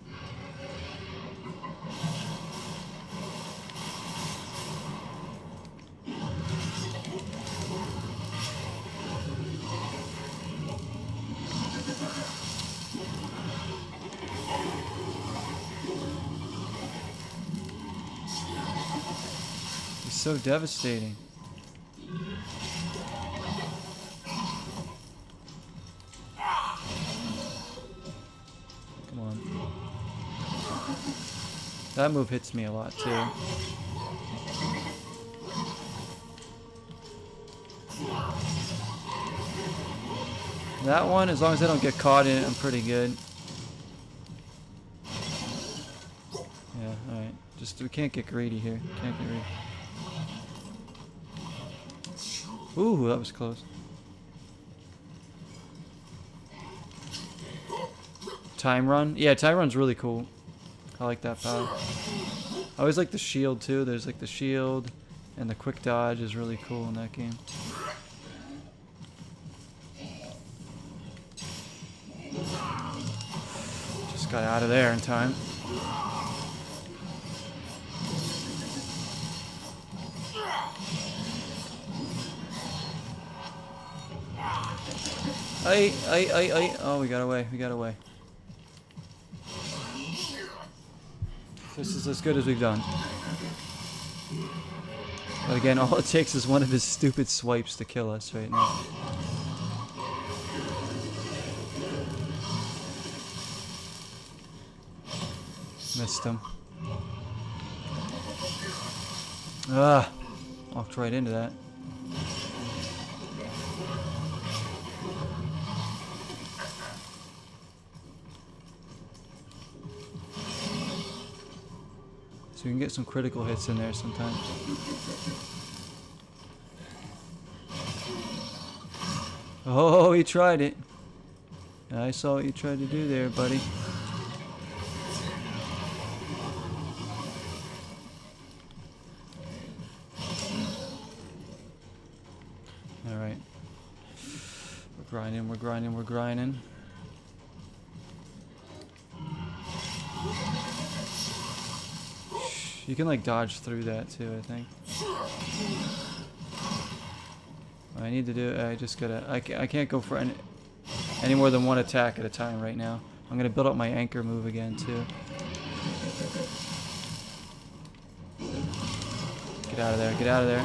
S1: So devastating. Come on. That move hits me a lot too. That one, as long as I don't get caught in it, I'm pretty good. Yeah, alright. Just, we can't get greedy here. Can't get greedy. Ooh, that was close. Time run? Yeah, time run's really cool. I like that power. I always like the shield too. There's like the shield and the quick dodge is really cool in that game. Just got out of there in time. Oh, we got away. We got away. This is as good as we've done. But again, all it takes is one of his stupid swipes to kill us right now. Missed him. Ah! Walked right into that. So you can get some critical hits in there sometimes. Oh, he tried it. I saw what you tried to do there, buddy. Alright. We're grinding, we're grinding, we're grinding. You can like dodge through that too, I think. What I need to do, I just gotta, I can't go for any more than one attack at a time right now. I'm gonna build up my anchor move again too. Get out of there, get out of there.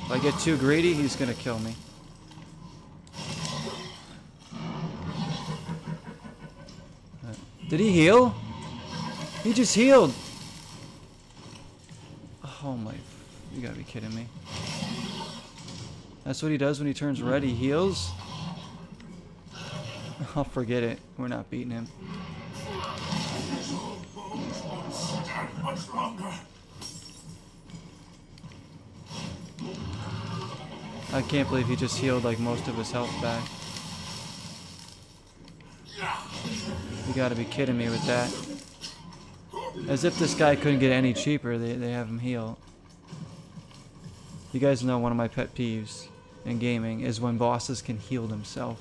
S1: If I get too greedy, he's gonna kill me. Did he heal? He just healed! Oh my... You gotta be kidding me. That's what he does when he turns red, he heals? I'll forget it. We're not beating him.
S2: Much longer.
S1: I can't believe he just healed like most of his health back. You gotta be kidding me with that. As if this guy couldn't get any cheaper, they have him heal. You guys know one of my pet peeves in gaming is when bosses can heal themselves.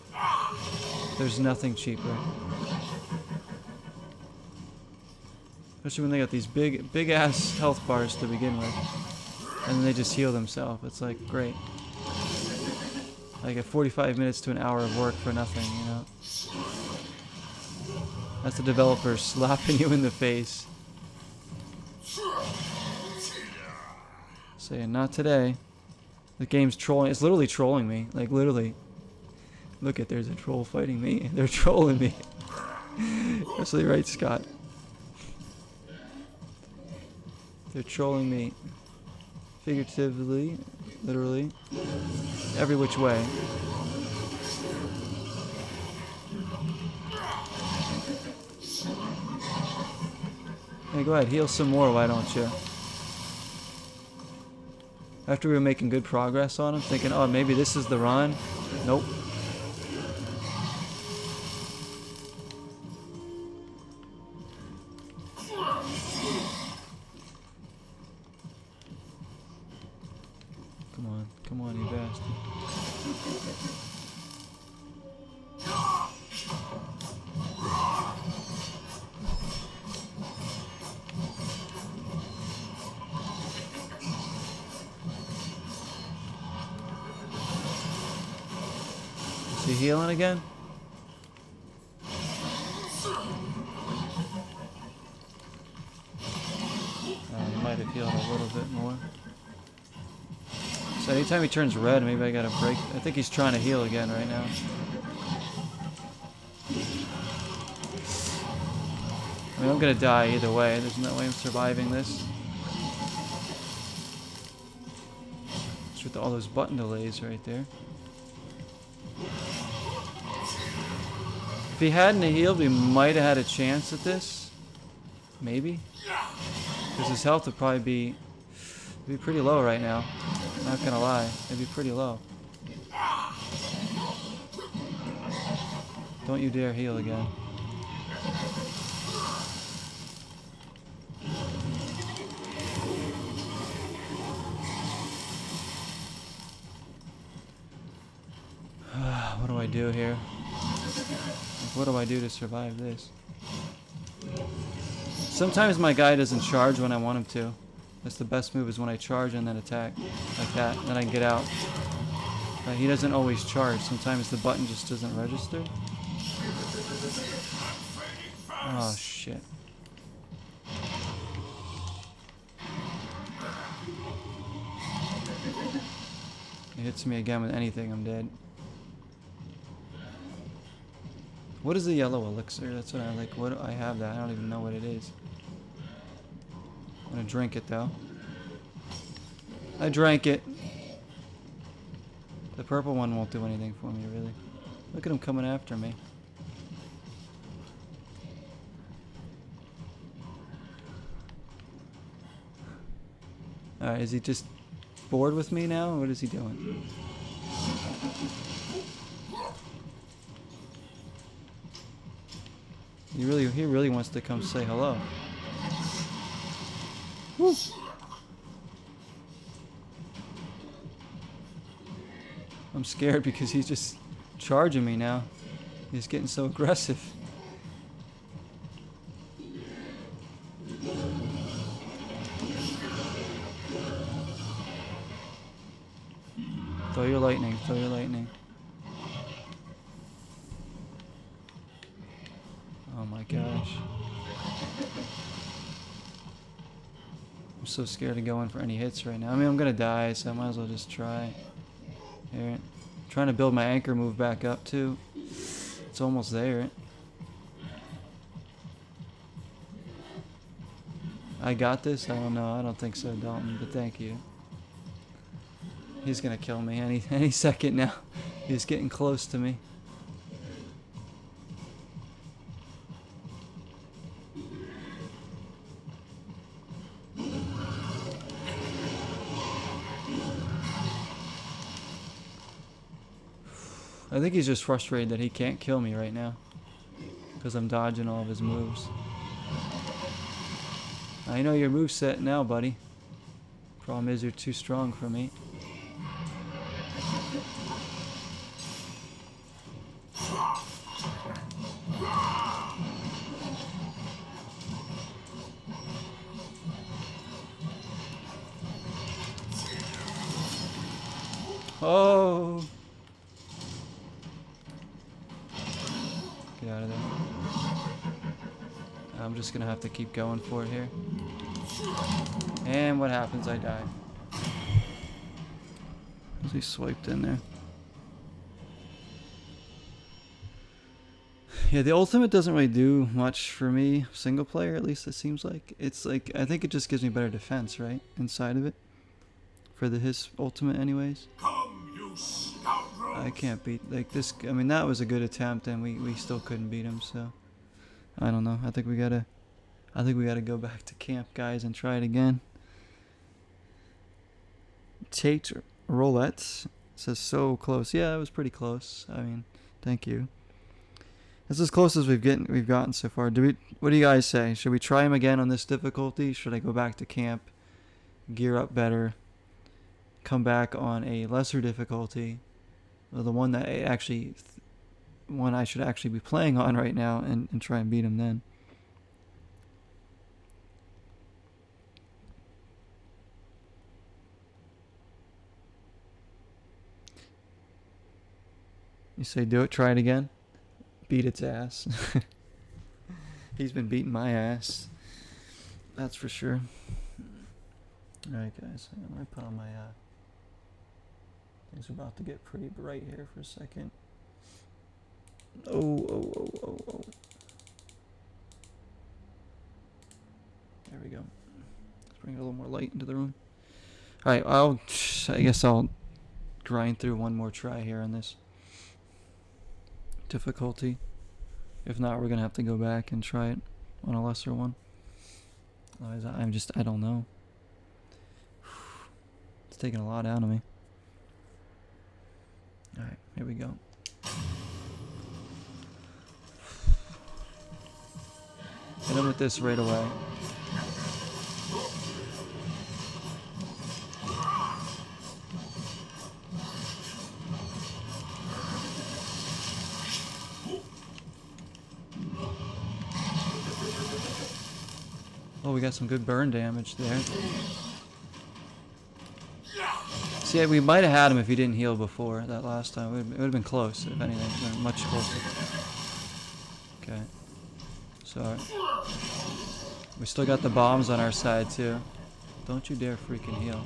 S1: There's nothing cheaper. Especially when they got these big ass health bars to begin with. And then they just heal themselves. It's like, great. Like a 45 minutes to an hour of work for nothing, you know? That's the developer slapping you in the face. Saying, not today. The game's trolling. It's literally trolling me. Like, literally. Look at, there's a troll fighting me. They're trolling me. Actually, right, Scott? They're trolling me. Figuratively. Literally. Every which way. Hey, go ahead. Heal some more, why don't you? After we were making good progress on him, thinking, oh, maybe this is the run. Nope. Come on, you bastard. Is he healing again? He might have healed a little bit more. So anytime he turns red, maybe I gotta break. I think he's trying to heal again right now. I mean, I'm gonna die either way. There's no way I'm surviving this. Just with all those button delays right there. If he hadn't healed, we might have had a chance at this. Maybe. Because his health would probably be pretty low right now. Not gonna lie, it'd be pretty low. Don't you dare heal again. What do I do here? What do I do to survive this? Sometimes my guy doesn't charge when I want him to. That's the best move, is when I charge and then attack. Like that. Then I get out. But he doesn't always charge. Sometimes the button just doesn't register. Oh, shit. He hits me again with anything, I'm dead. What is the yellow elixir? That's what I like. What I have that. I don't even know what it is. I'm gonna drink it though. I drank it. The purple one won't do anything for me, really. Look at him coming after me. Alright, is he just bored with me now? What is he doing? He really wants to come say hello. Woo. I'm scared because he's just charging me now. He's getting so aggressive. Throw your lightning, throw your lightning. Oh my gosh. I'm so scared to go in for any hits right now. I mean, I'm gonna die, so I might as well just try. Here. I'm trying to build my anchor move back up too. It's almost there. I got this? I don't know. I don't think so, Dalton, but thank you. He's gonna kill me any second now. He's getting close to me. I think he's just frustrated that he can't kill me right now, because I'm dodging all of his moves. I know your moveset now, buddy. Problem is you're too strong for me. Oh! Get out of there. I'm just gonna have to keep going for it here. And what happens? I die. Is he swiped in there? Yeah, the ultimate doesn't really do much for me, single player at least it seems like. It's like, I think it just gives me better defense, right? Inside of it. For his ultimate anyways.
S2: Come, you scoundrels!
S1: I can't beat, like this, I mean that was a good attempt and we still couldn't beat him, so. I don't know, I think we gotta go back to camp, guys, and try it again. Tate Roulette says so close. Yeah, it was pretty close. I mean, thank you. That's as close as we've gotten so far. What do you guys say? Should we try him again on this difficulty? Should I go back to camp, gear up better, come back on a lesser difficulty, or the one that I should actually be playing on right now, and try and beat him then? You say do it, try it again? Beat its ass. He's been beating my ass. That's for sure. Alright guys, I'm gonna put on my things are about to get pretty bright here for a second. Oh. There we go. Let's bring a little more light into the room. Alright, I guess I'll grind through one more try here on this difficulty. If not, we're gonna have to go back and try it on a lesser one. Otherwise, I don't know. It's taking a lot out of me. Alright, here we go. Hit him with this right away. Oh, we got some good burn damage there. See, we might have had him if he didn't heal before that last time. It would have been close, if anything. Much closer. Okay. So, we still got the bombs on our side, too. Don't you dare freaking heal.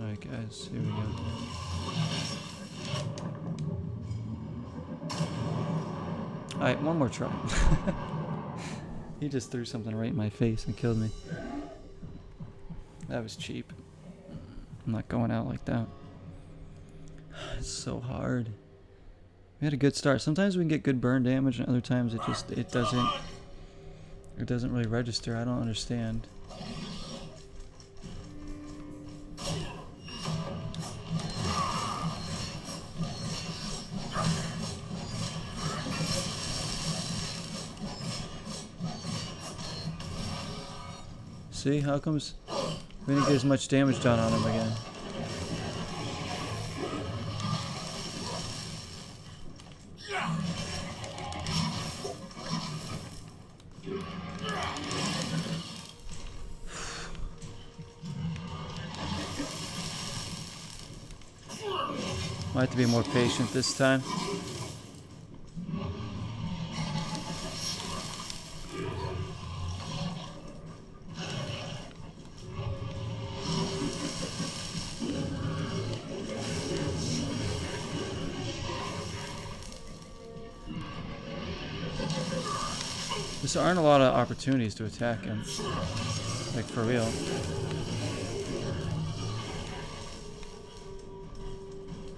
S1: Alright, guys. Here we go. Alright, one more try. He just threw something right in my face and killed me. That was cheap. I'm not going out like that. It's so hard. We had a good start. Sometimes we can get good burn damage, and other times it doesn't really register. I don't understand. See, how comes we didn't get as much damage done on him again? Might have to be more patient this time. There aren't a lot of opportunities to attack him. Like, for real.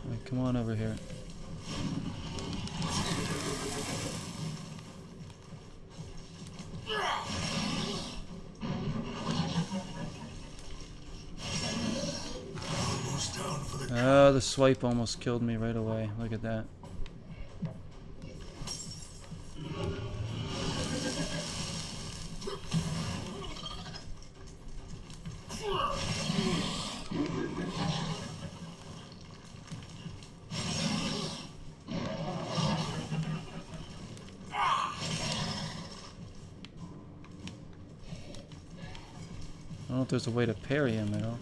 S1: Like, come on over here. Oh, the swipe almost killed me right away. Look at that. I don't know if there's a way to parry him at all.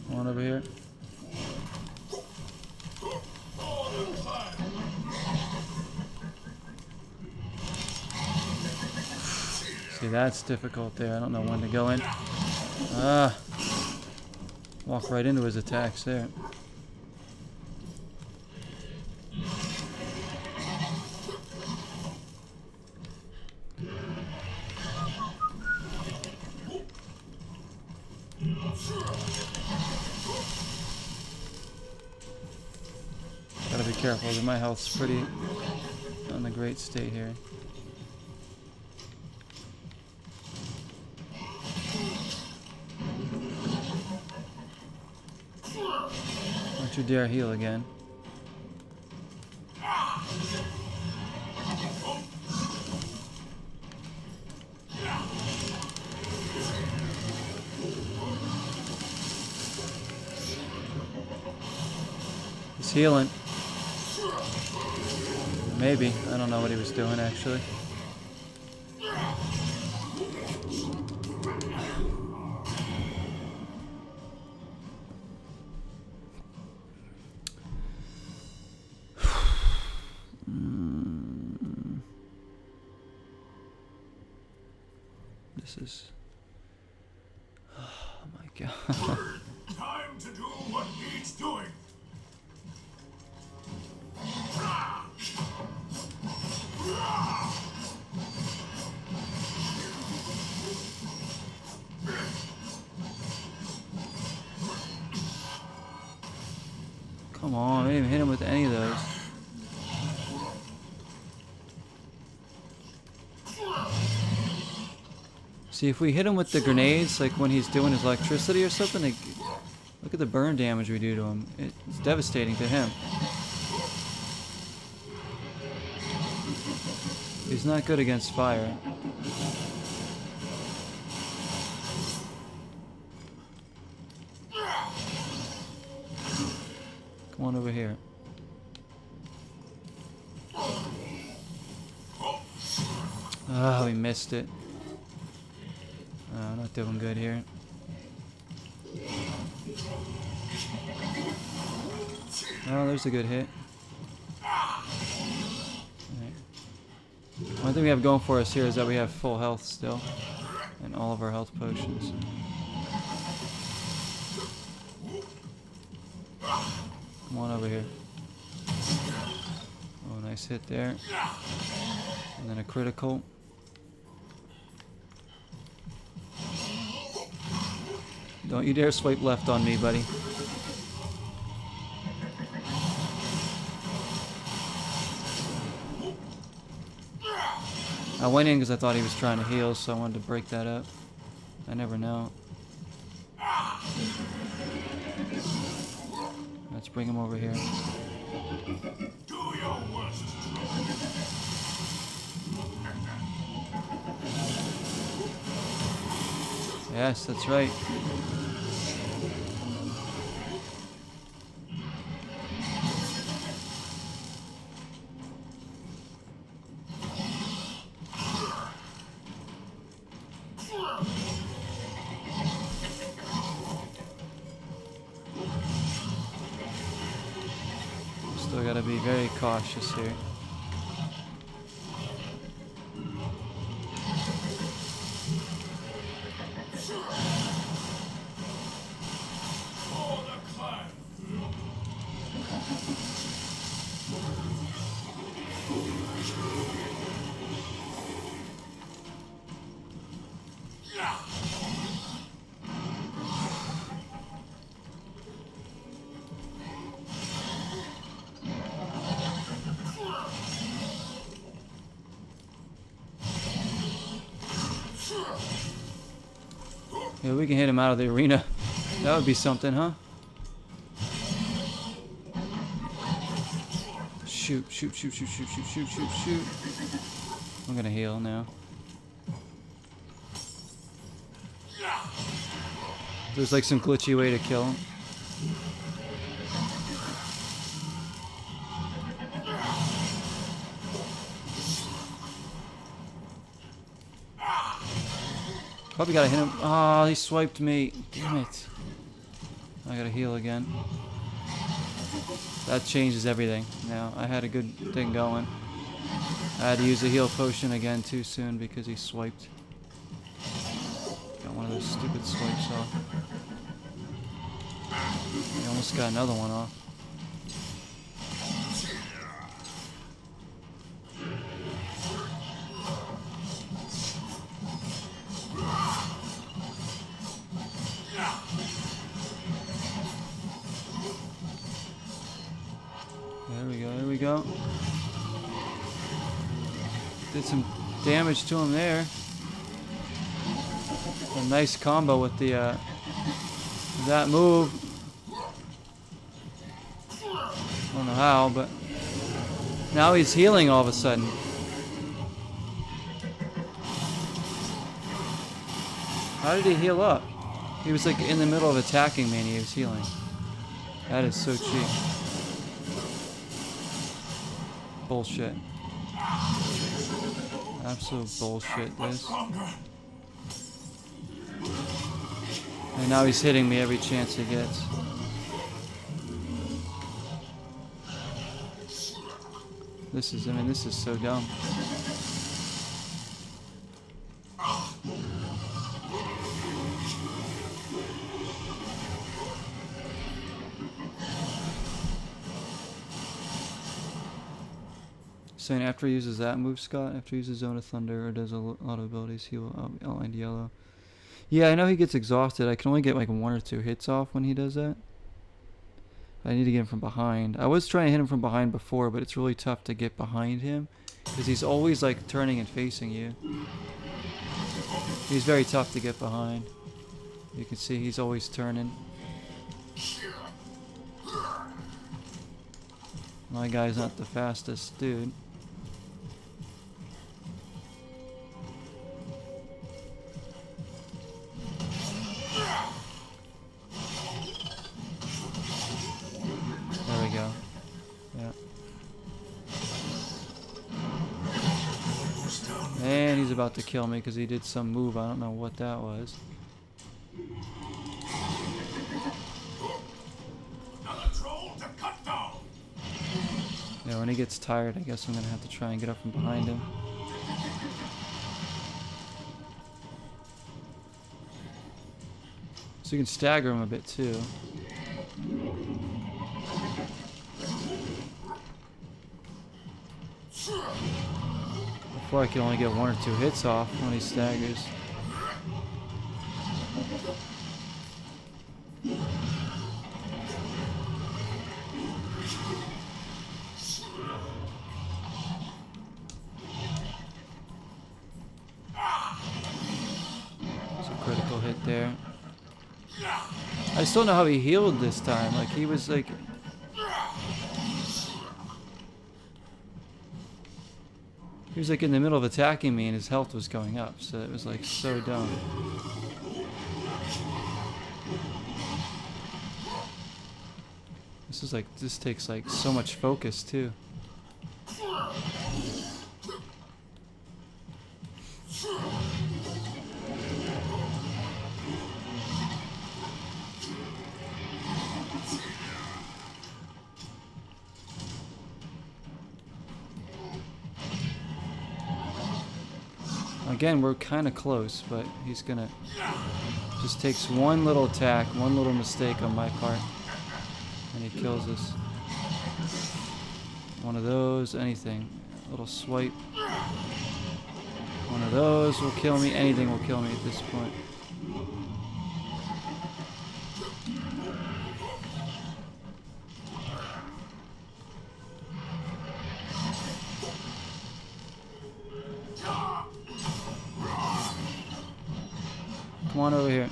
S1: Come on over here. See, that's difficult there. I don't know when to go in. Ah. Walk right into his attacks there. Gotta be careful, my health's pretty on the great state here. Don't you dare heal again. He's healing. Maybe. I don't know what he was doing, actually. This is... Oh my god.
S2: Time to do what needs doing.
S1: didn't even hit him with any of those. See, if we hit him with the grenades, like when he's doing his electricity or something, like, look at the burn damage we do to him. It's devastating to him. He's not good against fire. Come on over here. Oh, we missed it. Oh, not doing good here. Oh, there's a good hit. Right. One thing we have going for us here is that we have full health still. And all of our health potions. Come on over here. Oh, nice hit there. And then a critical. Don't you dare swipe left on me, buddy. I went in because I thought he was trying to heal, so I wanted to break that up. I never know. Let's bring him over here.
S2: Do your worst.
S1: Yes, that's right. Still gotta be very cautious here. Yeah, we can hit him out of the arena. That would be something, huh? Shoot, shoot, shoot, shoot, shoot, shoot, shoot, shoot, shoot. I'm gonna heal now. There's like some glitchy way to kill him. Probably gotta hit him. Oh, he swiped me. Damn it. I gotta heal again. That changes everything now. I had a good thing going. I had to use a heal potion again too soon because he swiped. Got one of those stupid swipes off. He almost got another one off. There we go, there we go. Did some damage to him there. A nice combo with the that move. I don't know how, but now he's healing all of a sudden. How did he heal up? He was like in the middle of attacking me and he was healing. That is so cheap. Bullshit. Absolute bullshit, this. And now he's hitting me every chance he gets. This is, I mean, this is so dumb. Saying after he uses that move, Scott, after he uses Zone of Thunder or does a lot of abilities, he will outline yellow. Yeah, I know he gets exhausted. I can only get like 1 or 2 hits off when he does that. I need to get him from behind. I was trying to hit him from behind before, but it's really tough to get behind him because he's always like turning and facing you. He's very tough to get behind. You can see he's always turning. My guy's not the fastest dude. There we go. Yeah. And he's about to kill me because he did some move. I don't know what that was. Yeah, when he gets tired, I guess I'm gonna have to try and get up from behind him. So you can stagger him a bit too. Before I can only get 1 or 2 hits off when he staggers. Critical hit there. I still know how he healed this time. Like he was like, he was like in the middle of attacking me and his health was going up. So it was like so dumb. This is like, this takes like so much focus too. Again, we're kind of close, but he's gonna just takes one little attack, one little mistake on my part, and he kills us. One of those, anything, a little swipe. One of those will kill me. Anything will kill me at this point. Come on over here.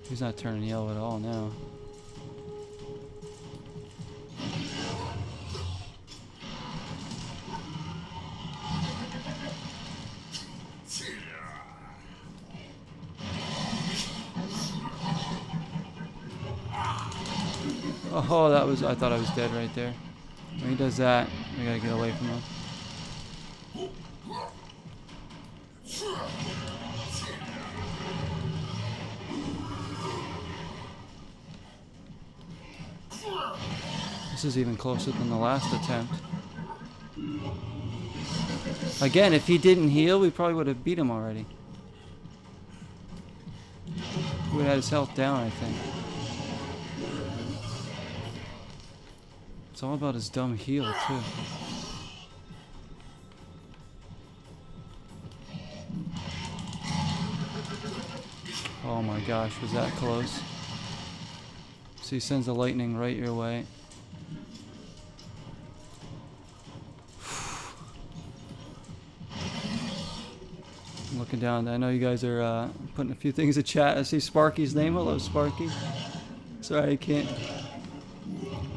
S1: He's not turning yellow at all now. Oh, that was, I thought I was dead right there. When he does that, we gotta get away from him. This is even closer than the last attempt. Again, if he didn't heal, we probably would have beat him already. He would have had his health down, I think. It's all about his dumb heal, too. Oh my gosh, was that close? So he sends the lightning right your way. I'm looking down. I know you guys are putting a few things in chat. I see Sparky's name. Hello, Sparky. Sorry, I can't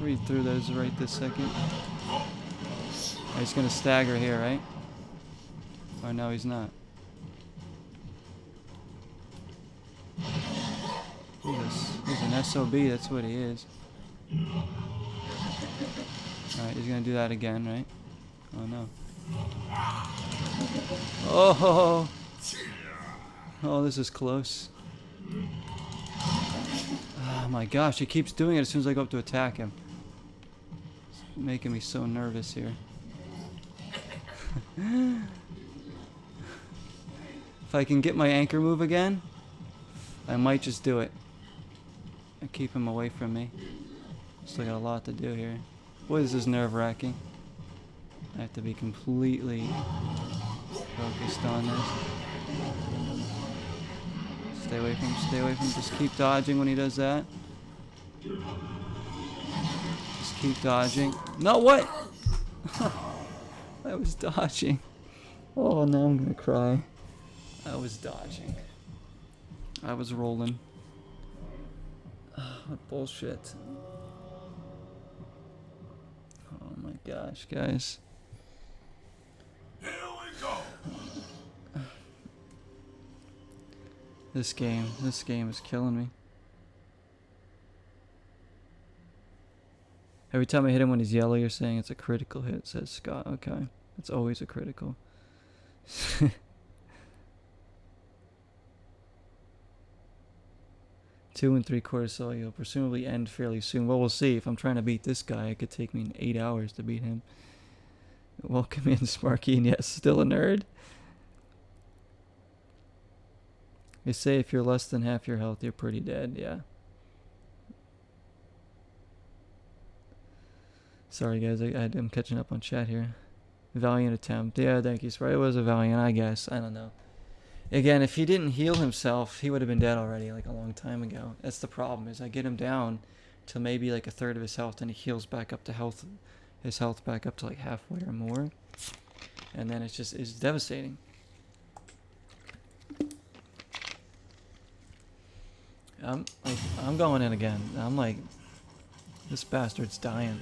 S1: read through those right this second. He's gonna stagger here, right? Oh, no, he's not. He's an SOB, that's what he is. Alright, he's gonna do that again, right? Oh no. Oh! Oh, this is close. Oh my gosh, he keeps doing it as soon as I go up to attack him. It's making me so nervous here. If I can get my anchor move again, I might just do it. and keep him away from me. Still got a lot to do here. Boy, this is nerve-wracking. I have to be completely focused on this. Stay away from him, stay away from him. Just keep dodging when he does that. Just keep dodging. No, what? I was dodging. Oh, now I'm gonna cry. I was dodging. I was rolling. What bullshit. Oh my gosh, guys.
S2: Here we go.
S1: This game is killing me. Every time I hit him when he's yellow, you're saying it's a critical hit, says Scott. Okay. It's always a critical. 2 3/4 so you'll presumably end fairly soon. Well, we'll see. If I'm trying to beat this guy, it could take me 8 hours to beat him. Welcome in, Sparky, and yes, still a nerd. They say if you're less than half your health, you're pretty dead. Yeah. Sorry, guys. I'm catching up on chat here. Valiant attempt. Yeah, thank you, Sparky. It was a valiant, I guess. I don't know. Again, if he didn't heal himself, he would have been dead already, like a long time ago. That's the problem, is I get him down to maybe like a third of his health, and he heals back up to his health back up to like halfway or more. And then it's devastating. I'm going in again. I'm like, this bastard's dying.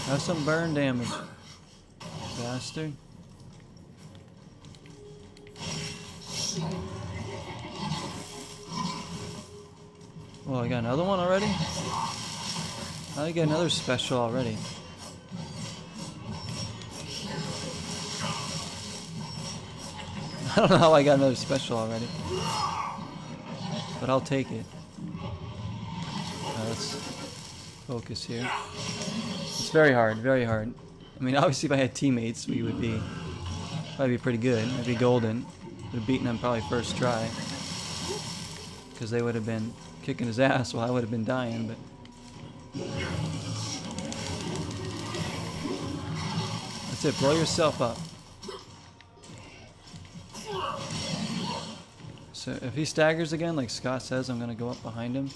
S1: Have some burn damage, bastard. Oh, I got another one already? I get another special already. I don't know how I got another special already. But I'll take it. Let's focus here. It's very hard, very hard. I mean, obviously if I had teammates, we would be probably be pretty good. I'd be golden. Would have beaten them probably first try. Because they would have been kicking his ass while I would have been dying, but... That's it, blow yourself up. So if he staggers again, like Scott says, I'm going to go up behind him.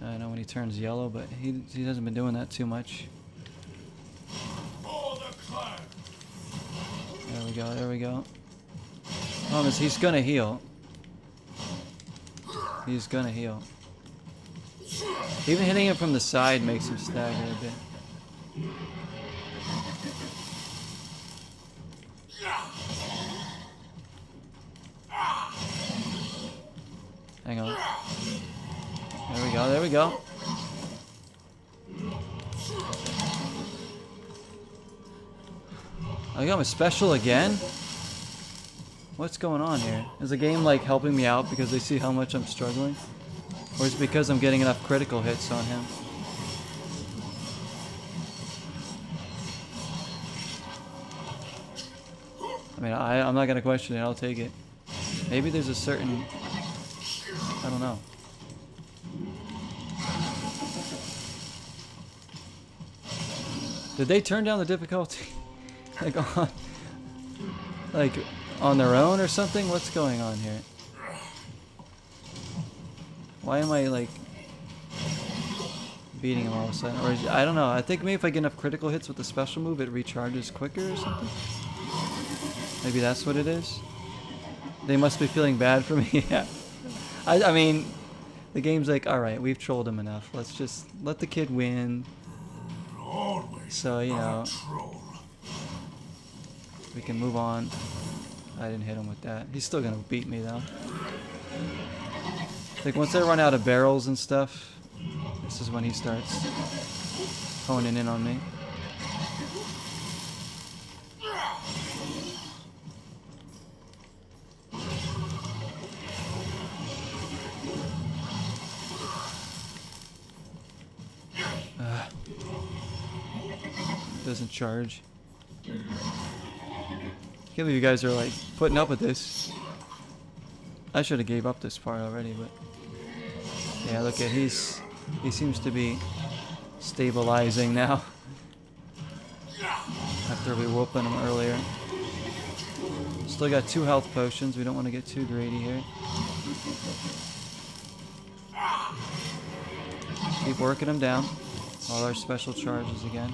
S1: I know when he turns yellow, but he hasn't been doing that too much. There we go, there we go. Problem is, he's going to heal. He's going to heal. Even hitting him from the side makes him stagger a bit. Hang on. There we go, there we go. I got my special again? What's going on here? Is the game like helping me out because they see how much I'm struggling? Or is it because I'm getting enough critical hits on him? I mean, I'm not gonna question it, I'll take it. Maybe there's a certain... I don't know. Did they turn down the difficulty? like on their own or something? What's going on here? Why am I like beating him all of a sudden? Or I don't know. I think maybe if I get enough critical hits with the special move, it recharges quicker or something. Maybe that's what it is. They must be feeling bad for me. Yeah. I mean, the game's like, all right, we've trolled him enough. Let's just let the kid win. So, you know, we can move on. I didn't hit him with that. He's still gonna beat me though. Like once I run out of barrels and stuff, this is when he starts honing in on me. doesn't charge. Can't believe you guys are like putting up with this. I should have gave up this part already, but yeah, look at he seems to be stabilizing now after we whooping him earlier. Still got 2 health potions. We don't want to get too greedy here. Keep working him down. All our special charges again.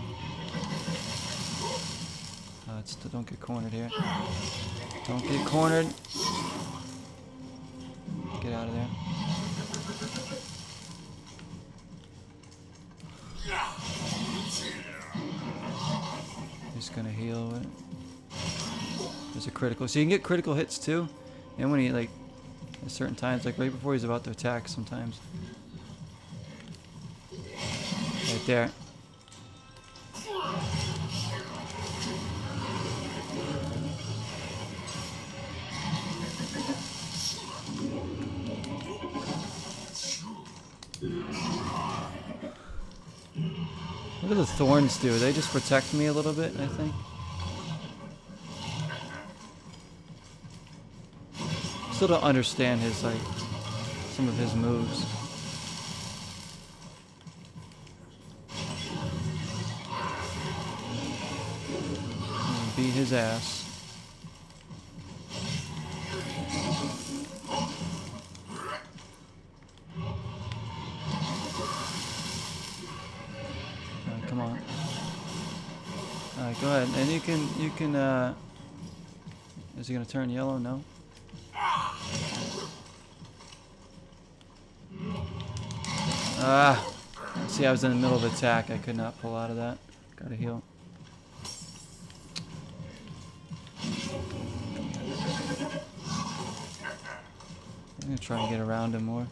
S1: Don't get cornered here. Don't get cornered. Get out of there. Just gonna heal it. There's a critical. So you can get critical hits too. And when he like at certain times, like right before he's about to attack sometimes. Right there. What do the thorns do? They just protect me a little bit, I think. Still don't understand his, like, some of his moves. Beat his ass. Come on. Alright, go ahead. And you can, is he gonna turn yellow? No? Ah! See, I was in the middle of attack. I could not pull out of that. Gotta heal. I'm gonna try and get around him more.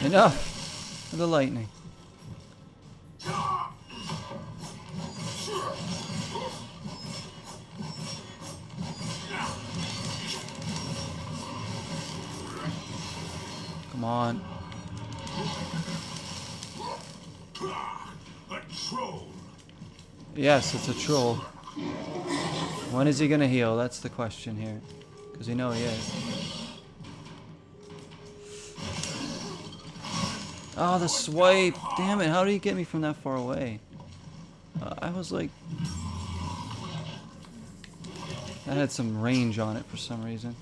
S1: Enough of the lightning. Come on.
S2: A troll.
S1: Yes, it's a troll. When is he gonna heal? That's the question here. Because you know he is. Oh, the swipe! Damn it, how did he get me from that far away? I was like... That had some range on it for some reason.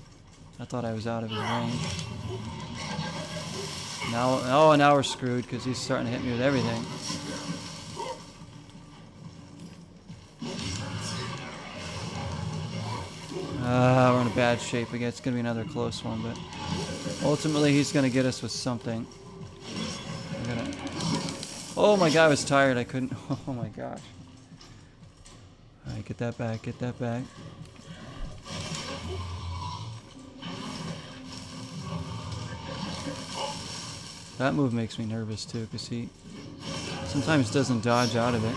S1: I thought I was out of his range. Now, oh, now we're screwed because he's starting to hit me with everything. We're in a bad shape again. It's going to be another close one, but ultimately he's going to get us with something. Oh my god, I was tired. I couldn't. Oh my gosh. Alright, get that back. Get that back. That move makes me nervous too, because he sometimes doesn't dodge out of it.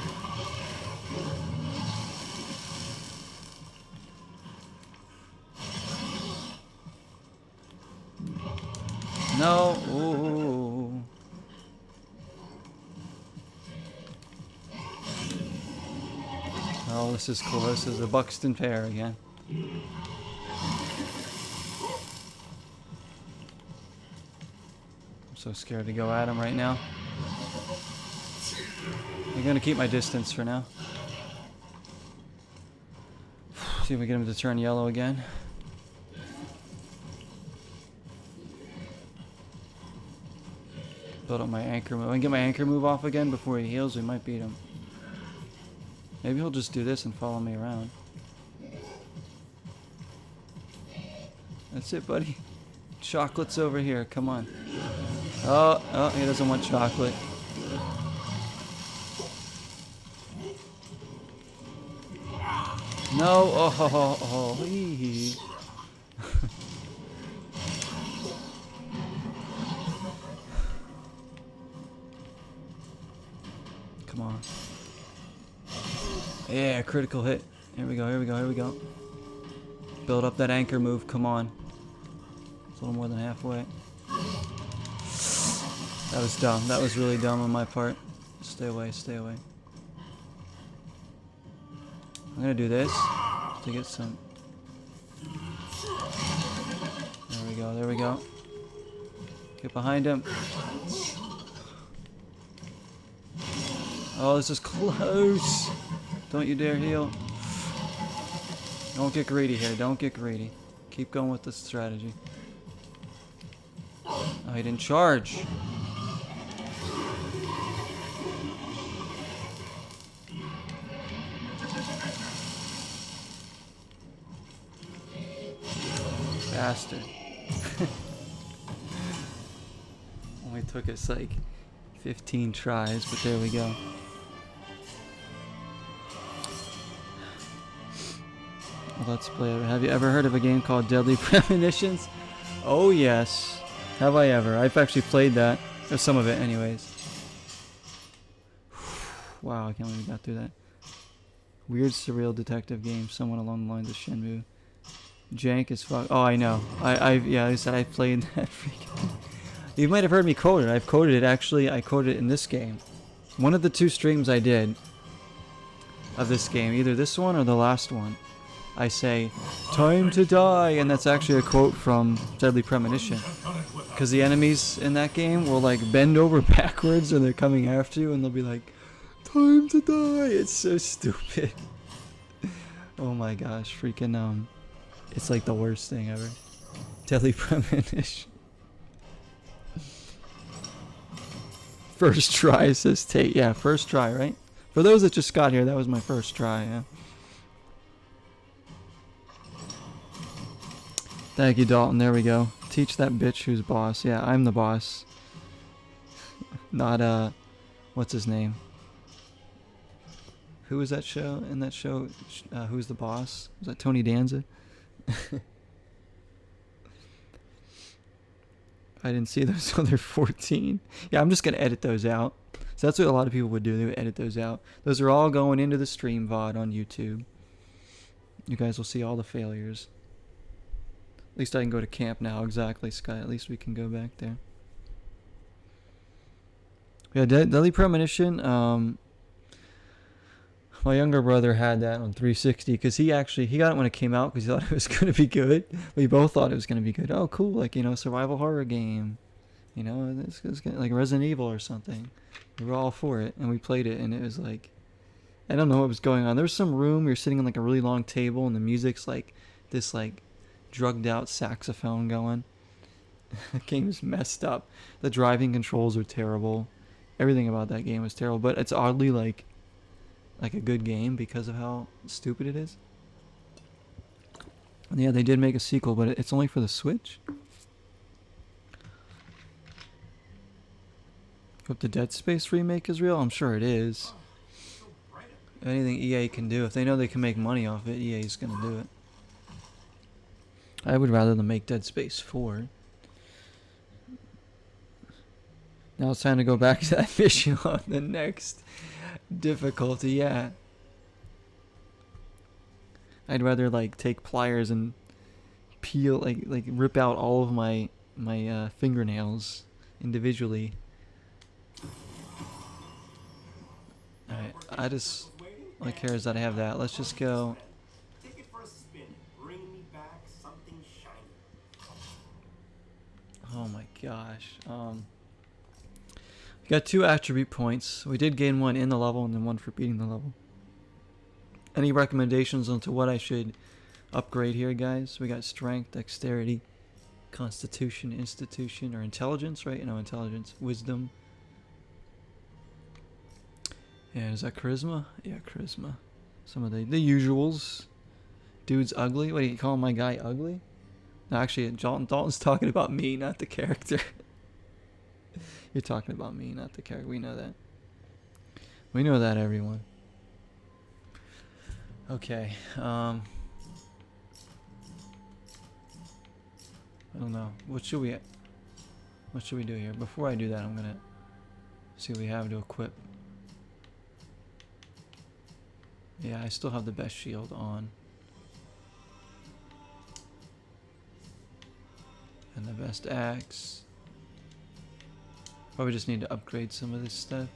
S1: No. Ooh. Oh, this is cool. This is the Buxton pair again. I'm so scared to go at him right now. I'm gonna keep my distance for now. See if we get him to turn yellow again. Build up my anchor move. I can get my anchor move off again before he heals. We might beat him. Maybe he'll just do this and follow me around. That's it, buddy. Chocolate's over here. Come on. Oh, he doesn't want chocolate. No. Oh. Come on. Yeah, critical hit. Here we go. Build up that anchor move. Come on. It's a little more than halfway. That was dumb. That was really dumb on my part. Stay away, stay away. I'm gonna do this to get some. There we go, there we go. Get behind him. Oh, this is close. Don't you dare heal. Don't get greedy here, don't get greedy. Keep going with the strategy. Oh, he didn't charge. Bastard. Only took us like 15 tries, but there we go. Well, let's play it. Have you ever heard of a game called Deadly Premonitions? Oh yes. Have I ever? I've actually played that. Or some of it anyways. Wow, I can't believe we got through that. Weird surreal detective game, somewhat along the lines of Shenmue. Jank as fuck. Oh, I know. Yeah, I said I played that freaking. You might have heard me quote it. I've quoted it actually. I quoted it in this game. One of the 2 streams I did of this game, either this one or the last one, I say, "Time to die," and that's actually a quote from Deadly Premonition. Because the enemies in that game will like bend over backwards and they're coming after you, and they'll be like, "Time to die." It's so stupid. Oh my gosh, freaking it's like the worst thing ever. Deadly Premonition. First try, says Tate. Yeah, first try, right? For those that just got here, that was my first try, yeah. Thank you, Dalton. There we go. Teach that bitch who's boss. Yeah, I'm the boss. Not, what's his name? Who was that show? In that show, Who's the Boss? Was that Tony Danza? I didn't see those other 14. Yeah, I'm just going to edit those out. So that's what a lot of people would do. They would edit those out. Those are all going into the stream VOD on YouTube. You guys will see all the failures. At least I can go to camp now. Exactly, Sky. At least we can go back there. Yeah, Deadly Premonition. My younger brother had that on 360 because he got it when it came out because he thought it was going to be good. We both thought it was going to be good. Oh, cool, like, you know, survival horror game. You know, it's like Resident Evil or something. We were all for it, and we played it, and it was like, I don't know what was going on. There was some room, you're sitting on like a really long table, and the music's like this like drugged out saxophone going. The game is messed up. The driving controls are terrible. Everything about that game was terrible, but it's oddly like a good game because of how stupid it is. And yeah, they did make a sequel, but it's only for the Switch. Hope the Dead Space remake is real. I'm sure it is. Anything EA can do, if they know they can make money off it, EA's gonna do it. I would rather them make Dead Space 4. Now it's time to go back to that mission on the next difficulty. Yeah, I'd rather like take pliers and peel like rip out all of my fingernails individually. Alright, all I care is that I have that. Let's just go. Oh my gosh. We got 2 attribute points. We did gain 1 in the level and then 1 for beating the level. Any recommendations on to what I should upgrade here, guys? We got strength, dexterity, constitution, institution, or intelligence, right? No, intelligence, wisdom. Yeah, is that charisma? Yeah, charisma. Some of the usuals. Dude's ugly. What, are you calling my guy ugly? No, actually, Dalton's talking about me, not the character. You're talking about me, not the character. We know that. We know that, everyone. Okay. I don't know. What should we do here? Before I do that, I'm gonna see what we have to equip. Yeah, I still have the best shield on. And the best axe. Probably just need to upgrade some of this stuff.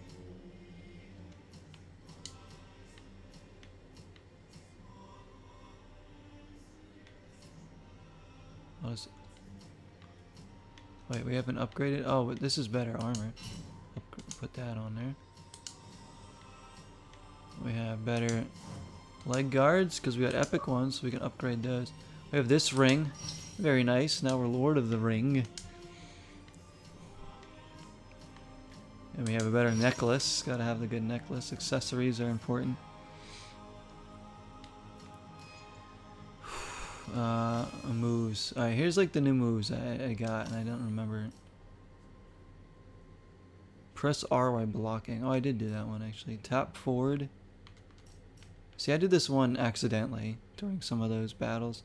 S1: Wait, we haven't upgraded? Oh, this is better armor. Put that on there. We have better leg guards because we got epic ones, so we can upgrade those. We have this ring. Very nice. Now we're Lord of the Ring. And we have a better necklace. Gotta have the good necklace. Accessories are important. Moves. Alright, here's like the new moves I got, and I don't remember. Press R while blocking. Oh, I did do that one actually. Tap forward. See, I did this one accidentally during some of those battles.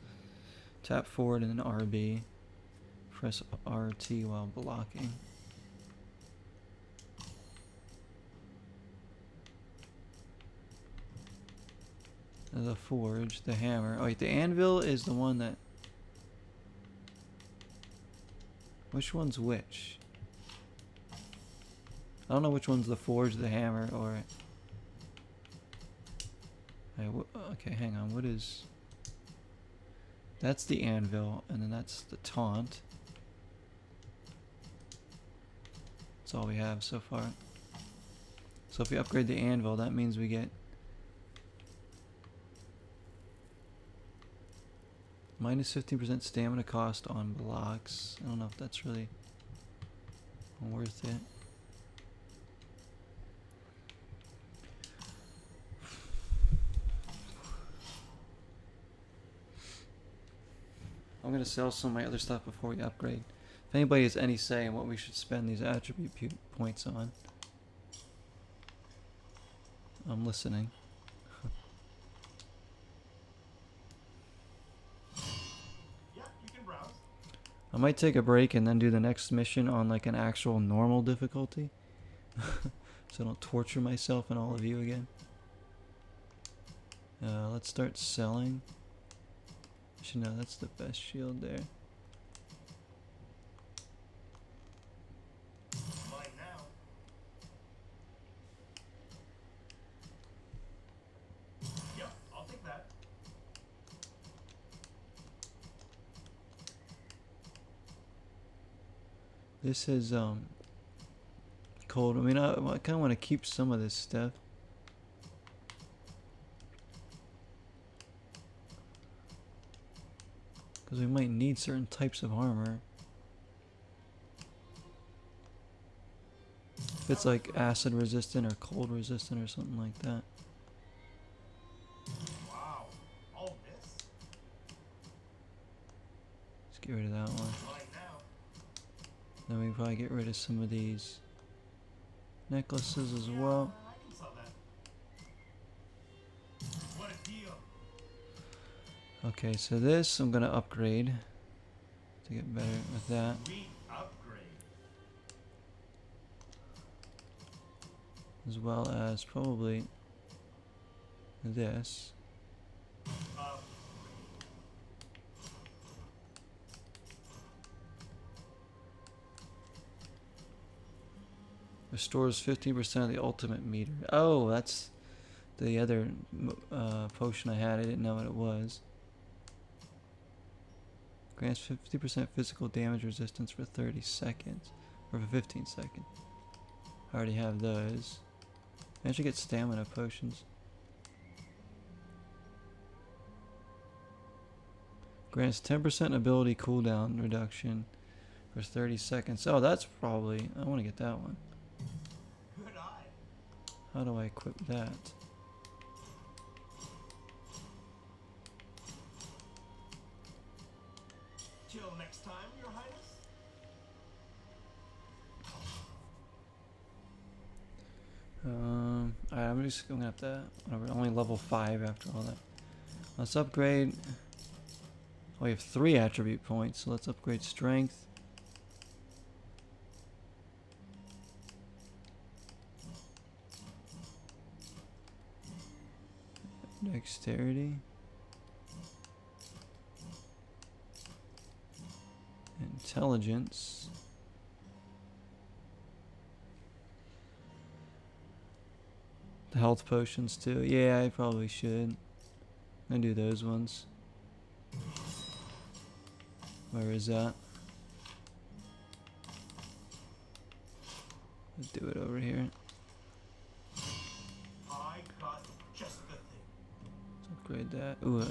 S1: Tap forward and then RB. Press RT while blocking. The forge, the hammer. Oh wait, the anvil is the one that... Which one's which? I don't know which one's the forge, the hammer, or... Okay, hang on, what is... That's the anvil, and then that's the taunt. That's all we have so far. So if we upgrade the anvil, that means we get... Minus 15% stamina cost on blocks. I don't know if that's really worth it. I'm going to sell some of my other stuff before we upgrade. If anybody has any say in what we should spend these attribute points on, I'm listening. I might take a break and then do the next mission on like an actual normal difficulty. So I don't torture myself and all of you again. Let's start selling. Actually, no, that's the best shield there.
S3: Mine now. Yep, I'll take that.
S1: This is cold. I mean, I kind of want to keep some of this stuff. Because we might need certain types of armor. If it's like acid resistant or cold resistant or something like that.
S3: Wow, all this?
S1: Let's get rid of that one.
S3: Mine now.
S1: Then we can probably get rid of some of these necklaces as well.
S3: I can sell that. What a deal.
S1: Okay, so this I'm gonna upgrade to get better with that.
S3: Sweet upgrade.
S1: As well as probably this. Restores 15% of the ultimate meter. Oh, that's the other potion I had. I didn't know what it was. Grants 50% physical damage resistance for 30 seconds. Or for 15 seconds. I already have those. I should get stamina potions. Grants 10% ability cooldown reduction for 30 seconds. Oh, that's probably... I want to get that one.
S3: Good eye.
S1: How do I equip that?
S3: Till next time, Your Highness.
S1: Alright, I'm just gonna have to... Whatever, only level 5 after all that. Let's upgrade... Oh, we have 3 attribute points, so let's upgrade strength. Dexterity. intelligence. The health potions too. Yeah, I probably should. I do those ones. Where is that? Let's do it over here.
S3: I got just the thing.
S1: Let's upgrade that. Ooh,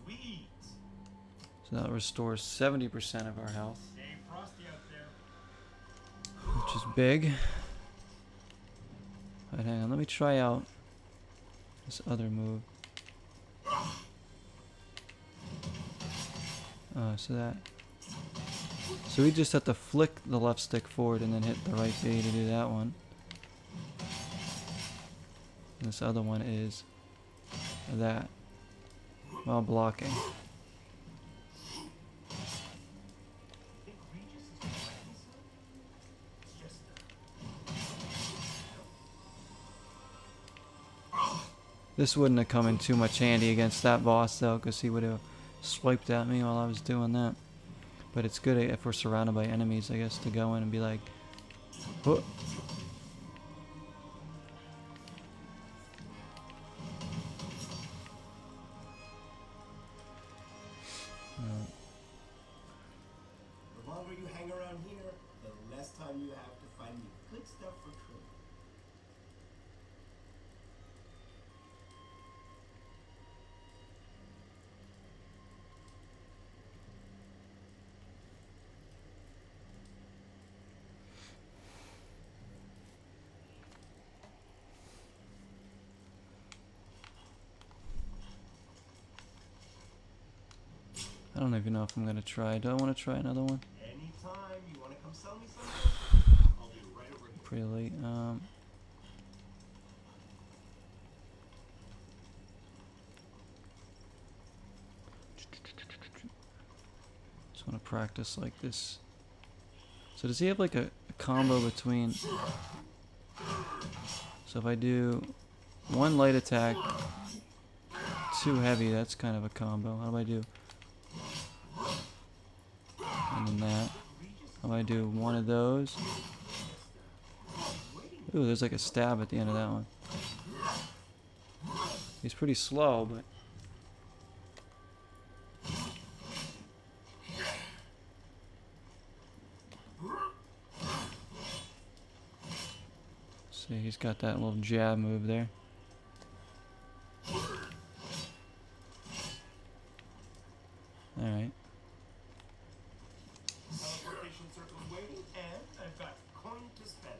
S3: Sweet.
S1: so that restores 70% of our health,
S3: Stay frosty out there.
S1: which is big. Alright, hang on. Let me try out this other move. So that. So we just have to flick the left stick forward and then hit the right B to do that one. And this other one is that while blocking.
S3: Think Regis is practicing? It's just
S1: This wouldn't have come in too much handy against that boss though, because he would have swiped at me while I was doing that. But it's good if we're surrounded by enemies, I guess, to go in and be like, whoa.
S4: The longer you hang around here, the less time you have to find me good stuff for trade.
S1: I don't even know if I'm gonna try. Do I want to try another one?
S3: anytime you want to come sell me something, I'll be right over here.
S1: Pretty late. Just want to practice like this. So does he have like a combo between? So if I do one light attack, two heavy, that's kind of a combo. How do I do? And then that. How do I do one of those? Ooh, there's like a stab at the end of that one. He's pretty slow, but... See, he's got that little jab move there. Alright.
S3: Teleportation circle's waiting, and I've got coin to spend.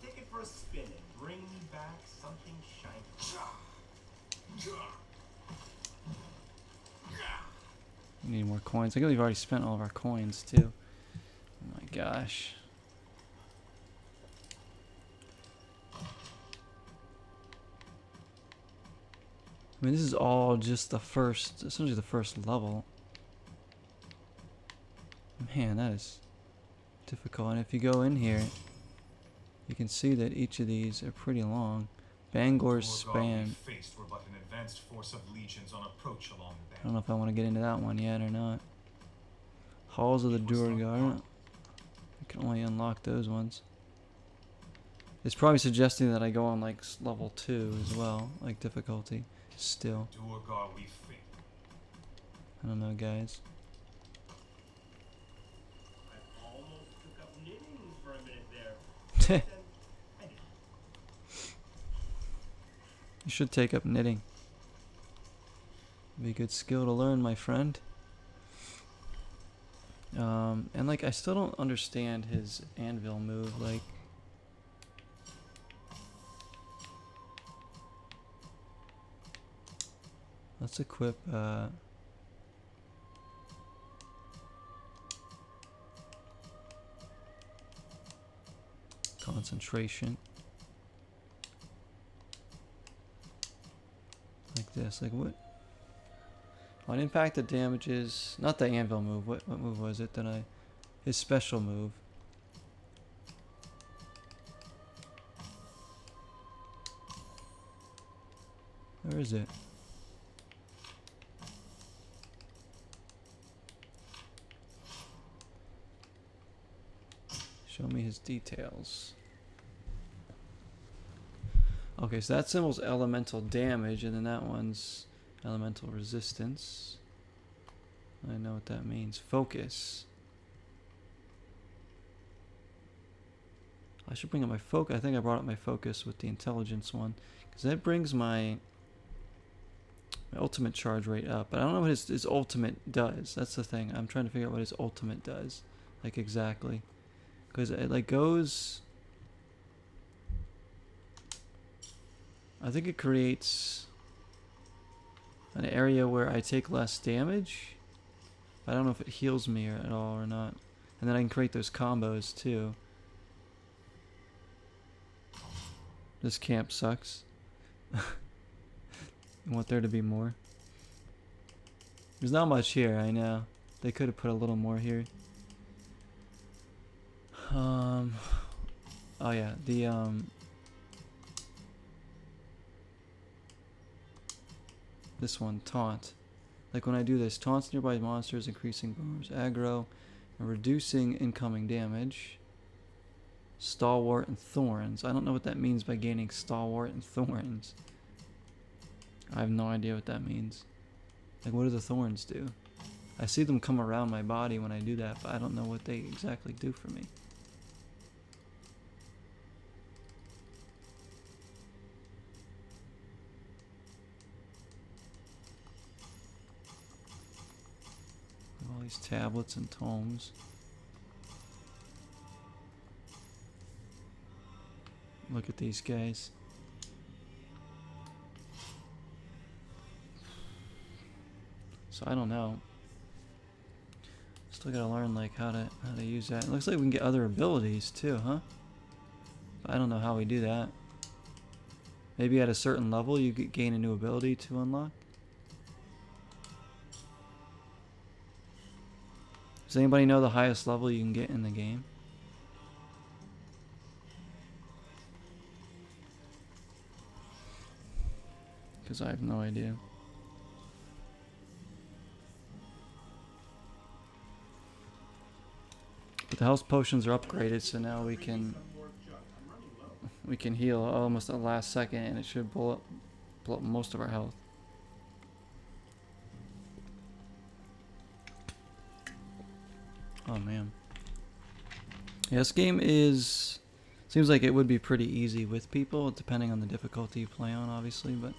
S3: Take it for a spin and bring me back something shiny.
S1: We need more coins. I think we've already spent all of our coins, too. Oh my gosh. I mean, this is all just the first, essentially the first level. Man, that is difficult. And if you go in here, you can see that each of these are pretty long. Bangor's span.
S5: Faced were but an advanced force of legions on approach along the
S1: I don't know if I want to get into that one yet or not. Halls of the Duergar. I can only unlock those ones. It's probably suggesting that I go on like level 2 as well, like difficulty. Still,
S5: Duergar we faith.
S1: I don't know, guys.
S3: I almost took up knitting for a minute there. Then I didn't.
S1: You should take up knitting. Be a good skill to learn, my friend. And like, I still don't understand his anvil move. Like, let's equip. Concentration. Like this. Like what? On impact, the damage is not the anvil move. What move was it that I? His special move. Where is it? Show me his details. Okay, so that symbol's elemental damage, and then that one's elemental resistance. I know what that means. Focus. I should bring up my focus. I think I brought up my focus with the intelligence one, because that brings my ultimate charge rate up. But I don't know what his ultimate does. That's the thing. I'm trying to figure out what his ultimate does, like exactly, because it like goes. I think it creates an area where I take less damage. I don't know if it heals me at all or not. And then I can create those combos too. This camp sucks. I want there to be more. There's not much here, I know. They could have put a little more here. Oh yeah, this one, taunt. Like when I do this, taunts nearby monsters, increasing bonus aggro, and reducing incoming damage. Stalwart and thorns. I don't know what that means by gaining stalwart and thorns. I have no idea what that means. Like, what do the thorns do? I see them come around my body when I do that, but I don't know what they exactly do for me. All these tablets and tomes. Look at these guys. So I don't know. Still gotta learn like how to use that. It looks like we can get other abilities too, huh? But I don't know how we do that. Maybe at a certain level you gain a new ability to unlock. Does anybody know the highest level you can get in the game? Because I have no idea. But the health potions are upgraded, so now we can heal almost at the last second, and it should pull up most of our health. Oh man. Yeah, this game seems like it would be pretty easy with people, depending on the difficulty you play on, obviously, but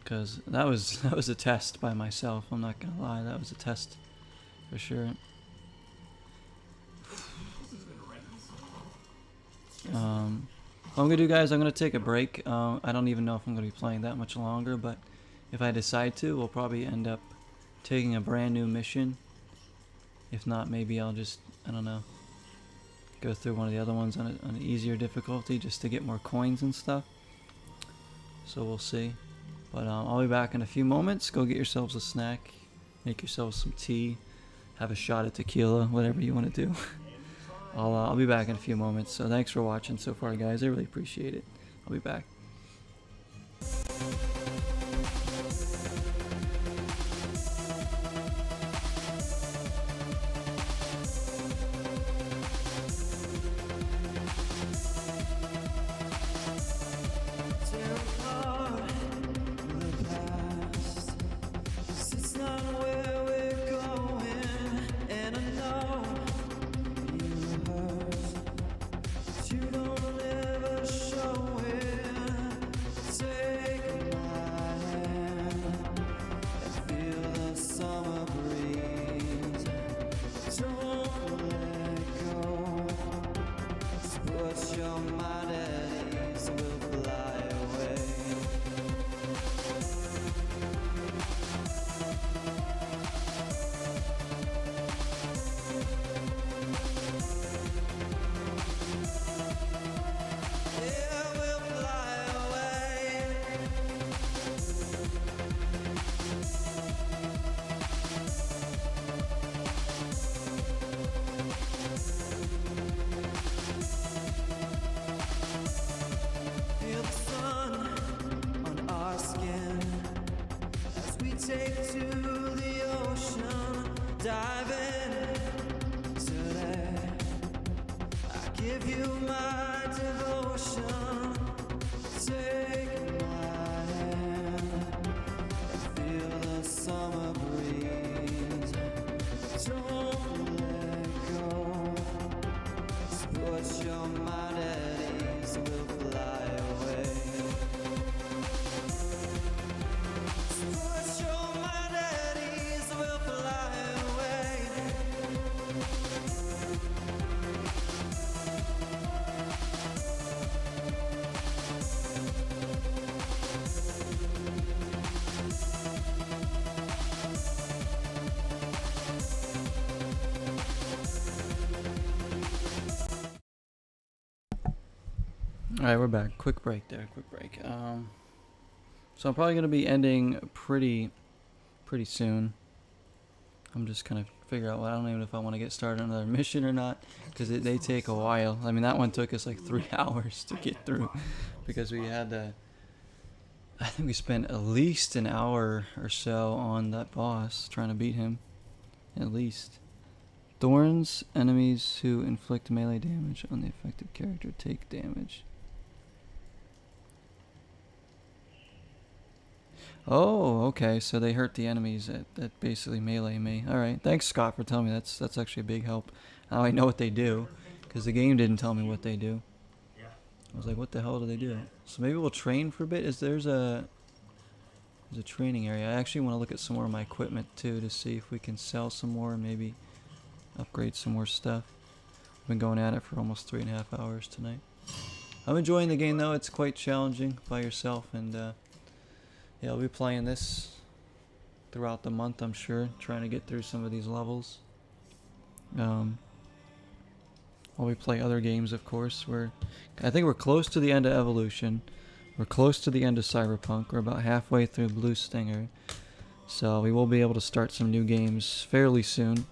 S1: because that was a test by myself. I'm not gonna lie, that was a test for sure. What I'm gonna do, guys, I'm gonna take a break. I don't even know if I'm gonna be playing that much longer, but if I decide to, we'll probably end up taking a brand new mission. If not, maybe I'll just, I don't know, go through one of the other ones on an easier difficulty just to get more coins and stuff. So we'll see. But I'll be back in a few moments. Go get yourselves a snack, make yourselves some tea, have a shot of tequila, whatever you want to do. I'll be back in a few moments. So thanks for watching so far, guys. I really appreciate it. I'll be back.
S6: Take to the ocean, dive in today. my devotion. Take my hand. Feel the summer breeze. Don't let go. Put your mind at ease. We'll fly away. Put your mind at ease. We'll fly away.
S1: Alright, we're back. Quick break there, quick break. So I'm probably going to be ending pretty soon. I'm just kind of figuring out, well, I don't even know if I want to get started on another mission or not, because they take a while. I mean, that one took us like 3 hours to get through, because we had to, I think we spent at least an hour or so on that boss, trying to beat him, at least. Thorns, enemies who inflict melee damage on the affected character take damage. Oh, okay, so they hurt the enemies that basically melee me. Alright, thanks Scott for telling me. That's actually a big help. Now I know what they do, because the game didn't tell me what they do. I was like, what the hell do they do? So maybe we'll train for a bit. There's a training area. I actually want to look at some more of my equipment too, to see if we can sell some more and maybe upgrade some more stuff. I've been going at it for almost 3.5 hours tonight. I'm enjoying the game though. It's quite challenging by yourself, and yeah, I'll be playing this throughout the month, I'm sure, trying to get through some of these levels. While we play other games, of course. I think we're close to the end of Evolution. We're close to the end of Cyberpunk. We're about halfway through Blue Stinger. So we will be able to start some new games fairly soon.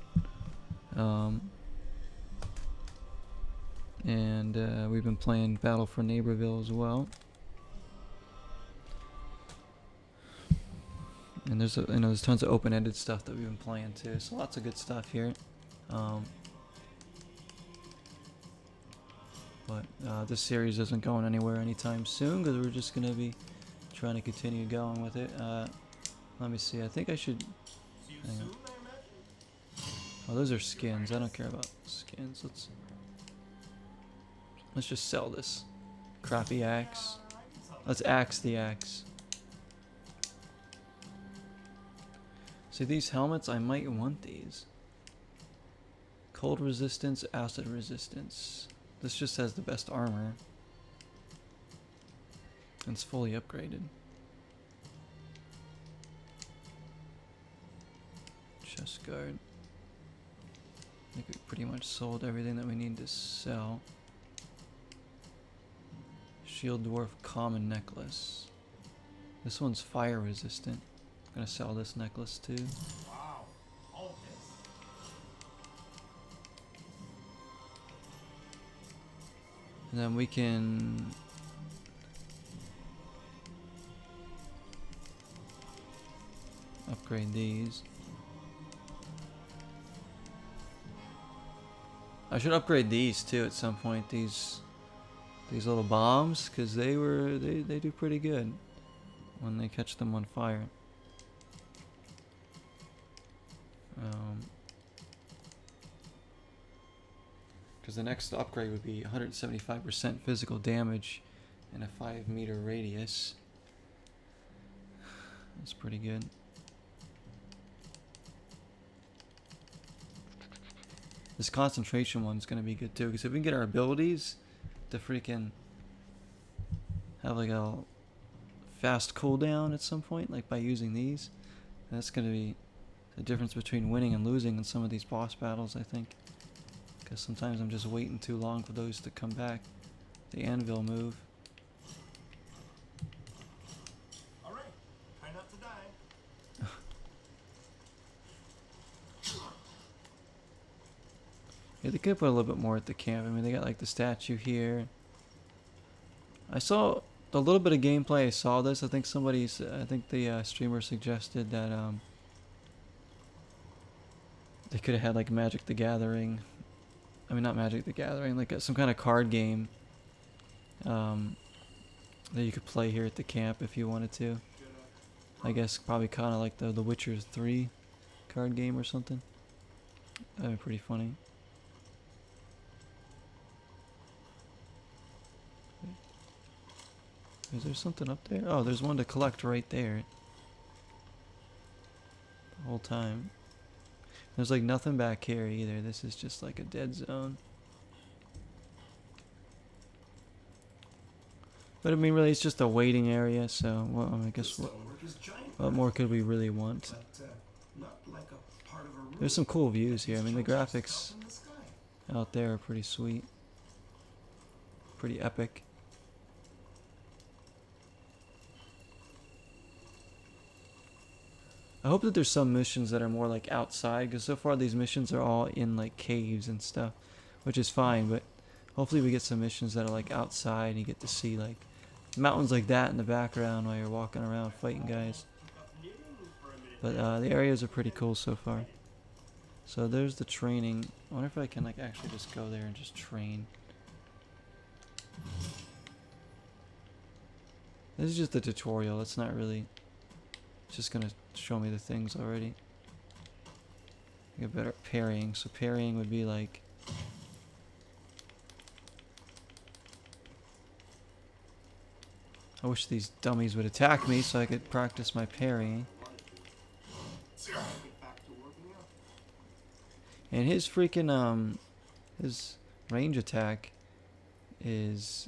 S1: And we've been playing Battle for Neighborville as well. And there's tons of open-ended stuff that we've been playing too. So lots of good stuff here. But this series isn't going anywhere anytime soon, because we're just gonna be trying to continue going with it. Let me see. I think I should. Hang on. Oh, those are skins. I don't care about skins. Let's just sell this crappy axe. Let's axe the axe. See, these helmets, I might want these. Cold resistance, acid resistance. This just has the best armor. And it's fully upgraded. Chest guard. I think we pretty much sold everything that we need to sell. Shield dwarf common necklace. This one's fire resistant. I'm gonna sell this necklace too.
S3: Wow, all this.
S1: And then we can upgrade these. I should upgrade these too at some point. These little bombs, because they do pretty good when they catch them on fire. Because the next upgrade would be 175% physical damage in a 5-meter radius. That's pretty good. This concentration one's going to be good too, because if we can get our abilities to freaking have like a fast cooldown at some point, like by using these, that's going to be the difference between winning and losing in some of these boss battles, I think. Because sometimes I'm just waiting too long for those to come back. The anvil move.
S3: Alright, try not to die.
S1: Yeah, they could put a little bit more at the camp. I mean, they got like the statue here. I saw a little bit of gameplay. I saw this. I think the streamer suggested that they could have had like Magic the Gathering I mean, not Magic the Gathering, like some kind of card game that you could play here at the camp if you wanted to. I guess probably kind of like the Witcher 3 card game or something. That'd be pretty funny. Is there something up there? Oh, there's one to collect right there. The whole time. There's like nothing back here either. This is just like a dead zone. But I mean, really, it's just a waiting area. So, well, I guess what more could we really want? There's some cool views here. I mean, the graphics out there are pretty sweet, pretty epic. I hope that there's some missions that are more like outside, because so far these missions are all in like caves and stuff, which is fine, but hopefully we get some missions that are like outside and you get to see like mountains like that in the background while you're walking around fighting guys. But the areas are pretty cool so far. So there's the training. I wonder if I can like actually just go there and just train. This is just the tutorial. It's not really... It's just gonna show me the things already. Get better at parrying. So parrying would be like... I wish these dummies would attack me so I could practice my parrying. And his freaking his range attack is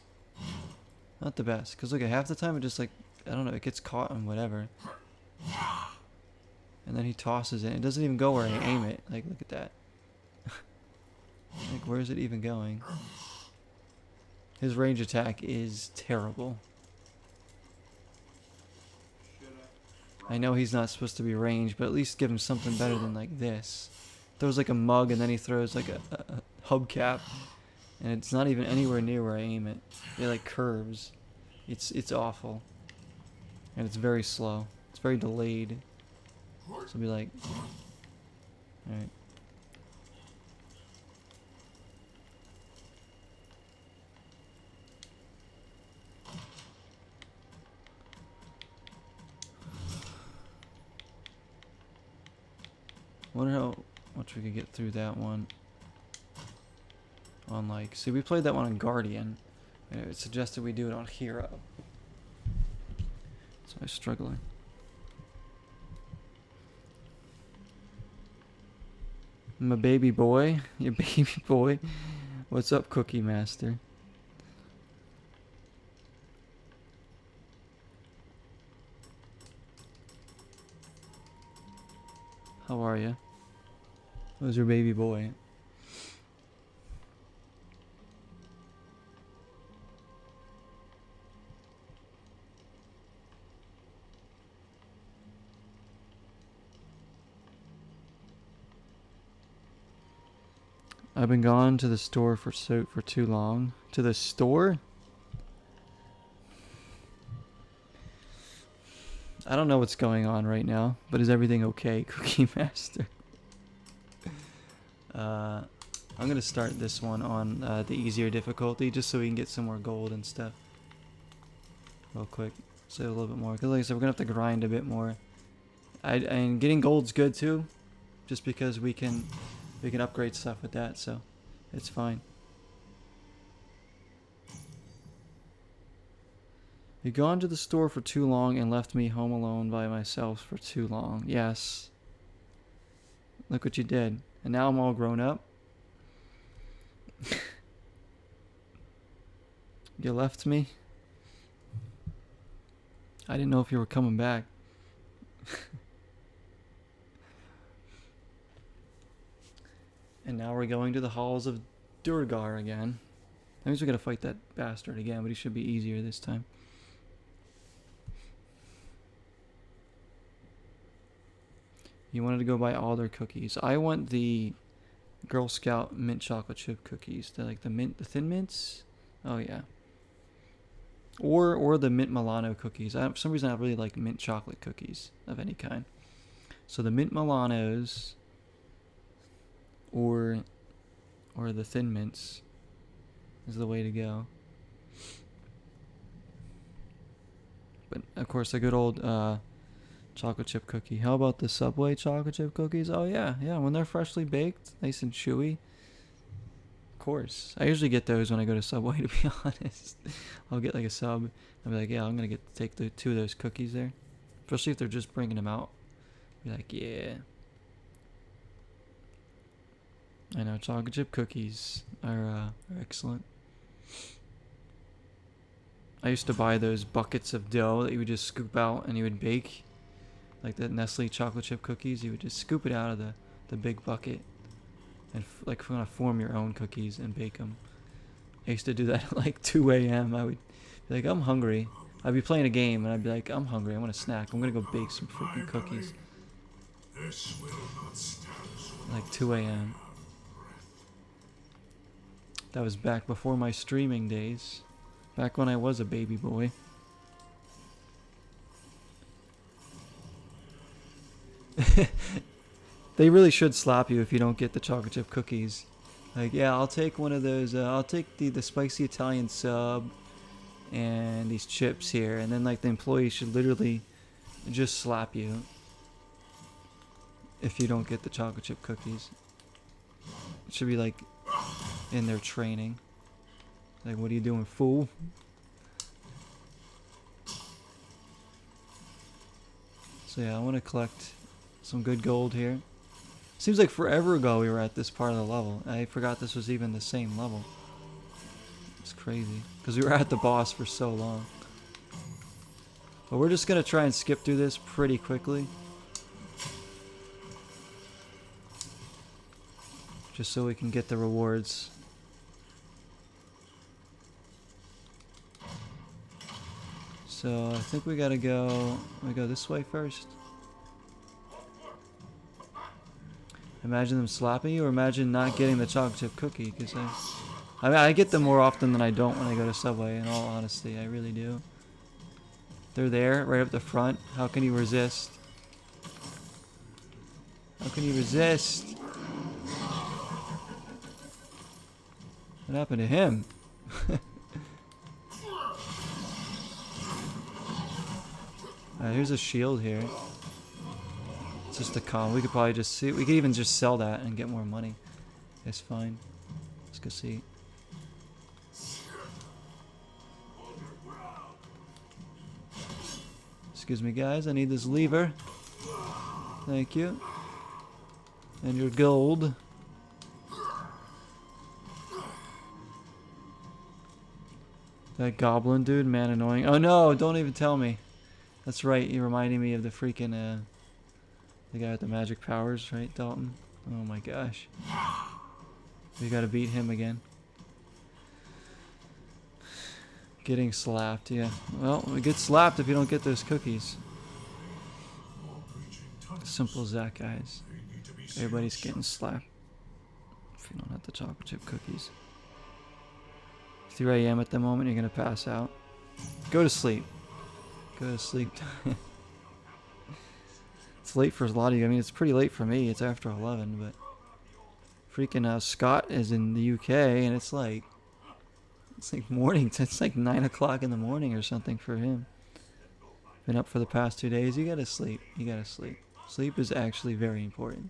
S1: not the best, because look, at half the time it just like, I don't know, it gets caught on whatever, and then he tosses it. It doesn't even go where I aim it. Like, look at that. Like, where is it even going? His range attack is terrible. I know he's not supposed to be ranged, but at least give him something better than like this. Throws like a mug and then he throws like a hubcap, and it's not even anywhere near where I aim it. It like curves. It's awful, and it's very slow. It's very delayed. So it'll be like, all right. Wonder how much we could get through that one. On like, see, we played that one on Guardian. And it suggested we do it on Hero. So I was struggling. My baby boy, your baby boy. What's up, Cookie Master? How are you? How's your baby boy? I've been gone to the store for too long. To the store? I don't know what's going on right now, but is everything okay, Cookie Master? I'm gonna start this one on the easier difficulty, just so we can get some more gold and stuff. Real quick, save a little bit more. Cause like I said, we're gonna have to grind a bit more. And getting gold's good too, just because we can upgrade stuff with that, so it's fine. You've gone to the store for too long and left me home alone by myself for too long. Yes. Look what you did. And now I'm all grown up. You left me. I didn't know if you were coming back. And now we're going to the halls of Durgar again. That means we gotta fight that bastard again, but he should be easier this time. You wanted to go buy all their cookies. I want the Girl Scout mint chocolate chip cookies. They're like the thin mints. Oh yeah. Or the mint Milano cookies. For some reason I really like mint chocolate cookies of any kind. So the mint Milanos, or or the Thin Mints is the way to go. But of course, a good old chocolate chip cookie. How about the Subway chocolate chip cookies? Oh yeah, yeah. When they're freshly baked, nice and chewy. Of course, I usually get those when I go to Subway. To be honest, I'll get like a sub. I'll be like, yeah, I'm gonna take the 2 of those cookies there, especially if they're just bringing them out. Be like, yeah. I know chocolate chip cookies are excellent. I used to buy those buckets of dough that you would just scoop out and you would bake. Like the Nestle chocolate chip cookies, you would just scoop it out of the big bucket and like kind of form your own cookies and bake them. I used to do that at like 2 a.m. I would be like, I'm hungry. I'd be playing a game and I'd be like, I'm hungry. I want a snack. I'm going to go bake some freaking cookies.
S2: This will not stand so
S1: Like 2 a.m. That was back before my streaming days. Back when I was a baby boy. They really should slap you if you don't get the chocolate chip cookies. Like, yeah, I'll take one of those. I'll take the spicy Italian sub and these chips here. And then, like, the employee should literally just slap you if you don't get the chocolate chip cookies. It should be, like, in their training. Like, what are you doing, fool? So, yeah, I want to collect some good gold here. Seems like forever ago we were at this part of the level. I forgot this was even the same level. It's crazy. Because we were at the boss for so long. But we're just going to try and skip through this pretty quickly. Just so we can get the rewards. So I think we gotta go this way first. Imagine them slapping you, or imagine not getting the chocolate chip cookie. Because I mean, I get them more often than I don't when I go to Subway. In all honesty, I really do. They're there, right up the front. How can you resist? How can you resist? What happened to him? Here's a shield here. It's just a con. We could probably just see. We could even just sell that and get more money. It's fine. Let's go see. Excuse me, guys. I need this lever. Thank you. And your gold. That goblin dude, man, annoying. Oh no! Don't even tell me. That's right. You're reminding me of the freaking the guy with the magic powers, right, Dalton? Oh my gosh. We gotta beat him again. Getting slapped, yeah. Well, we get slapped if you don't get those cookies. Simple as that, guys. Everybody's getting slapped if you don't have the chocolate chip cookies. 3 a.m. at the moment, you're gonna pass out. Go to sleep. Go to sleep. It's late for a lot of you. I mean, it's pretty late for me. It's after 11, but freaking Scott is in the UK, and it's like morning. It's like 9 o'clock in the morning or something for him. Been up for the past 2 days. You gotta sleep. You gotta sleep. Sleep is actually very important.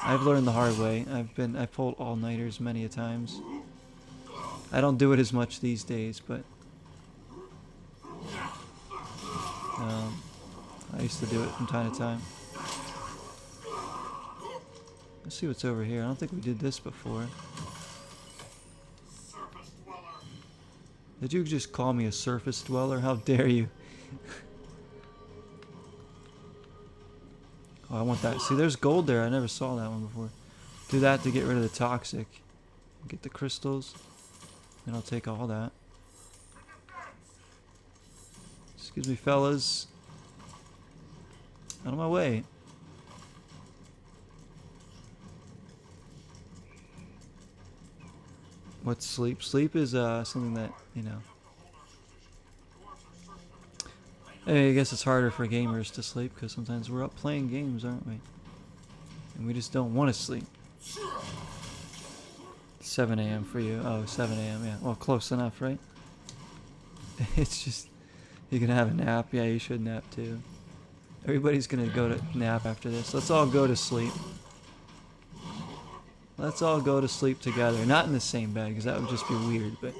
S1: I've learned the hard way. I've pulled all-nighters many a times. I don't do it as much these days, but I used to do it from time to time. Let's see what's over here. I don't think we did this before. Did you just call me a surface dweller? How dare you? Oh, I want that. See, there's gold there. I never saw that one before. Do that to get rid of the toxic. Get the crystals. Then I'll take all that. Excuse me, fellas. Out of my way. What's sleep? Sleep is something that, you know. I guess it's harder for gamers to sleep because sometimes we're up playing games, aren't we? And we just don't want to sleep. 7 a.m. for you. Oh, 7 a.m. Yeah. Well, close enough, right? It's just you can have a nap. Yeah, you should nap too. Everybody's gonna go to nap after this. Let's all go to sleep. Let's all go to sleep together. Not in the same bed, because that would just be weird. But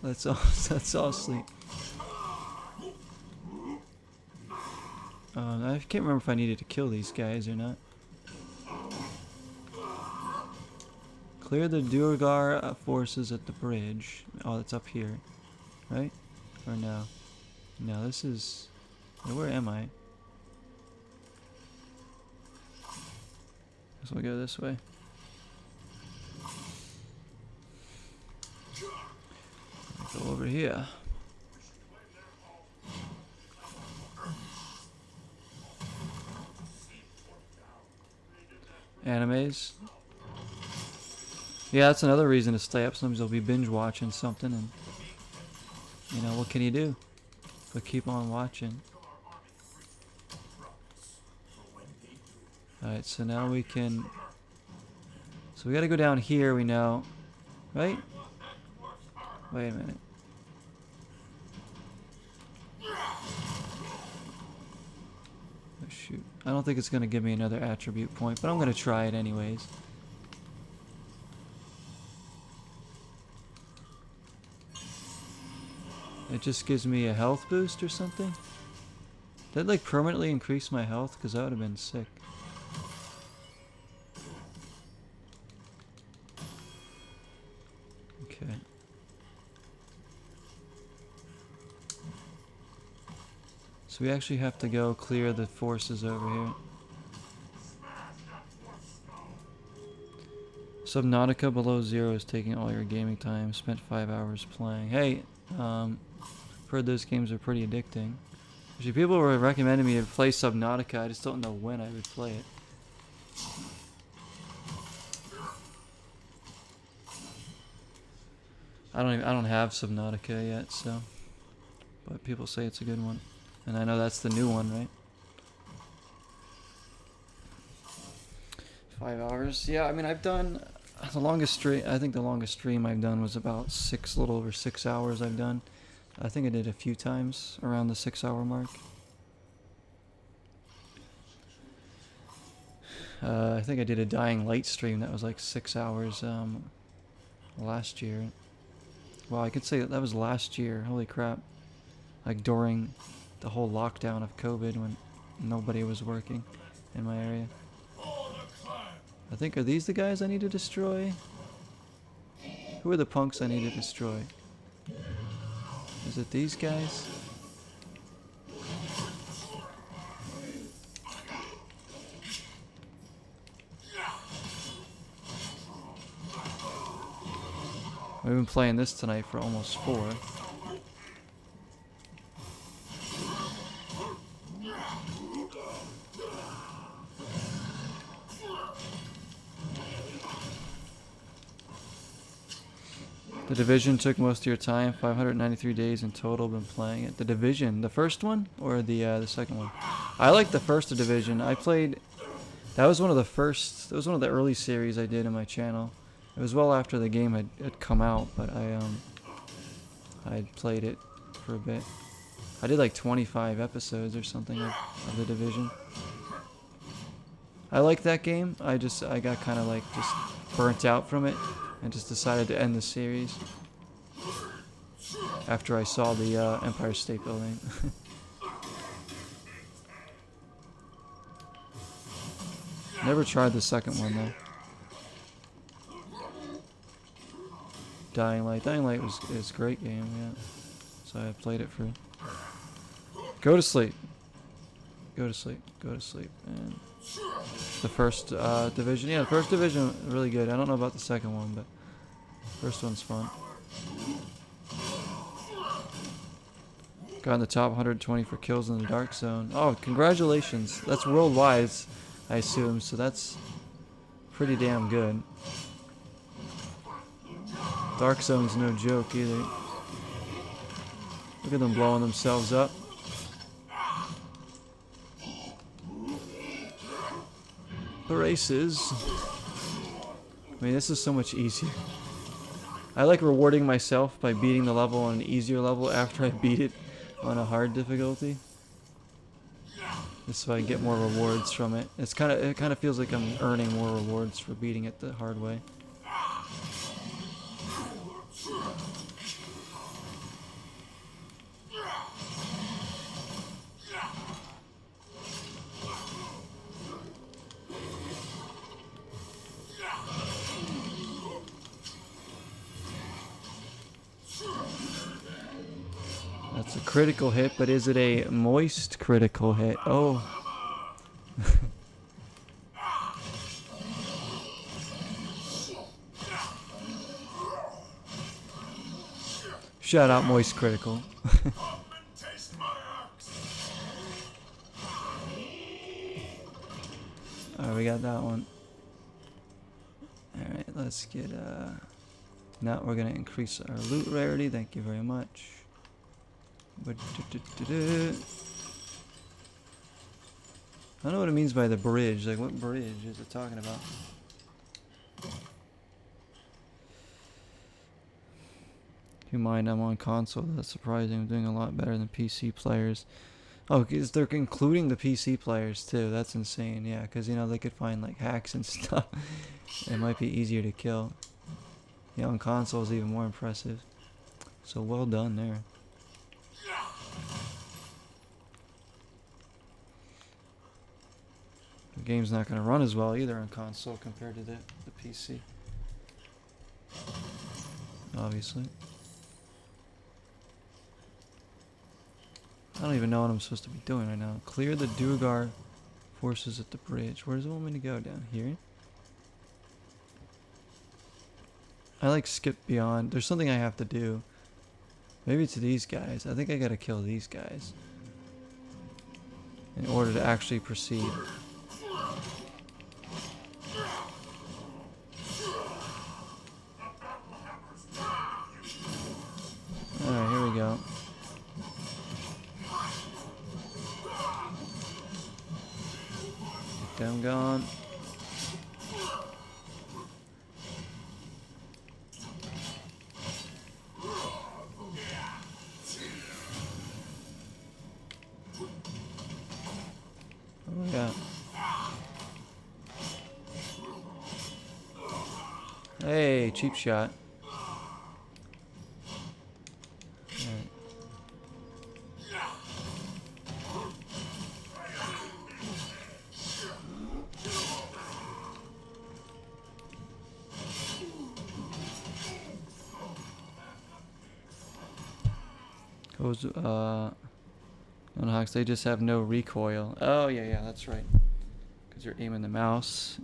S1: let's all sleep. I can't remember if I needed to kill these guys or not. Clear the Durgar forces at the bridge. Oh, it's up here, right? Or no? No, this is. Where am I? Guess we'll go this way. Go over here. Animes. Yeah, that's another reason to stay up. Sometimes you'll be binge watching something, and you know what can you do but keep on watching. All right, so now we can. So we got to go down here. We know, right? Wait a minute. Oh, shoot. I don't think it's going to give me another attribute point, but I'm going to try it anyways. It just gives me a health boost or something? Did it like permanently increase my health? Because that would have been sick. Okay. So we actually have to go clear the forces over here. Subnautica below zero is taking all your gaming time. Spent 5 hours playing. Hey, heard those games are pretty addicting. Actually, people were recommending me to play Subnautica. I just don't know when I would play it. I don't have Subnautica yet, so. But people say it's a good one. And I know that's the new one, right? 5 hours. Yeah, I mean, I've done the longest stream. I think the longest stream I've done was about a little over 6 hours. I've done. I think I did a few times around the 6 hour mark. I think I did a Dying Light stream that was like 6 hours last year. Well, I could say that was last year. Holy crap! Like during the whole lockdown of COVID when nobody was working in my area. I think, are these the guys I need to destroy? Who are the punks I need to destroy? Is it these guys? We've been playing this tonight for almost 4. The Division took most of your time. 593 days in total. Been playing it. The Division, the first one or the second one? I like the first Division. I played. That was one of the first. That was one of the early series I did in my channel. It was well after the game had come out, but I played it for a bit. I did like 25 episodes or something of the Division. I like that game. I got kind of like just burnt out from it. And just decided to end the series after I saw the Empire State Building. Never tried the second one though. Dying Light. Dying Light is a great game, yeah. So I played it for. Go to sleep. Go to sleep. Go to sleep. And the first Division. Yeah, the first Division really good. I don't know about the second one, but first one's fun. Got in the top 120 for kills in the Dark Zone. Oh, congratulations. That's worldwide, I assume, so that's pretty damn good. Dark Zone's no joke either. Look at them blowing themselves up. The races. I mean, this is so much easier. I like rewarding myself by beating the level on an easier level after I beat it on a hard difficulty. Just so I get more rewards from it. It kind of feels like I'm earning more rewards for beating it the hard way. That's a critical hit, but is it a moist critical hit? Oh. Shout out moist critical. Alright, we got that one. Alright, let's get now we're gonna increase our loot rarity, thank you very much. I don't know what it means by the bridge. Like, what bridge is it talking about? You mind, I'm on console. That's surprising. I'm doing a lot better than PC players. Oh, because they're including the PC players too. That's insane. Yeah, because, you know, they could find like hacks and stuff. It might be easier to kill. Yeah, on console is even more impressive. So well done there. The game's not going to run as well either on console compared to the PC. Obviously. I don't even know what I'm supposed to be doing right now. Clear the Duergar forces at the bridge. Where does it want me to go? Down here? I like skip beyond. There's something I have to do. Maybe it's these guys. I think I gotta kill these guys in order to actually proceed. Alright, here we go. Get them gone. What do we got? Hey, cheap shot. Alright. Goes, Unhawks, they just have no recoil. Oh, yeah, that's right. Because you're aiming the mouse.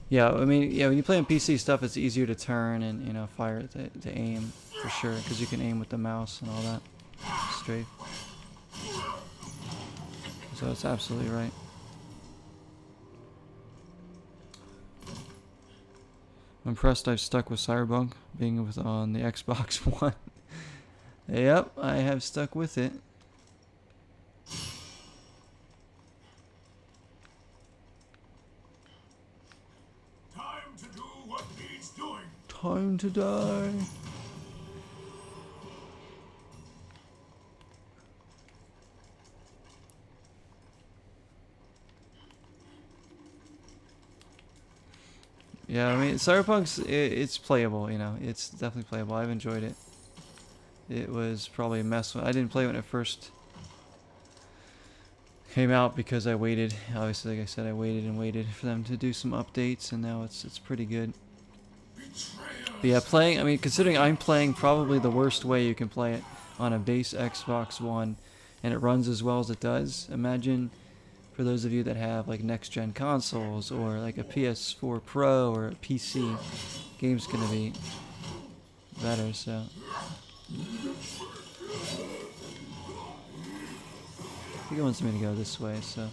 S1: Yeah, I mean, yeah, when you play on PC stuff, it's easier to turn and, you know, fire to aim, for sure. Because you can aim with the mouse and all that. Strafe. So it's absolutely right. I'm impressed I've stuck with Cyberpunk, being with on the Xbox One. Yep, I have stuck with it.
S2: Time to do what needs doing.
S1: Time to die. Yeah, I mean, Cyberpunk's, it's playable, you know. It's definitely playable. I've enjoyed it. It was probably a mess. I didn't play when it first came out because I waited. Obviously, like I said, I waited and waited for them to do some updates, and now it's pretty good. But yeah, playing, I mean, considering I'm playing probably the worst way you can play it on a base Xbox One, and it runs as well as it does, imagine for those of you that have like next-gen consoles or like a PS4 Pro or a PC, game's gonna be better, so. I think it wants me to go this way, so.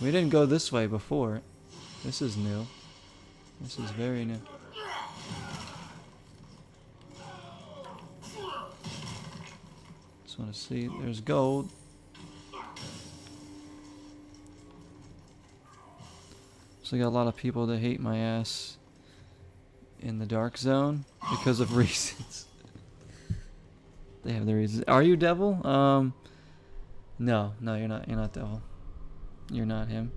S1: We didn't go this way before. This is new. This is very new. Just want to see. There's gold. So I got a lot of people that hate my ass in the dark zone because of reasons. They have their reasons. Are you devil? No, you're not. You're not devil. You're not him.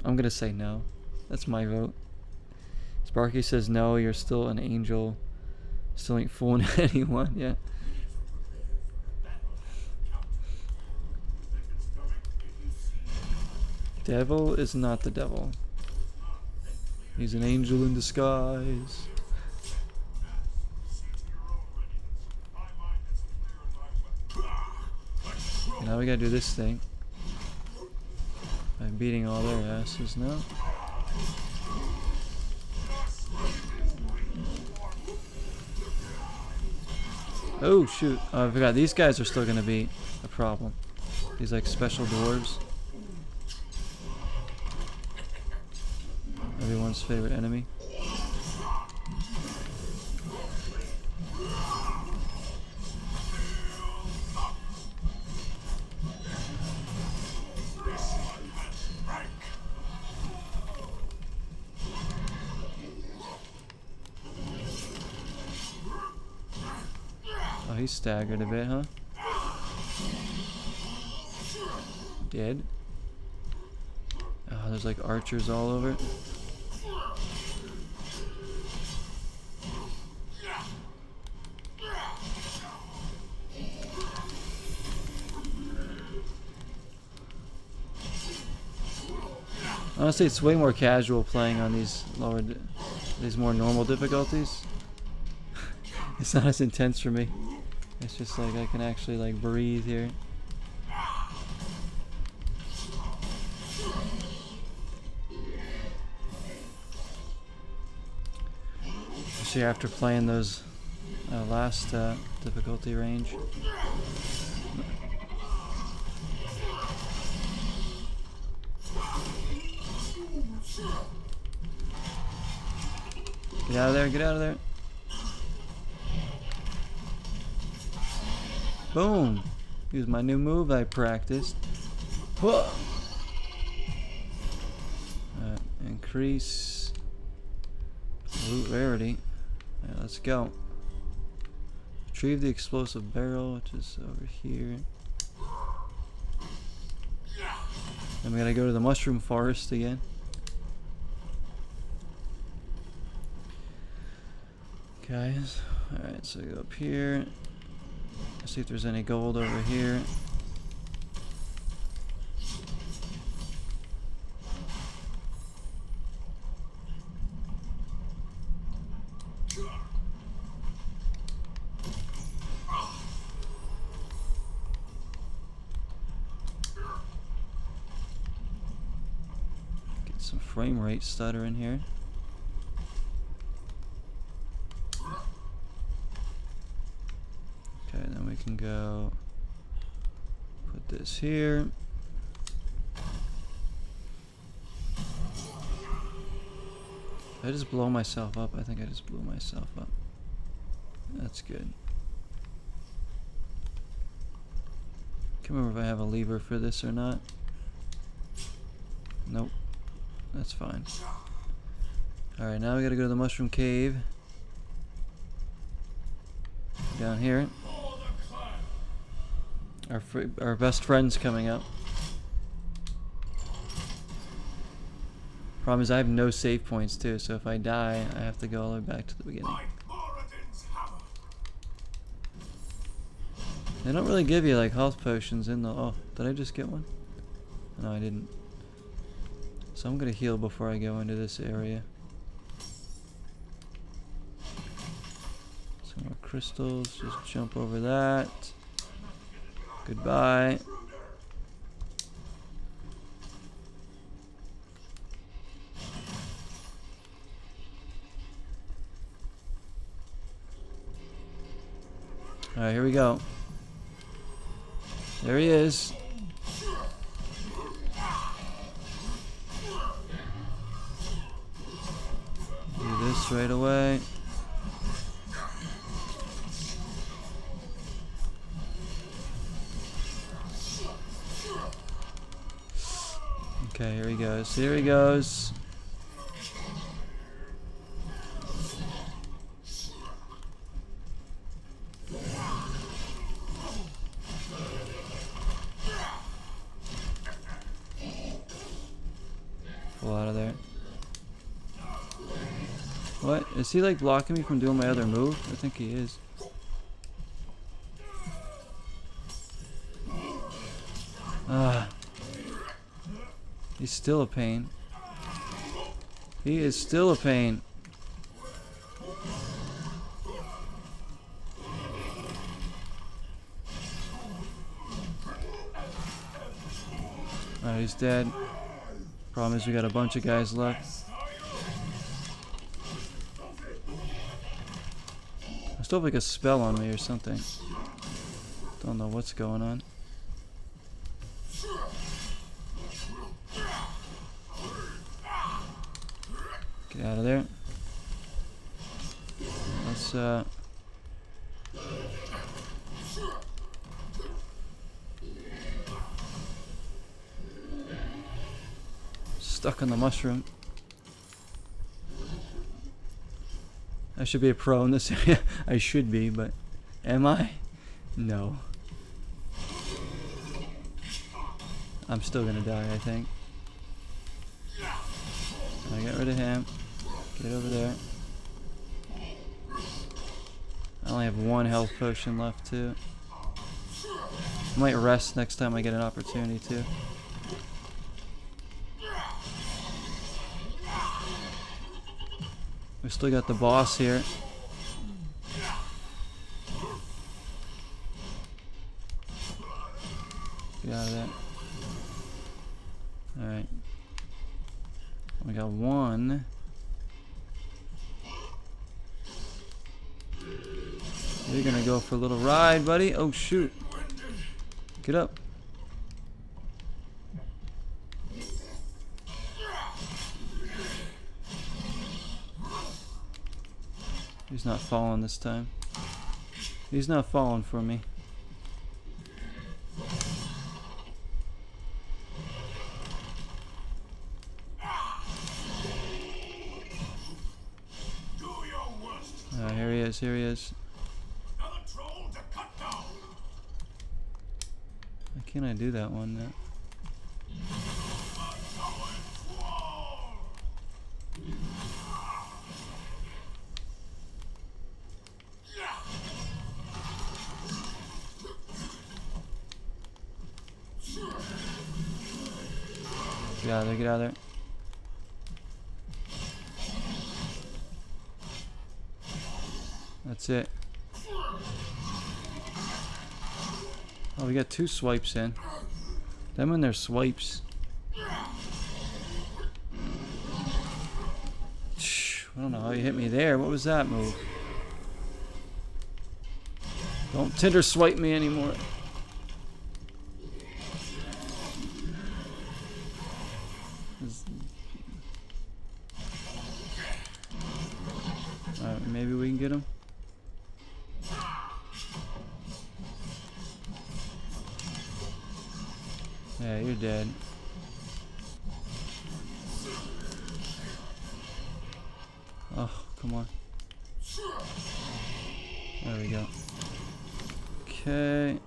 S1: I'm gonna say no. That's my vote. Sparky says no. You're still an angel. Still ain't fooling anyone. Yeah. Devil is not the devil. He's an angel in disguise. Now we gotta do this thing. By beating all their asses now. Oh shoot. Oh, I forgot. These guys are still gonna be a problem. These like special dwarves. Everyone's favorite enemy. Oh, he's staggered a bit, huh? Dead. Oh, there's like archers all over it. Honestly, it's way more casual playing on these these more normal difficulties. It's not as intense for me. It's just like I can actually like breathe here. Especially after playing those last difficulty range. Get out of there, get out of there. Boom. Use my new move I practiced. Whoa. Increase loot rarity. Alright, let's go. Retrieve the explosive barrel, which is over here. Then we gotta go to the mushroom forest again. Guys, alright, so go up here. Let's see if there's any gold over here. Get some frame rate stutter in here. Okay, then we can go put this here. Did I just blow myself up? I think I just blew myself up. That's good. Can't remember if I have a lever for this or not. Nope. That's fine. Alright, now we gotta go to the mushroom cave. Down here. Our best friend's coming up. Problem is I have no save points too, so if I die, I have to go all the way back to the beginning. They don't really give you like health potions in the... Oh, did I just get one? No, I didn't. So I'm gonna heal before I go into this area. Some more crystals, just jump over that. Goodbye. Alright, here we go. There he is. Do this right away. Okay, here he goes. Here he goes. Pull out of there. What? Is he like blocking me from doing my other move? I think he is. Ah. He's still a pain. He is still a pain. Alright, he's dead. Problem is we got a bunch of guys left. I still have like a spell on me or something. Don't know what's going on. Get out of there. Let's stuck on the mushroom. I should be a pro in this area. I should be, but am I? No. I'm still gonna die, I think. I get rid of him. Get over there. I only have one health potion left too. I might rest next time I get an opportunity to. We still got the boss here. Get out of there. Alright. We got one. You're gonna go for a little ride, buddy. Oh shoot. Get up. He's not falling this time. He's not falling for me. Here he is, here he is. Why can't I do that one now? Get out of there, get out of there. That's it. Oh, we got 2 swipes in. Them and their swipes. I don't know how you hit me there. What was that move? Don't Tinder swipe me anymore. Alright, maybe we can get him. Yeah, you're dead. Oh, come on. There we go. Okay.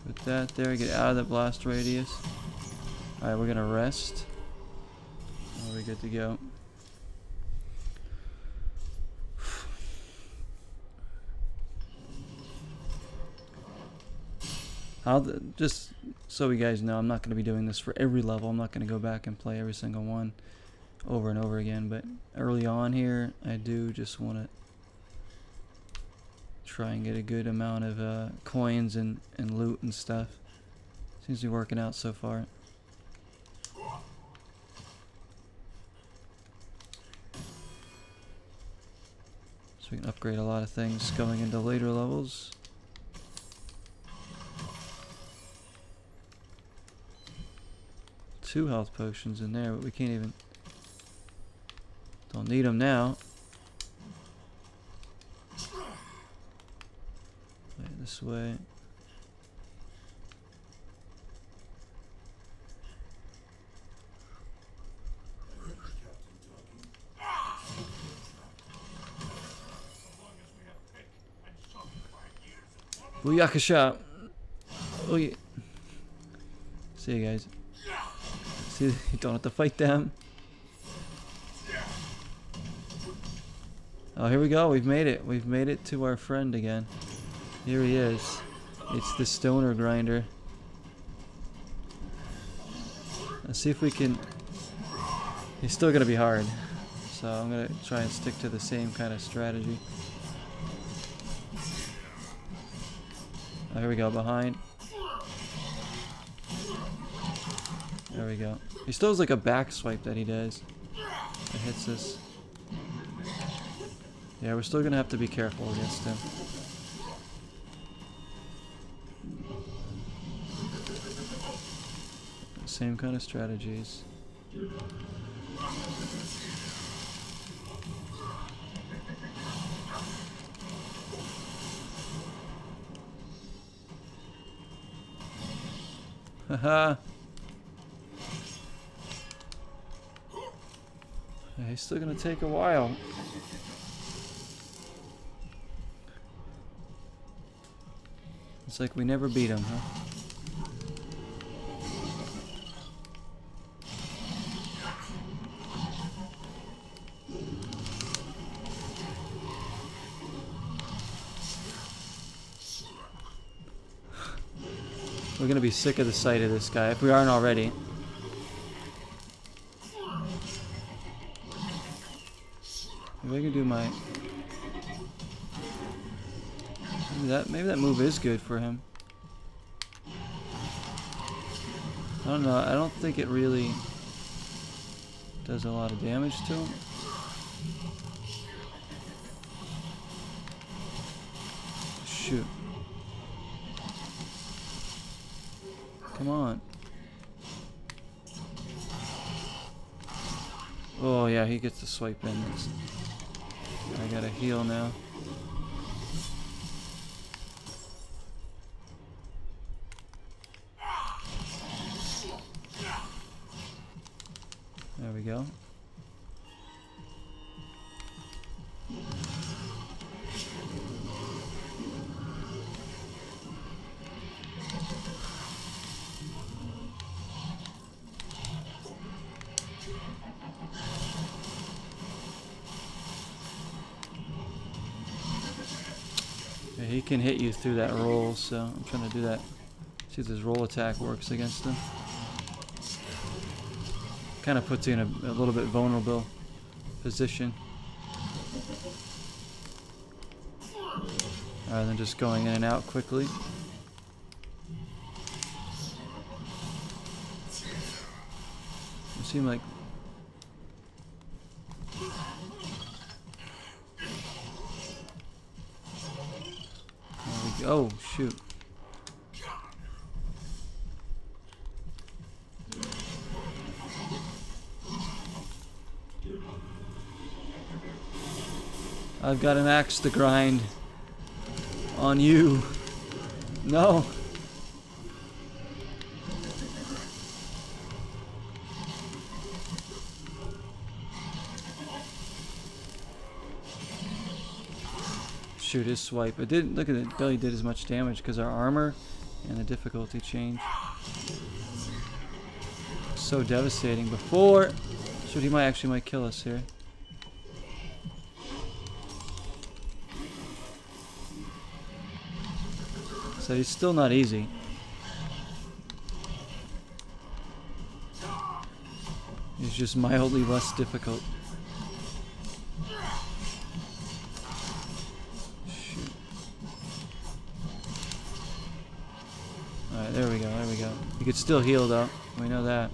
S1: Put that there. Get out of the blast radius. Alright, we're gonna rest. Are we good to go? Just so you guys know, I'm not going to be doing this for every level. I'm not going to go back and play every single one over and over again. But early on here, I do just want to try and get a good amount of coins and loot and stuff. Seems to be working out so far. So we can upgrade a lot of things going into later levels. Two health potions in there, but we can't even... Don't need them now. Wait, this way. Booyakasha! Oh yeah. See you guys. See, you don't have to fight them. Oh, here we go. We've made it. We've made it to our friend again. Here he is. It's the stoner grinder. Let's see if we can... He's still going to be hard. So I'm going to try and stick to the same kind of strategy. Oh, here we go. Behind. There we go. He still has like a back swipe that he does. That hits us. Yeah, we're still going to have to be careful against him. Same kind of strategies. Haha. Yeah, he's still gonna take a while. It's like we never beat him, huh? We're gonna be sick of the sight of this guy if we aren't already. Maybe I can do my... Maybe that move is good for him. I don't know. I don't think it really does a lot of damage to him. Shoot. Come on. Oh yeah, he gets to swipe in. I gotta heal now. There we go. Yeah, he can hit you through that roll, so I'm trying to do that. See if this roll attack works against him. Kind of puts you in a little bit vulnerable position. Rather than just going in and out quickly. It seemed like... Oh, shoot. I've got an axe to grind on you. No. Shoot, his swipe. It didn't look at it. Barely did as much damage because our armor and the difficulty change. So devastating before. Shoot, he might kill us here. So he's still not easy. He's just mildly less difficult. Shoot. Alright, there we go, there we go. You could still heal though. We know that.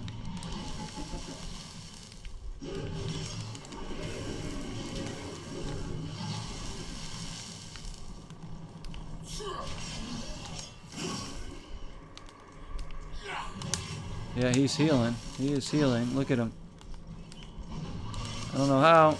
S1: Yeah, he's healing. He is healing. Look at him. I don't know how.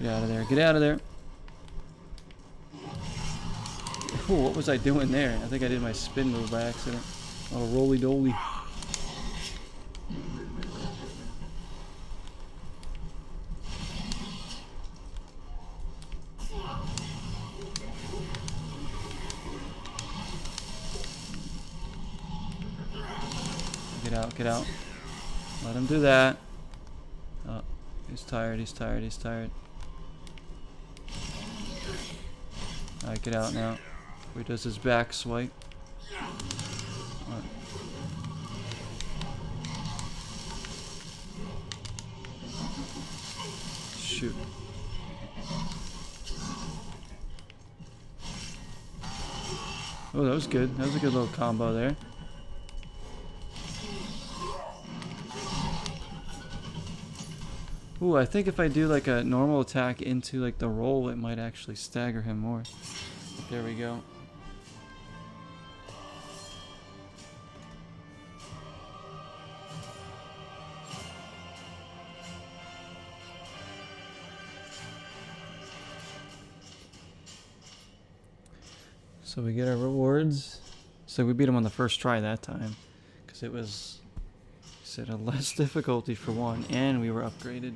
S1: Get out of there. Get out of there. Cool, what was I doing there? I think I did my spin move by accident. Oh, roly doly. Get out, get out. Let him do that. Oh, he's tired, he's tired, he's tired. Alright, get out now. Where he does his back swipe. Alright. Shoot. Oh, that was good. That was a good little combo there. Ooh, I think if I do like a normal attack into like the roll, it might actually stagger him more. There we go. So we get our rewards. So we beat him on the first try that time, because it was, said, a less difficulty for one, and we were upgraded.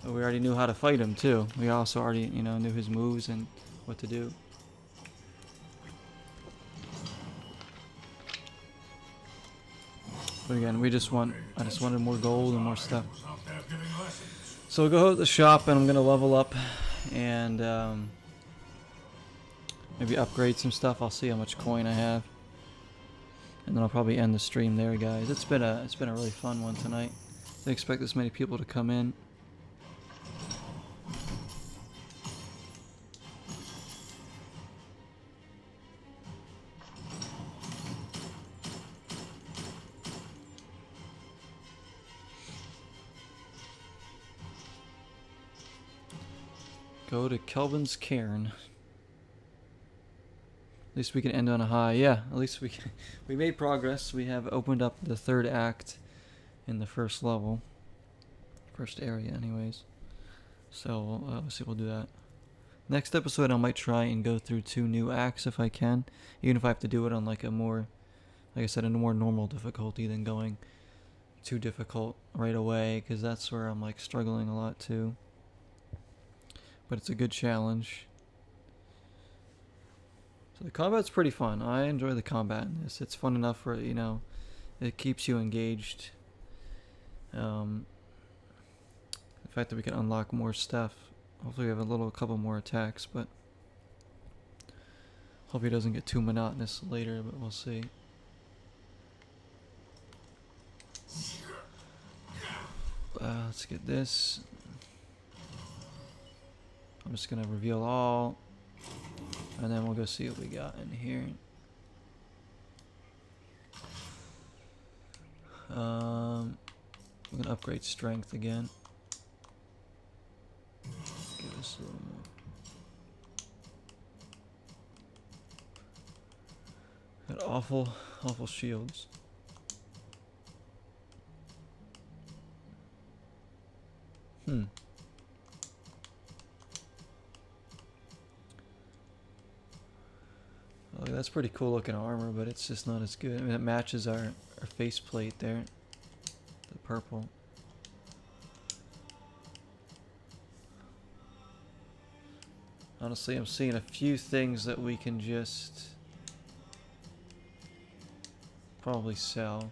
S1: But we already knew how to fight him too. We also already, you know, knew his moves and what to do. But again, I just wanted more gold and more stuff. So we'll go to the shop and I'm gonna level up and maybe upgrade some stuff. I'll see how much coin I have, and then I'll probably end the stream there, guys. It's been a really fun one tonight. Didn't expect this many people to come in. Go to Kelvin's Cairn. At least we can end on a high. Yeah, at least we made progress. We have opened up the third act in the first level. First area, anyways. So, obviously we'll do that. Next episode I might try and go through 2 new acts if I can. Even if I have to do it on like a more, like I said, a more normal difficulty than going too difficult right away. Because that's where I'm like struggling a lot too. But it's a good challenge. So the combat's pretty fun. I enjoy the combat in this. It's fun enough for, you know, it keeps you engaged. The fact that we can unlock more stuff. Hopefully we have a couple more attacks, but hope it doesn't get too monotonous later, but we'll see. Let's get this. I'm just gonna reveal all, and then we'll go see what we got in here. We're gonna upgrade strength again. Give us a little more. Got awful shields. Oh, that's pretty cool looking armor, but it's just not as good. I mean, it matches our faceplate there. The purple. Honestly, I'm seeing a few things that we can just probably sell.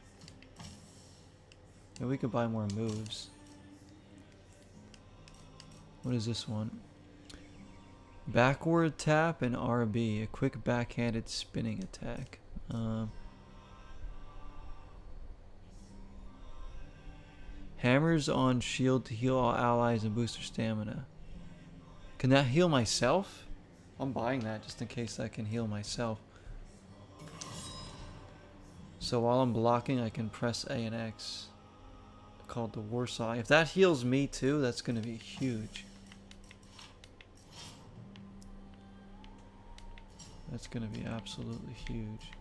S1: And we could buy more moves. What is this one? Backward tap and RB, a quick backhanded spinning attack. Hammers on shield to heal all allies and boost their stamina. Can that heal myself? I'm buying that just in case that can heal myself. So while I'm blocking, I can press A and X. Called the Warsaw. If that heals me too, that's going to be huge. That's going to be absolutely huge.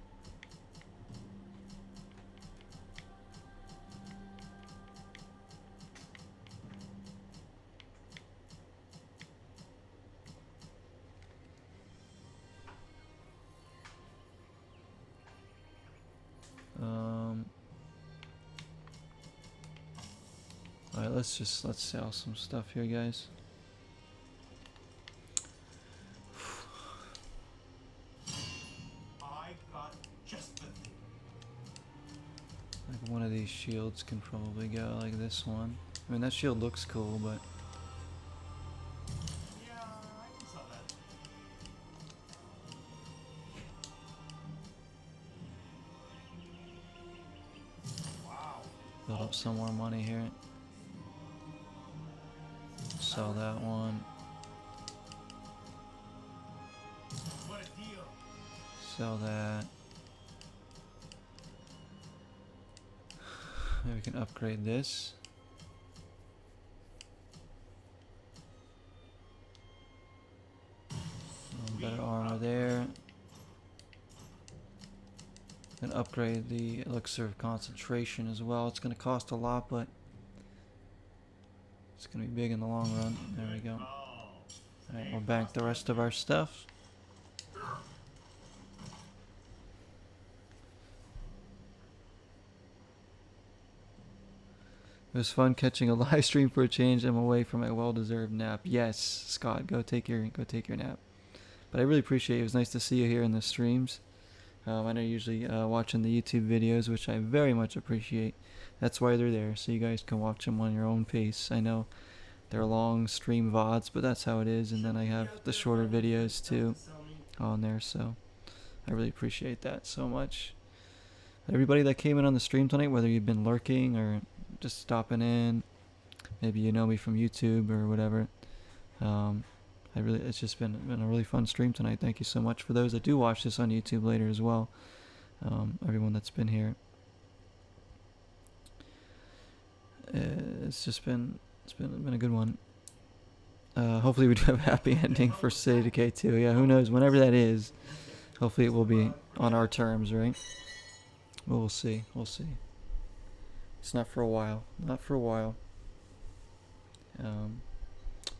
S1: let's sell some stuff here, guys.
S3: I got just the thing.
S1: Like one of these shields can probably go, like this one. I mean, that shield looks cool, but
S3: Yeah, I can sell that. Wow.
S1: build up some more money here. Sell that one.
S3: What a deal.
S1: Sell that. Maybe we can upgrade this. Better armor there. And upgrade the elixir of concentration as well. It's going to cost a lot, but it's going to be big in the long run. There we go. Alright, we'll bank the rest of our stuff. It was fun catching a live stream for a change. I'm away from a well-deserved nap. Yes, Scott, go take your nap. But I really appreciate it. It was nice to see you here in the streams. I know you're usually watching the YouTube videos, which I very much appreciate. That's why they're there, so you guys can watch them on your own pace. I know they're long stream VODs, but that's how it is. And then I have the shorter videos too on there, so I really appreciate that so much. Everybody that came in on the stream tonight, whether you've been lurking or just stopping in, maybe you know me from YouTube or whatever. It's just been a really fun stream tonight. Thank you so much for those that do watch this on YouTube later as well. Everyone that's been here. It's been a good one. Hopefully we do have a happy ending for City Decay 2. Yeah, who knows? Whenever that is, hopefully it will be on our terms, right? But we'll see. We'll see. It's not for a while. Not for a while.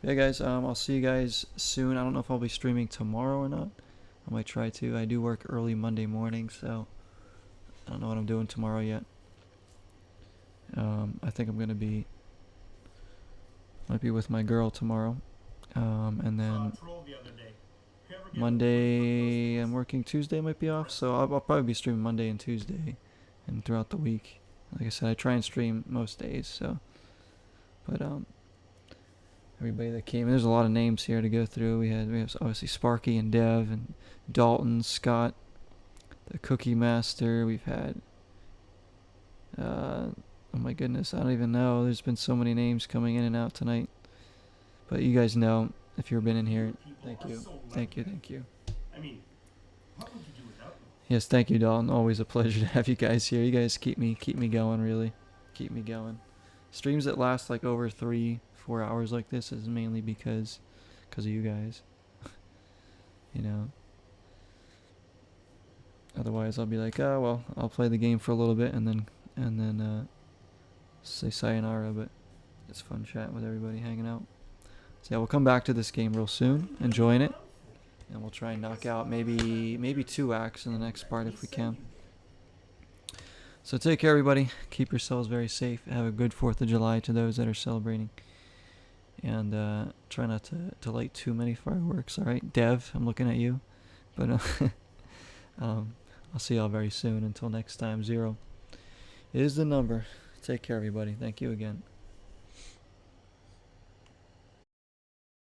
S1: Yeah, guys, I'll see you guys soon. I don't know if I'll be streaming tomorrow or not. I might try to. I do work early Monday morning, so I don't know what I'm doing tomorrow yet. I think I'm gonna might be with my girl tomorrow, and then Monday I'm working. Tuesday might be off, so I'll probably be streaming Monday and Tuesday, and throughout the week. Like I said, I try and stream most days, so. But everybody that came, there's a lot of names here to go through. We have obviously Sparky and Dev and Dalton, Scott, the Cookie Master. We've had oh my goodness, I don't even know. There's been so many names coming in and out tonight. But you guys know if you've been in here. Thank you. Thank you, thank you.
S3: I mean, what would you do without me?
S1: Yes, thank you, Dalton. Always a pleasure to have you guys here. You guys keep me going, really. Keep me going. Streams that last like over 3-4 hours like this is mainly because of you guys. You know. Otherwise, I'll be like, oh well, I'll play the game for a little bit and then say sayonara. But it's fun chatting with everybody, hanging out. So yeah, we'll come back to this game real soon, enjoying it, and we'll try and knock out maybe 2 acts in the next part if we can. So take care, everybody. Keep yourselves very safe. Have a good 4th of July to those that are celebrating. And try not to light too many fireworks, alright? Dev, I'm looking at you. But I'll see y'all very soon. Until next time, 0 is the number. Take care, everybody. Thank you again.